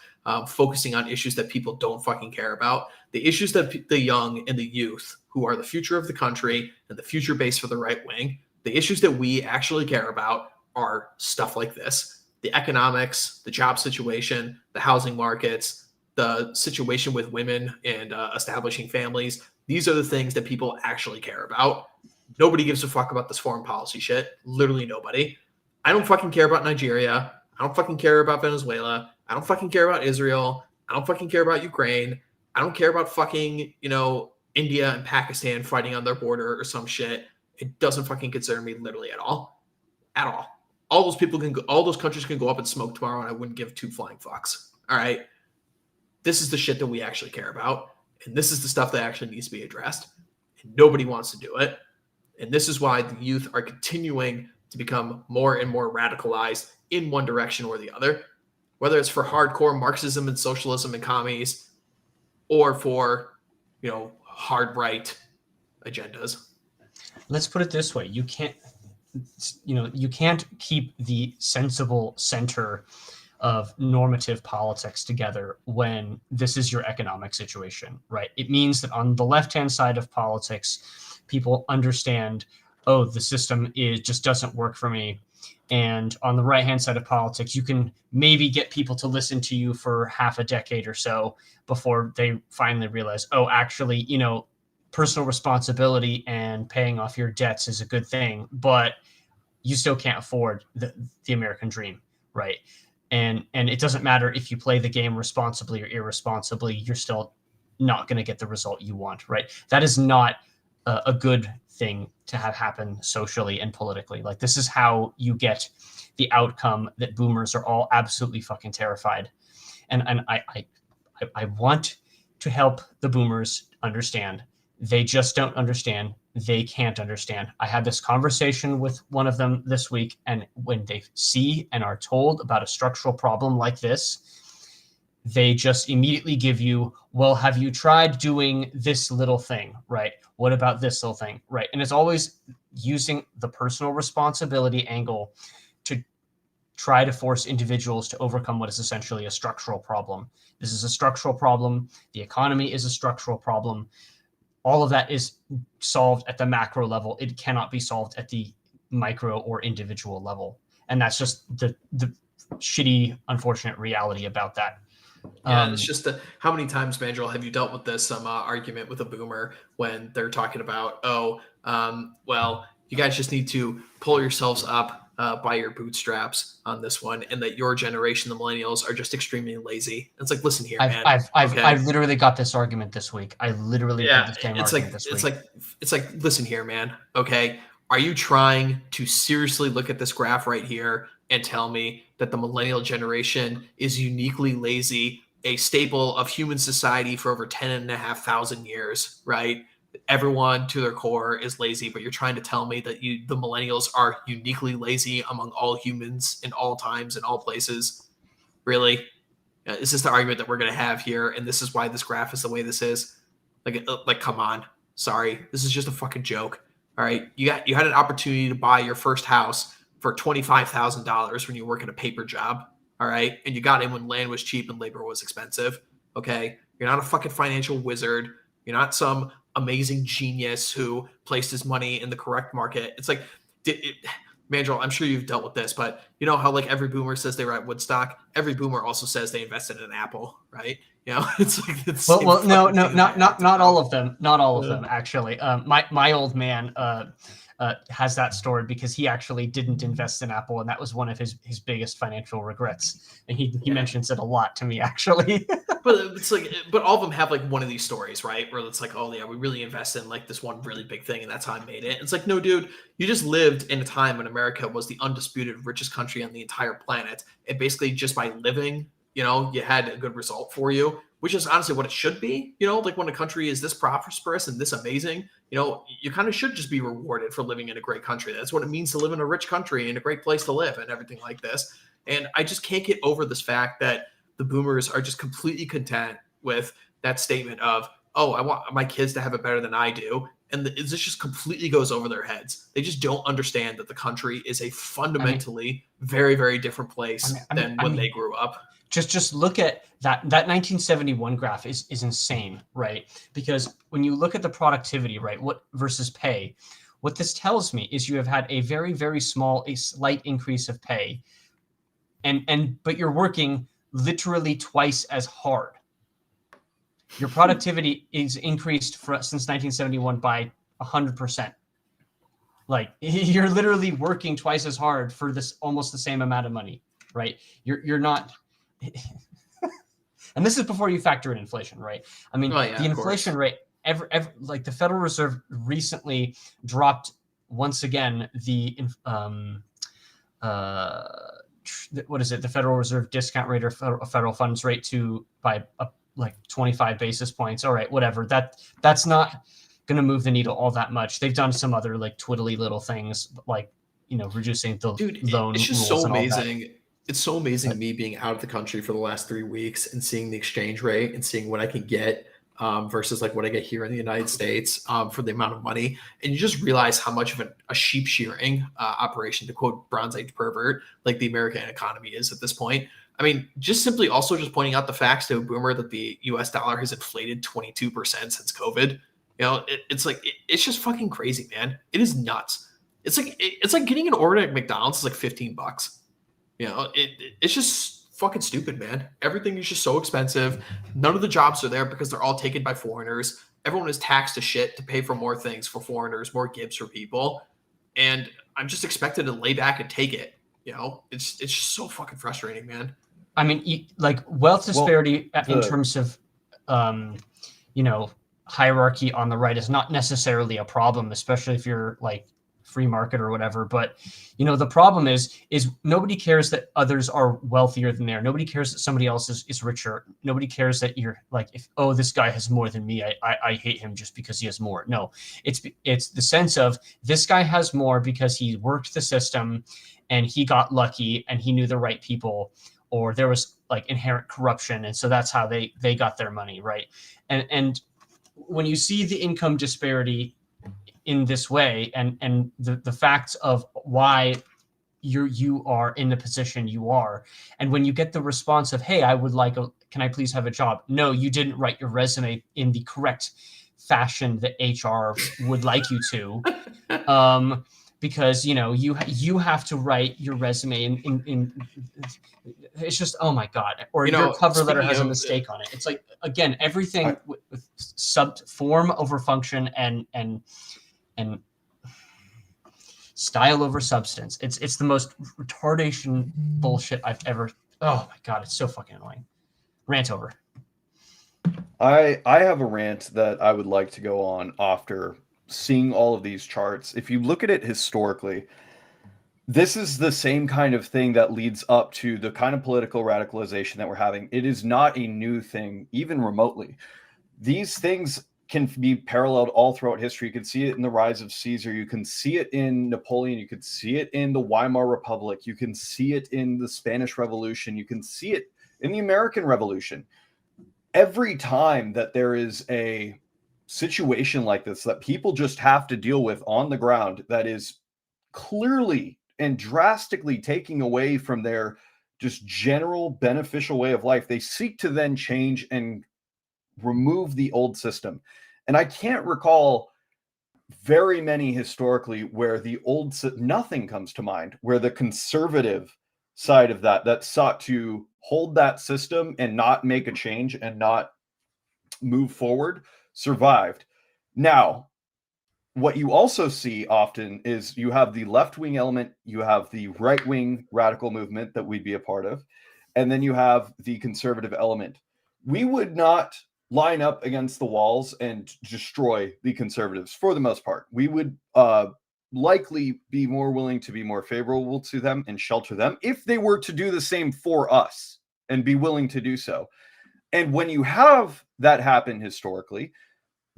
[SPEAKER 1] focusing on issues that people don't fucking care about. The issues that the young and the youth, who are the future of the country and the future base for the right wing, the issues that we actually care about are stuff like this. The economics, the job situation, the housing markets, the situation with women and establishing families. These are the things that people actually care about. Nobody gives a fuck about this foreign policy shit. Literally nobody. I don't fucking care about Nigeria. I don't fucking care about Venezuela. I don't fucking care about Israel. I don't fucking care about Ukraine. I don't care about fucking, India and Pakistan fighting on their border or some shit. It doesn't fucking concern me literally at all. At all. All those countries can go up and smoke tomorrow and I wouldn't give two flying fucks. All right. This is the shit that we actually care about. And this is the stuff that actually needs to be addressed. And nobody wants to do it. And this is why the youth are continuing to become more and more radicalized in one direction or the other, whether it's for hardcore Marxism and socialism and commies or for, hard right agendas.
[SPEAKER 2] Let's put it this way. You can't keep the sensible center of normative politics together when this is your economic situation, right? It means that on the left-hand side of politics, people understand, oh, the system just doesn't work for me. And on the right-hand side of politics, you can maybe get people to listen to you for half a decade or so before they finally realize, oh, actually, personal responsibility and paying off your debts is a good thing, but you still can't afford the American dream, right? And it doesn't matter if you play the game responsibly or irresponsibly, you're still not going to get the result you want, right? That is not a good thing to have happen socially and politically. Like, this is how you get the outcome that boomers are all absolutely fucking terrified. And I want to help the boomers understand. They just don't understand. They can't understand. I had this conversation with one of them this week, and when they see and are told about a structural problem like this, they just immediately give you, well, have you tried doing this little thing, right? What about this little thing, right? And it's always using the personal responsibility angle to try to force individuals to overcome what is essentially a structural problem. This is a structural problem. The economy is a structural problem. All of that is solved at the macro level. It cannot be solved at the micro or individual level. And that's just the shitty, unfortunate reality about that.
[SPEAKER 1] Yeah, it's just how many times, Mandrill, have you dealt with this argument with a boomer when they're talking about, well, you guys just need to pull yourselves up by your bootstraps on this one, and that your generation, the millennials, are just extremely lazy. It's like, listen here, man.
[SPEAKER 2] I've literally got this argument this week. I literally had the same argument this week.
[SPEAKER 1] It's like, listen here, man. Okay, are you trying to seriously look at this graph right here and tell me that the millennial generation is uniquely lazy, a staple of human society for over 10,500 years, right? Everyone to their core is lazy, but you're trying to tell me that the millennials are uniquely lazy among all humans in all times and all places? Really? Is this the argument that we're going to have here? And this is why this graph is the way this is? Like, come on. Sorry. This is just a fucking joke. All right. You had an opportunity to buy your first house for $25,000 when you work at a paper job. All right. And you got in when land was cheap and labor was expensive. Okay. You're not a fucking financial wizard. You're not some amazing genius who placed his money in the correct market. It's like, Mandrill, I'm sure you've dealt with this, but you know how like every boomer says they were at Woodstock? Every boomer also says they invested in Apple, right? It's like it's
[SPEAKER 2] well, no, not all of them. Not all of them, actually. My old man has that story because he actually didn't invest in Apple, and that was one of his biggest financial regrets. And he mentions it a lot to me, actually.
[SPEAKER 1] But it's like, but all of them have like one of these stories, right? Where it's like, oh yeah, we really invested in like this one really big thing, and that's how I made it. It's like, no, dude, you just lived in a time when America was the undisputed richest country on the entire planet, and basically just by living, you had a good result for you. which is honestly what it should be. Like when a country is this prosperous and this amazing, you kind of should just be rewarded for living in a great country. That's what it means to live in a rich country and a great place to live and everything like this. And I just can't get over this fact that the boomers are just completely content with that statement of, oh, I want my kids to have it better than I do. And this just completely goes over their heads. They just don't understand that the country is a fundamentally very, very different place than when they grew up.
[SPEAKER 2] Just look at that 1971 graph is insane, right? Because when you look at the productivity, right, what versus pay, what this tells me is you have had a very, very a slight increase of pay, but you're working literally twice as hard. Your productivity is increased since 1971 by 100%. Like you're literally working twice as hard for this almost the same amount of money, right? You're not. And this is before you factor in inflation, right? I mean, the inflation rate, like the Federal Reserve recently dropped once again the what is it? The Federal Reserve discount rate or federal funds rate by like 25 basis points. All right, whatever. That's not going to move the needle all that much. They've done some other like twiddly little things, like reducing the loan.
[SPEAKER 1] It's just
[SPEAKER 2] rules
[SPEAKER 1] so
[SPEAKER 2] and all
[SPEAKER 1] amazing.
[SPEAKER 2] that.
[SPEAKER 1] It's so amazing to me being out of the country for the last 3 weeks and seeing the exchange rate and seeing what I can get versus like what I get here in the United States for the amount of money. And you just realize how much of a sheep shearing operation, to quote Bronze Age pervert, like the American economy is at this point. I mean, just simply also just pointing out the facts to a boomer that the US dollar has inflated 22% since COVID. It's just fucking crazy, man. It is nuts. It's like getting an order at McDonald's is like $15. It's just fucking stupid, man. Everything is just so expensive. None of the jobs are there because they're all taken by foreigners. Everyone is taxed to shit to pay for more things for foreigners, more gifts for people. And I'm just expected to lay back and take it. It's just so fucking frustrating, man.
[SPEAKER 2] I mean, like wealth disparity in terms of, hierarchy on the right is not necessarily a problem, especially if you're like free market or whatever. But, the problem is nobody cares that others are wealthier than they are. Nobody cares that somebody else is richer. Nobody cares that you're like, this guy has more than me, I hate him just because he has more. No, it's the sense of this guy has more because he worked the system and he got lucky and he knew the right people, or there was like inherent corruption. And so that's how they got their money. Right. And when you see the income disparity in this way and the facts of why you are in the position you are, and when you get the response of, hey, can I please have a job? No, you didn't write your resume in the correct fashion that HR would like you to. Because you have to write your resume in it's just, oh my god, or your cover letter has a mistake on it. It's like, again, everything with form over function and style over substance. It's the most retardation bullshit I've ever. Oh my god, it's so fucking annoying. Rant over.
[SPEAKER 4] I have a rant that I would like to go on after seeing all of these charts. If you look at it historically, this is the same kind of thing that leads up to the kind of political radicalization that we're having. It is not a new thing, even remotely. These things can be paralleled all throughout history. You can see it in the rise of Caesar. You can see it in Napoleon. You can see it in the Weimar Republic. You can see it in the Spanish Revolution. You can see it in the American Revolution. Every time that there is a situation like this that people just have to deal with on the ground that is clearly and drastically taking away from their just general beneficial way of life, they seek to then change and remove the old system. And I can't recall very many historically where the old, nothing comes to mind, where the conservative side of that sought to hold that system and not make a change and not move forward survived. Now, what you also see often is you have the left-wing element, you have the right-wing radical movement that we'd be a part of, and then you have the conservative element. We would not line up against the walls and destroy the conservatives for the most part. We would likely be more willing to be more favorable to them and shelter them if they were to do the same for us and be willing to do so. And when you have that happen historically,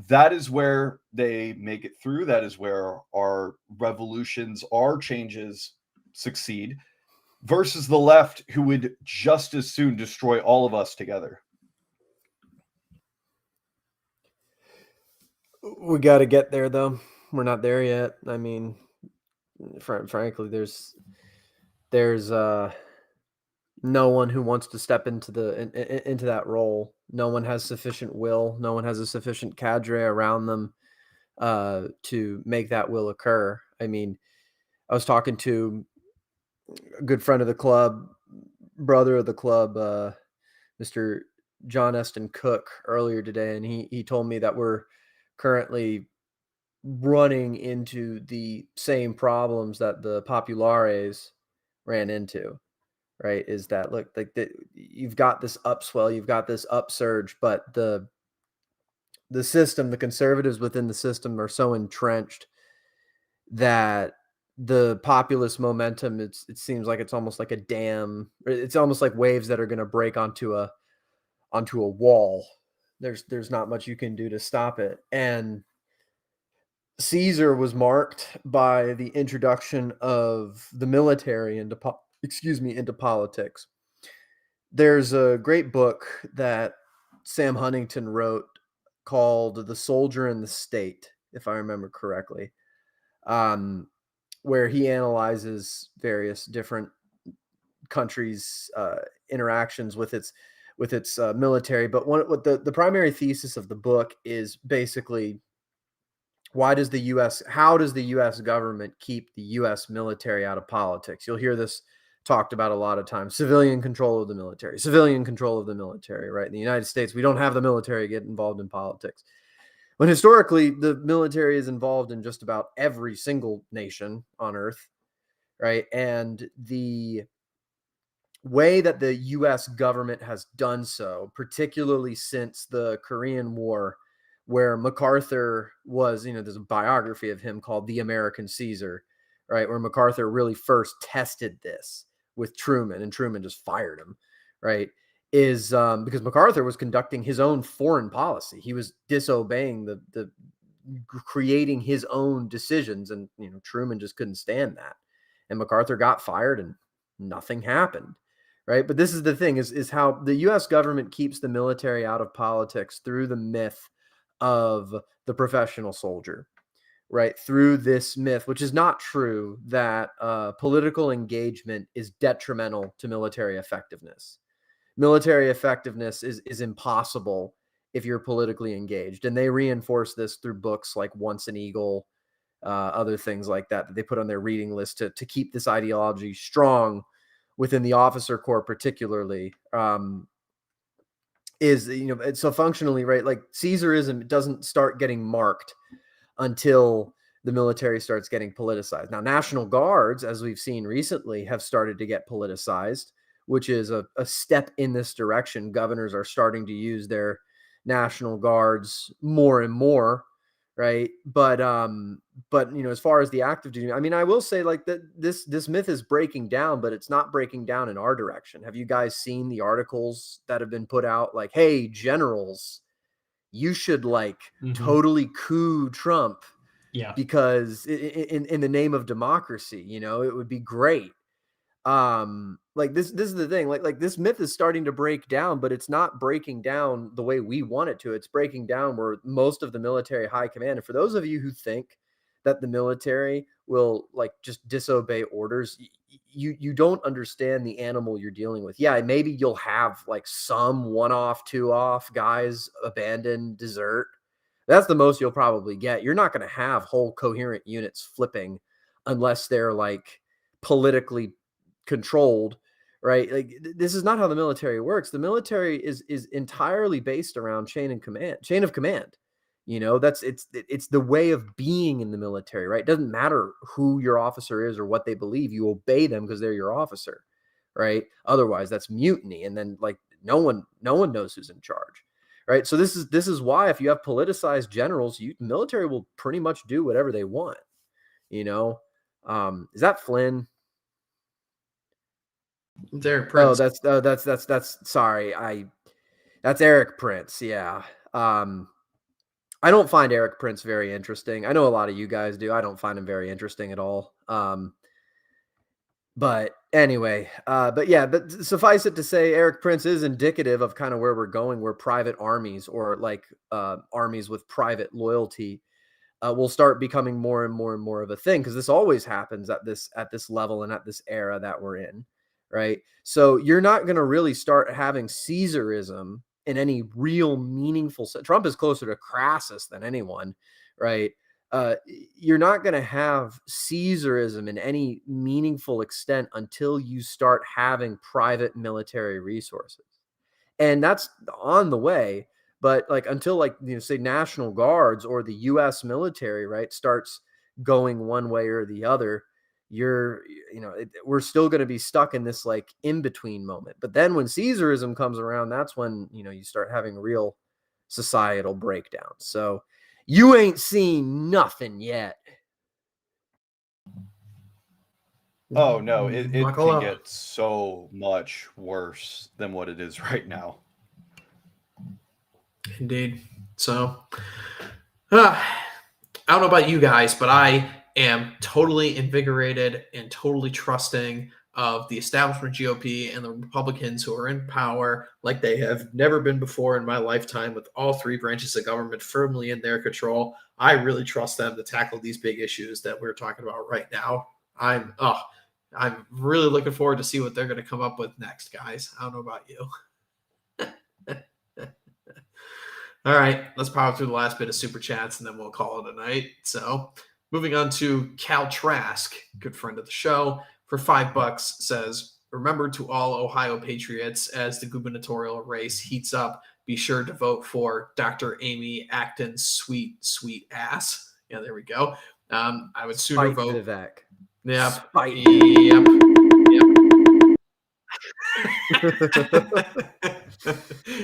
[SPEAKER 4] that is where they make it through. That is where our revolutions, our changes succeed, versus the left, who would just as soon destroy all of us together.
[SPEAKER 3] We got to get there, though. We're not there yet. I mean, frankly, there's no one who wants to step into into that role. No one has sufficient will. No one has a sufficient cadre around them to make that will occur. I mean, I was talking to a good friend of the club, brother of the club, Mr. John Eston Cook, earlier today, and he told me that we're currently running into the same problems that the populares ran into, right? Is that, look, like, you've got this upswell, you've got this upsurge, but the system, the conservatives within the system are so entrenched that the populist momentum, it seems like it's almost like a dam. It's almost like waves that are going to break onto a wall. There's not much you can do to stop it. And Caesar was marked by the introduction of the military into politics. There's a great book that Sam Huntington wrote called The Soldier and the State, if I remember correctly, where he analyzes various different countries' interactions with its military. But what the primary thesis of the book is basically, how does the U.S. government keep the U.S. military out of politics? You'll hear this talked about a lot of times. Civilian control of the military, right? In the United States, we don't have the military get involved in politics. When historically, the military is involved in just about every single nation on earth, right? And the way that the U.S. government has done so, particularly since the Korean War, where MacArthur was, there's a biography of him called The American Caesar, right? Where MacArthur really first tested this with Truman, and Truman just fired him, right? Is because MacArthur was conducting his own foreign policy. He was disobeying the creating his own decisions, and Truman just couldn't stand that, and MacArthur got fired, and nothing happened, right? But this is the thing: is how the U.S. government keeps the military out of politics through the myth of the professional soldier, right? Through this myth, which is not true, that political engagement is detrimental to military effectiveness. Military effectiveness is impossible if you're politically engaged. And they reinforce this through books like Once an Eagle, other things like that they put on their reading list to keep this ideology strong within the officer corps, particularly. So functionally, right, like Caesarism doesn't start getting marked until the military starts getting politicized. Now, National Guards, as we've seen recently, have started to get politicized, which is a step in this direction. Governors are starting to use their National Guards more and more, right? But as far as the active duty, I mean, I will say, like, that this myth is breaking down, but it's not breaking down in our direction. Have you guys seen the articles that have been put out? Like, hey, generals, you should totally coup Trump, because in the name of democracy, it would be great. This is the thing, like this myth is starting to break down, but it's not breaking down the way we want it to. It's breaking down where most of the military high command, and for those of you who think that the military will just disobey orders, you don't understand the animal you're dealing with. Yeah, maybe you'll have some one-off, two-off guys abandon, desert. That's the most you'll probably get. You're not going to have whole coherent units flipping unless they're politically controlled, right? This is not how the military works. The military is entirely based around chain of command. It's the way of being in the military, right? It doesn't matter who your officer is or what they believe. You obey them because they're your officer, right? Otherwise, that's mutiny, and then no one knows who's in charge, right? So this is why, if you have politicized generals, the military will pretty much do whatever they want. Is that Flynn?
[SPEAKER 1] There, Prince.
[SPEAKER 3] Oh, that's sorry. That's Eric Prince. Yeah. I don't find Eric Prince very interesting. I know a lot of you guys do. I don't find him very interesting at all. But anyway, but suffice it to say, Eric Prince is indicative of kind of where we're going, where private armies or like armies with private loyalty will start becoming more and more and more of a thing, because this always happens at this level and at this era that we're in, right? So you're not going to really start having Caesarism in any real meaningful sense. Trump is closer to Crassus than anyone, right? You're not going to have Caesarism in any meaningful extent until you start having private military resources. And that's on the way. But like until like, say National Guards or the US military, right, starts going one way or the other, we're still going to be stuck in this like in between moment. But then when Caesarism comes around, that's when, you start having real societal breakdowns. So you ain't seen nothing yet.
[SPEAKER 4] Oh no, it
[SPEAKER 1] Buckle
[SPEAKER 4] can
[SPEAKER 1] up.
[SPEAKER 4] get so much worse than what it is right now.
[SPEAKER 1] Indeed. So, I don't know about you guys, but I am totally invigorated and totally trusting of the establishment GOP and the Republicans who are in power like they have never been before in my lifetime, with all three branches of government firmly in their control. I really trust them to tackle these big issues that we're talking about right now. I'm really looking forward to see what they're going to come up with next, guys. I don't know about you. All right, let's power through the last bit of super chats and then we'll call it a night. So, moving on to Cal Trask, good friend of the show, for $5 says, remember to all Ohio patriots, as the gubernatorial race heats up, be sure to vote for Dr. Amy Acton's sweet, sweet ass. Yeah, there we go. I would sooner vote.
[SPEAKER 3] Vivek.
[SPEAKER 1] Yep.
[SPEAKER 3] Spite.
[SPEAKER 1] Yep.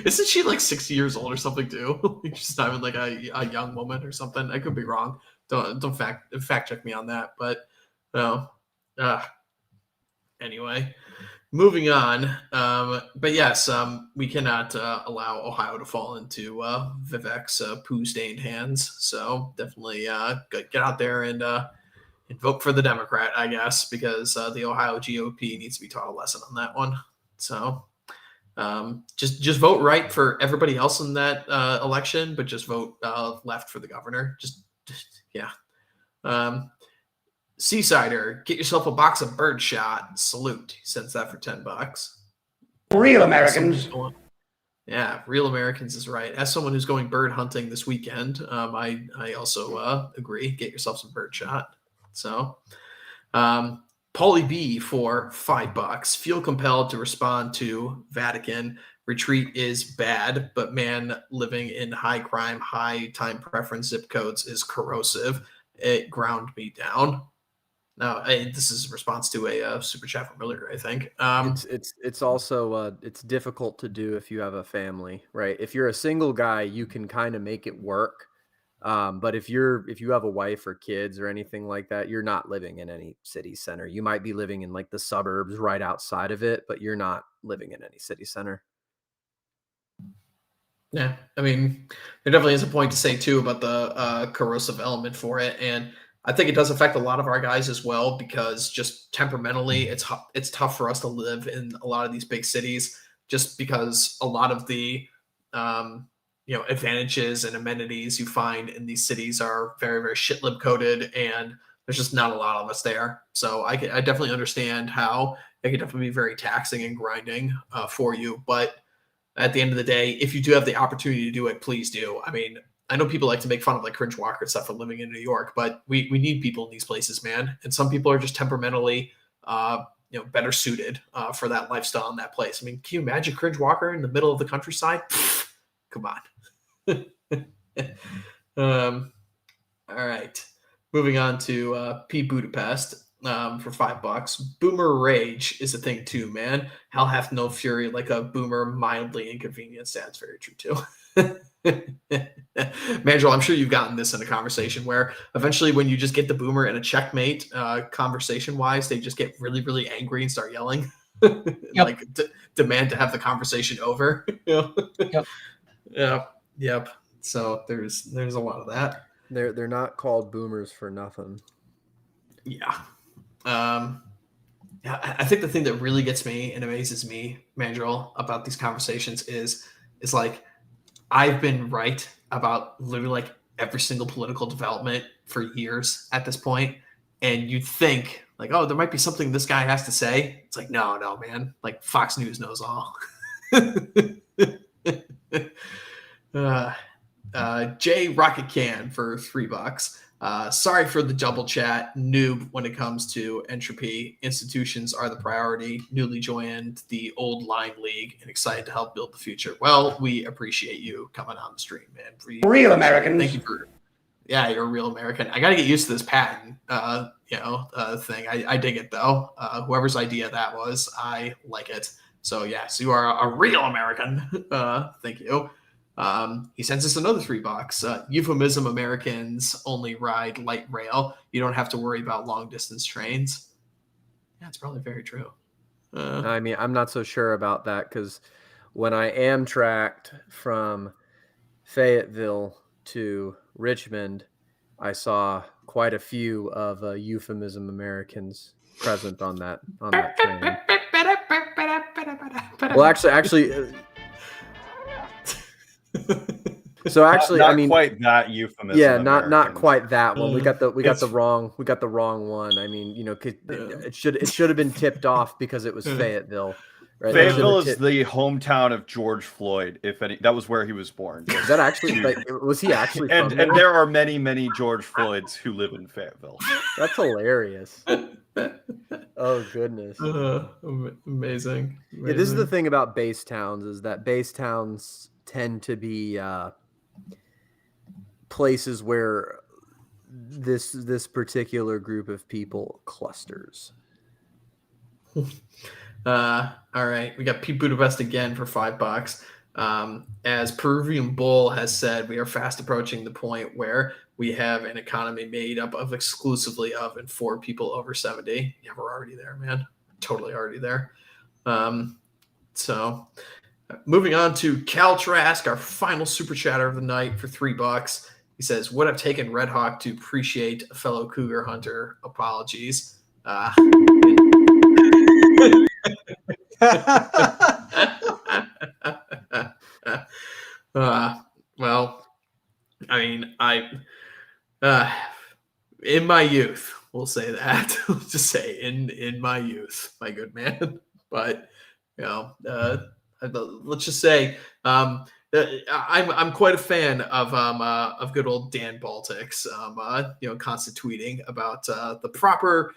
[SPEAKER 1] Isn't she like 60 years old or something too? She's not even like a young woman or something. I could be wrong. Don't fact check me on that. But anyway, moving on. But yes, we cannot allow Ohio to fall into Vivek's poo-stained hands. So definitely get out there and vote for the Democrat, I guess, because the Ohio GOP needs to be taught a lesson on that one. So just vote right for everybody else in that election, but just vote left for the governor. Just yeah. Seasider, get yourself a box of birdshot. Salute. He sends that for $10.
[SPEAKER 6] Real Americans.
[SPEAKER 1] Yeah, real Americans is right. As someone who's going bird hunting this weekend, I also agree. Get yourself some birdshot. So, Paulie B for $5. Feel compelled to respond to Vatican. Retreat is bad, but man living in high crime, high time preference zip codes is corrosive. It ground me down. Now, this is a response to a super chat from earlier, I think.
[SPEAKER 3] It's also it's difficult to do if you have a family, right? If you're a single guy, you can kind of make it work. But if you have a wife or kids or anything like that, you're not living in any city center. You might be living in like the suburbs right outside of it, but you're not living in any city center.
[SPEAKER 1] Yeah, I mean, there definitely is a point to say too about the corrosive element for it, and I think it does affect a lot of our guys as well, because just temperamentally, it's tough for us to live in a lot of these big cities, just because a lot of the advantages and amenities you find in these cities are very, very shitlib coded, and there's just not a lot of us there. So I definitely understand how it can definitely be very taxing and grinding for you, but at the end of the day, if you do have the opportunity to do it, please do. I mean, I know people like to make fun of like Cringe Walker and stuff for living in New York, but we need people in these places, man. And some people are just temperamentally, better suited for that lifestyle in that place. I mean, can you imagine Cringe Walker in the middle of the countryside? Come on. All right. Moving on to P Budapest. For $5. Boomer rage is a thing too, man. Hell hath no fury like a boomer mildly inconvenienced. That's very true too. Mandrill, I'm sure you've gotten this in a conversation where eventually when you just get the boomer in a checkmate conversation wise, they just get really, really angry and start yelling.
[SPEAKER 2] Yep.
[SPEAKER 1] Like demand to have the conversation over. Yep. So there's a lot of that.
[SPEAKER 3] They're not called boomers for nothing.
[SPEAKER 1] Yeah. Yeah, I think the thing that really gets me and amazes me, Mandrill, about these conversations is like I've been right about literally like every single political development for years at this point, and you'd think like, oh, there might be something this guy has to say. It's like, no, man. Like Fox News knows all. Jay Rocket Can for $3. Sorry for the double chat. Noob when it comes to entropy. Institutions are the priority. Newly joined the old line league and excited to help build the future. Well, we appreciate you coming on the stream, man.
[SPEAKER 6] Real Americans.
[SPEAKER 1] Thank you for. Yeah, you're a real American. I got to get used to this patent, thing. I dig it though. Whoever's idea that was, I like it. So yes, you are a real American. Thank you. He sends us another $3. Euphemism: Americans only ride light rail. You don't have to worry about long distance trains. Yeah, it's probably very true.
[SPEAKER 3] I mean, I'm not so sure about that because when I Amtrak'd from Fayetteville to Richmond, I saw quite a few of euphemism Americans present on that train. Well, actually. So actually,
[SPEAKER 4] not
[SPEAKER 3] I mean,
[SPEAKER 4] quite that euphemism.
[SPEAKER 3] Yeah, not
[SPEAKER 4] Americans.
[SPEAKER 3] quite that one. We got the wrong one. I mean, it should have been tipped off because it was Fayetteville. Right?
[SPEAKER 4] Fayetteville is the hometown of George Floyd. If any, that was where he was born.
[SPEAKER 3] Is that actually? Was he actually?
[SPEAKER 4] And
[SPEAKER 3] from there?
[SPEAKER 4] there are many George Floyds who live in Fayetteville.
[SPEAKER 3] That's hilarious. Oh goodness.
[SPEAKER 1] Amazing.
[SPEAKER 3] Yeah, this is the thing about base towns is that base towns tend to be places where this particular group of people clusters.
[SPEAKER 1] All right, we got Pete Budapest again for $5. As Peruvian Bull has said, we are fast approaching the point where we have an economy made up of exclusively of and for people over 70. Yeah, we're already there, man. Totally already there. So moving on to Cal Trask, our final super chatter of the night for $3. He says, would have taken RedHawk to appreciate a fellow cougar hunter. Apologies. Well, I mean, in my youth, we'll say that. Let's just say in my youth, my good man. But let's just say I'm quite a fan of good old Dan Baltics. Constant tweeting about the proper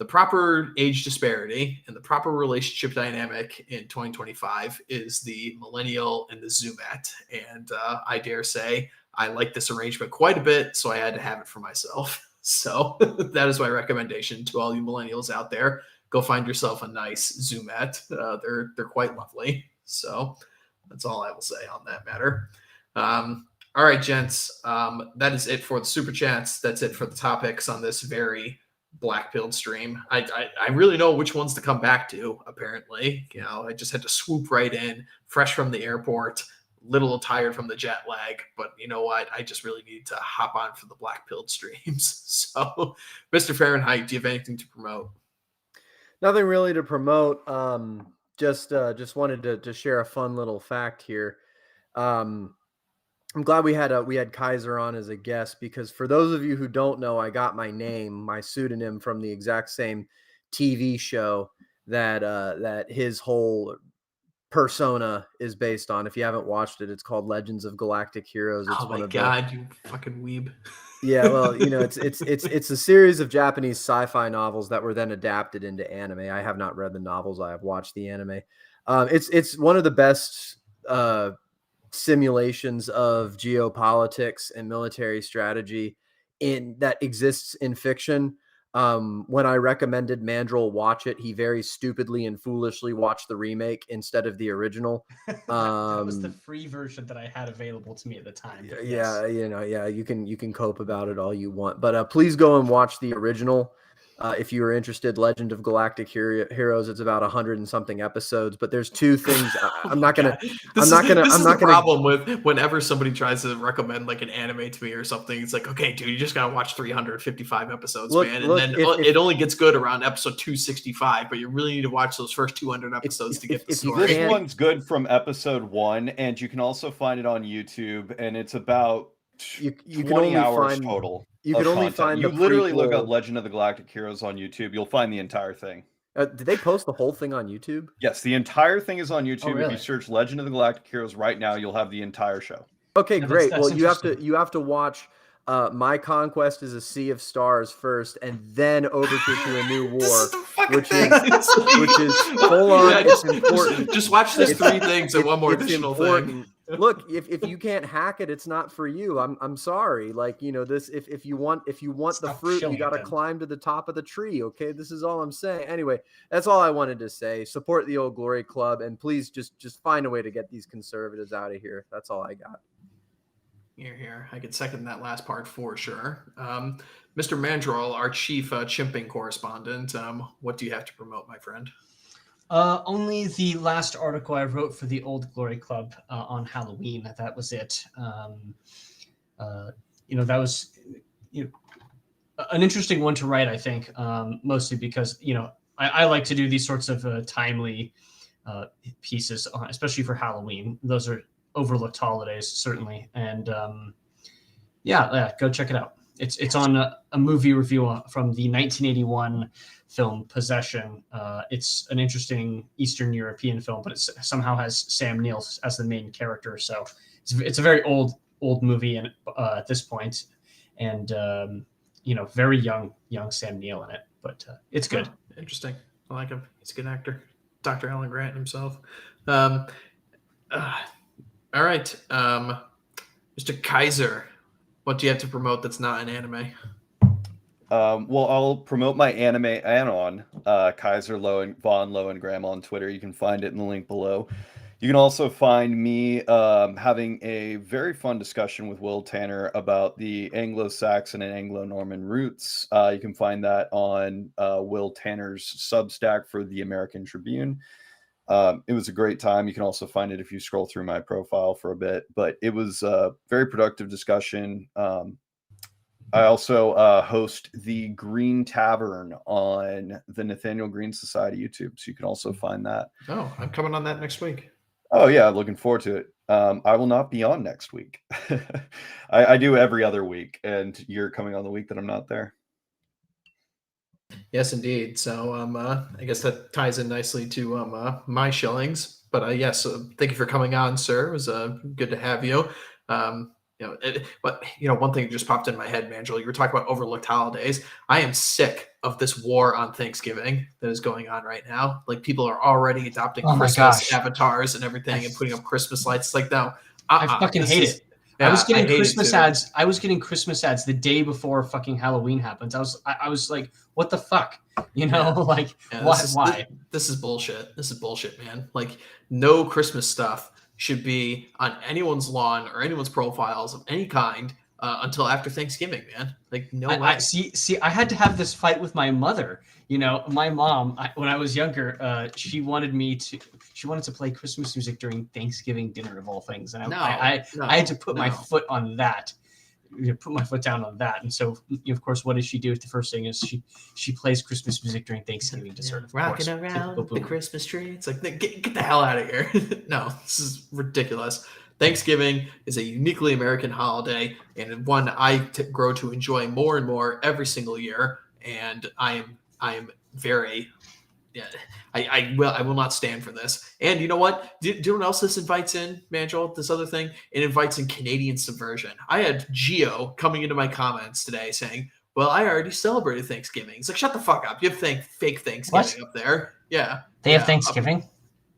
[SPEAKER 1] the proper age disparity and the proper relationship dynamic in 2025 is the millennial and the Zoomet. And I dare say I like this arrangement quite a bit, so I had to have it for myself. So that is my recommendation to all you millennials out there. Go find yourself a nice Zoomet. They're quite lovely. So that's all I will say on that matter. All right, gents. That is it for the super chats. That's it for the topics on this very black-pilled stream. I really know which ones to come back to, apparently. I just had to swoop right in, fresh from the airport, little tired from the jet lag, but you know what? I just really need to hop on for the black-pilled streams. So, Mr. Fahrenheidt, do you have anything to promote?
[SPEAKER 3] Nothing really to promote. Just wanted to share a fun little fact here. I'm glad we had Kaiser on as a guest because for those of you who don't know, I got my pseudonym from the exact same TV show that his whole persona is based on. If you haven't watched it, it's called Legends of Galactic Heroes. It's
[SPEAKER 1] oh my God, you fucking weeb. Yeah,
[SPEAKER 3] well, it's a series of Japanese sci-fi novels that were then adapted into anime. I have not read the novels. I have watched the anime. It's one of the best simulations of geopolitics and military strategy that exists in fiction. When I recommended Mandrill watch it, he very stupidly and foolishly watched the remake instead of the original.
[SPEAKER 2] That was the free version that I had available to me at the time.
[SPEAKER 3] Yeah, you can cope about it all you want, but please go and watch the original. If you are interested, Legend of Galactic Heroes, it's about 100 and something episodes, but there's two things. I'm not gonna.
[SPEAKER 1] This
[SPEAKER 3] I'm
[SPEAKER 1] is the
[SPEAKER 3] gonna.
[SPEAKER 1] problem with whenever somebody tries to recommend like an anime to me or something. It's like, okay, dude, you just gotta watch 355 episodes, man, and then it only gets good around episode 265. But you really need to watch those first 200 episodes to get the story.
[SPEAKER 4] This one's good from episode 1, and you can also find it on YouTube, and it's about
[SPEAKER 3] you
[SPEAKER 4] 20
[SPEAKER 3] can only
[SPEAKER 4] hours
[SPEAKER 3] find
[SPEAKER 4] total.
[SPEAKER 3] You can only find
[SPEAKER 4] you
[SPEAKER 3] the
[SPEAKER 4] literally
[SPEAKER 3] prequel.
[SPEAKER 4] look up Legend of the Galactic Heroes on YouTube. You'll find the entire thing.
[SPEAKER 3] Did they post the whole thing on YouTube?
[SPEAKER 4] Yes, the entire thing is on YouTube.
[SPEAKER 2] Oh, really?
[SPEAKER 4] If you search Legend of the Galactic Heroes right now, you'll have the entire show.
[SPEAKER 3] Okay,
[SPEAKER 2] Yeah,
[SPEAKER 3] great.
[SPEAKER 2] that's
[SPEAKER 3] Well, you have to watch My Conquest is a Sea of Stars first, and then Overture to a New War, which is full on.
[SPEAKER 1] Yeah,
[SPEAKER 3] it's important.
[SPEAKER 1] Just watch this 3 things and one more additional thing.
[SPEAKER 3] Look, if you can't hack it, it's not for you. I'm sorry. Like, this if you want the fruit, you got to climb to the top of the tree. Okay, this is all I'm saying. Anyway, that's all I wanted to say. Support the Old Glory Club, and please just find a way to get these conservatives out of here. That's all I got.
[SPEAKER 1] Here. I could second that last part for sure. Mr. Mandrill, our chief chimping correspondent, what do you have to promote, my friend?
[SPEAKER 2] Only the last article I wrote for the Old Glory Club on Halloween. That was it. That was an interesting one to write, I think, mostly because, I like to do these sorts of timely pieces, especially for Halloween. Those are overlooked holidays, certainly. And go check it out. It's on a movie review from the 1981 film Possession. It's an interesting Eastern European film, but it somehow has Sam Neill as the main character. So it's a very old movie and at this point, and very young Sam Neill in it. But it's good.
[SPEAKER 1] Oh, interesting. I like him. He's a good actor. Dr. Alan Grant himself. All right, Mr. Kaiser, what do you have to promote that's not an anime?
[SPEAKER 4] Well, I'll promote my anime anon, Kaiser Von Lohengramm on Twitter. You can find it in the link below. You can also find me having a very fun discussion with Will Tanner about the Anglo-Saxon and Anglo-Norman roots. You can find that on Will Tanner's Substack for the American Tribune. It was a great time. You can also find it if you scroll through my profile for a bit, but it was a very productive discussion. I also host the Green Tavern on the Nathaniel Green Society YouTube, so you can also find that.
[SPEAKER 1] Oh, I'm coming on that next week.
[SPEAKER 4] Oh yeah, looking forward to it. I will not be on next week. I do every other week, and you're coming on the week that I'm not there.
[SPEAKER 1] Yes, indeed. So I guess that ties in nicely to my shillings. But yes, thank you for coming on, sir. It was good to have you. But one thing just popped in my head, Mandrill. You were talking about overlooked holidays. I am sick of this war on Thanksgiving that is going on right now. Like, people are already adopting Christmas avatars and everything and putting up Christmas lights. It's like, no,
[SPEAKER 2] I fucking hate it. I was getting Christmas ads. I was getting Christmas ads the day before fucking Halloween happens. I was like, what the fuck? Why?
[SPEAKER 1] This is bullshit. This is bullshit, man. Like, no Christmas stuff should be on anyone's lawn or anyone's profiles of any kind until after Thanksgiving, man. Like, no way.
[SPEAKER 2] See, I had to have this fight with my mother. My mom, when I was younger, she wanted to play Christmas music during Thanksgiving dinner of all things, and I had to put my foot on that. Put my foot down on that, and so of course, what does she do? The first thing is she plays Christmas music during Thanksgiving dessert.
[SPEAKER 1] Rocking around the Christmas tree. It's like, get the hell out of here! No, this is ridiculous. Thanksgiving is a uniquely American holiday, and one I grow to enjoy more and more every single year. And I am very. Yeah, I will not stand for this. And you know what? Do you know what else this invites in, Mandrill? This other thing? It invites in Canadian subversion. I had Gio coming into my comments today saying, well, I already celebrated Thanksgiving. It's like, shut the fuck up. You have fake Thanksgiving up there. Yeah.
[SPEAKER 2] They have Thanksgiving?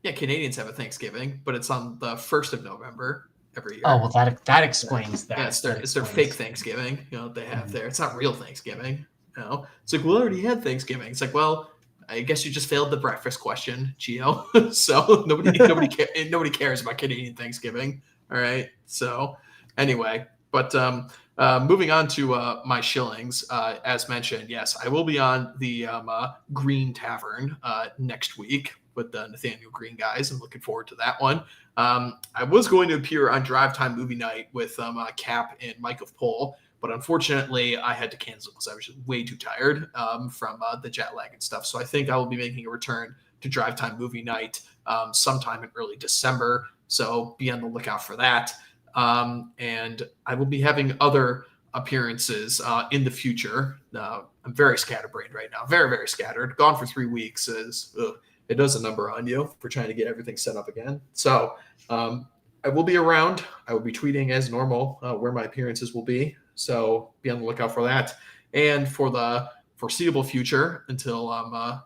[SPEAKER 1] Yeah, Canadians have a Thanksgiving, but it's on the 1st of November every year.
[SPEAKER 2] Oh, well, that explains that.
[SPEAKER 1] Yeah, it's their fake Thanksgiving, they have there. It's not real Thanksgiving. It's like, well, I already had Thanksgiving. It's like, well, I guess you just failed the breakfast question, Gio. So nobody cares about Canadian Thanksgiving. All right. So anyway, but Moving on to my shillings, as mentioned, yes, I will be on the Green Tavern next week with the Nathaniel Green guys. I'm looking forward to that one. I was going to appear on Drive Time Movie Night with Cap and Mike of Pole, but unfortunately I had to cancel because I was just way too tired from the jet lag and stuff. So I think I will be making a return to Drive Time Movie Night sometime in early December. So be on the lookout for that. And I will be having other appearances in the future. I'm very scatterbrained right now, very, very scattered. Gone for 3 weeks. It does a number on you for trying to get everything set up again. So I will be around. I will be tweeting as normal where my appearances will be. So be on the lookout for that. And for the foreseeable future until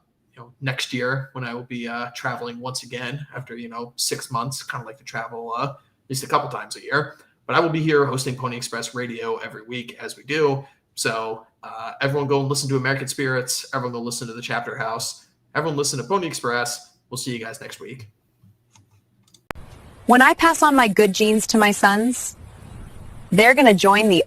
[SPEAKER 1] next year, when I will be traveling once again after 6 months, kind of like to travel at least a couple times a year. But I will be here hosting Pony Express Radio every week as we do. So everyone go and listen to American Spirits. Everyone go listen to the Chapter House. Everyone listen to Pony Express. We'll see you guys next week.
[SPEAKER 8] When I pass on my good genes to my sons, they're going to join the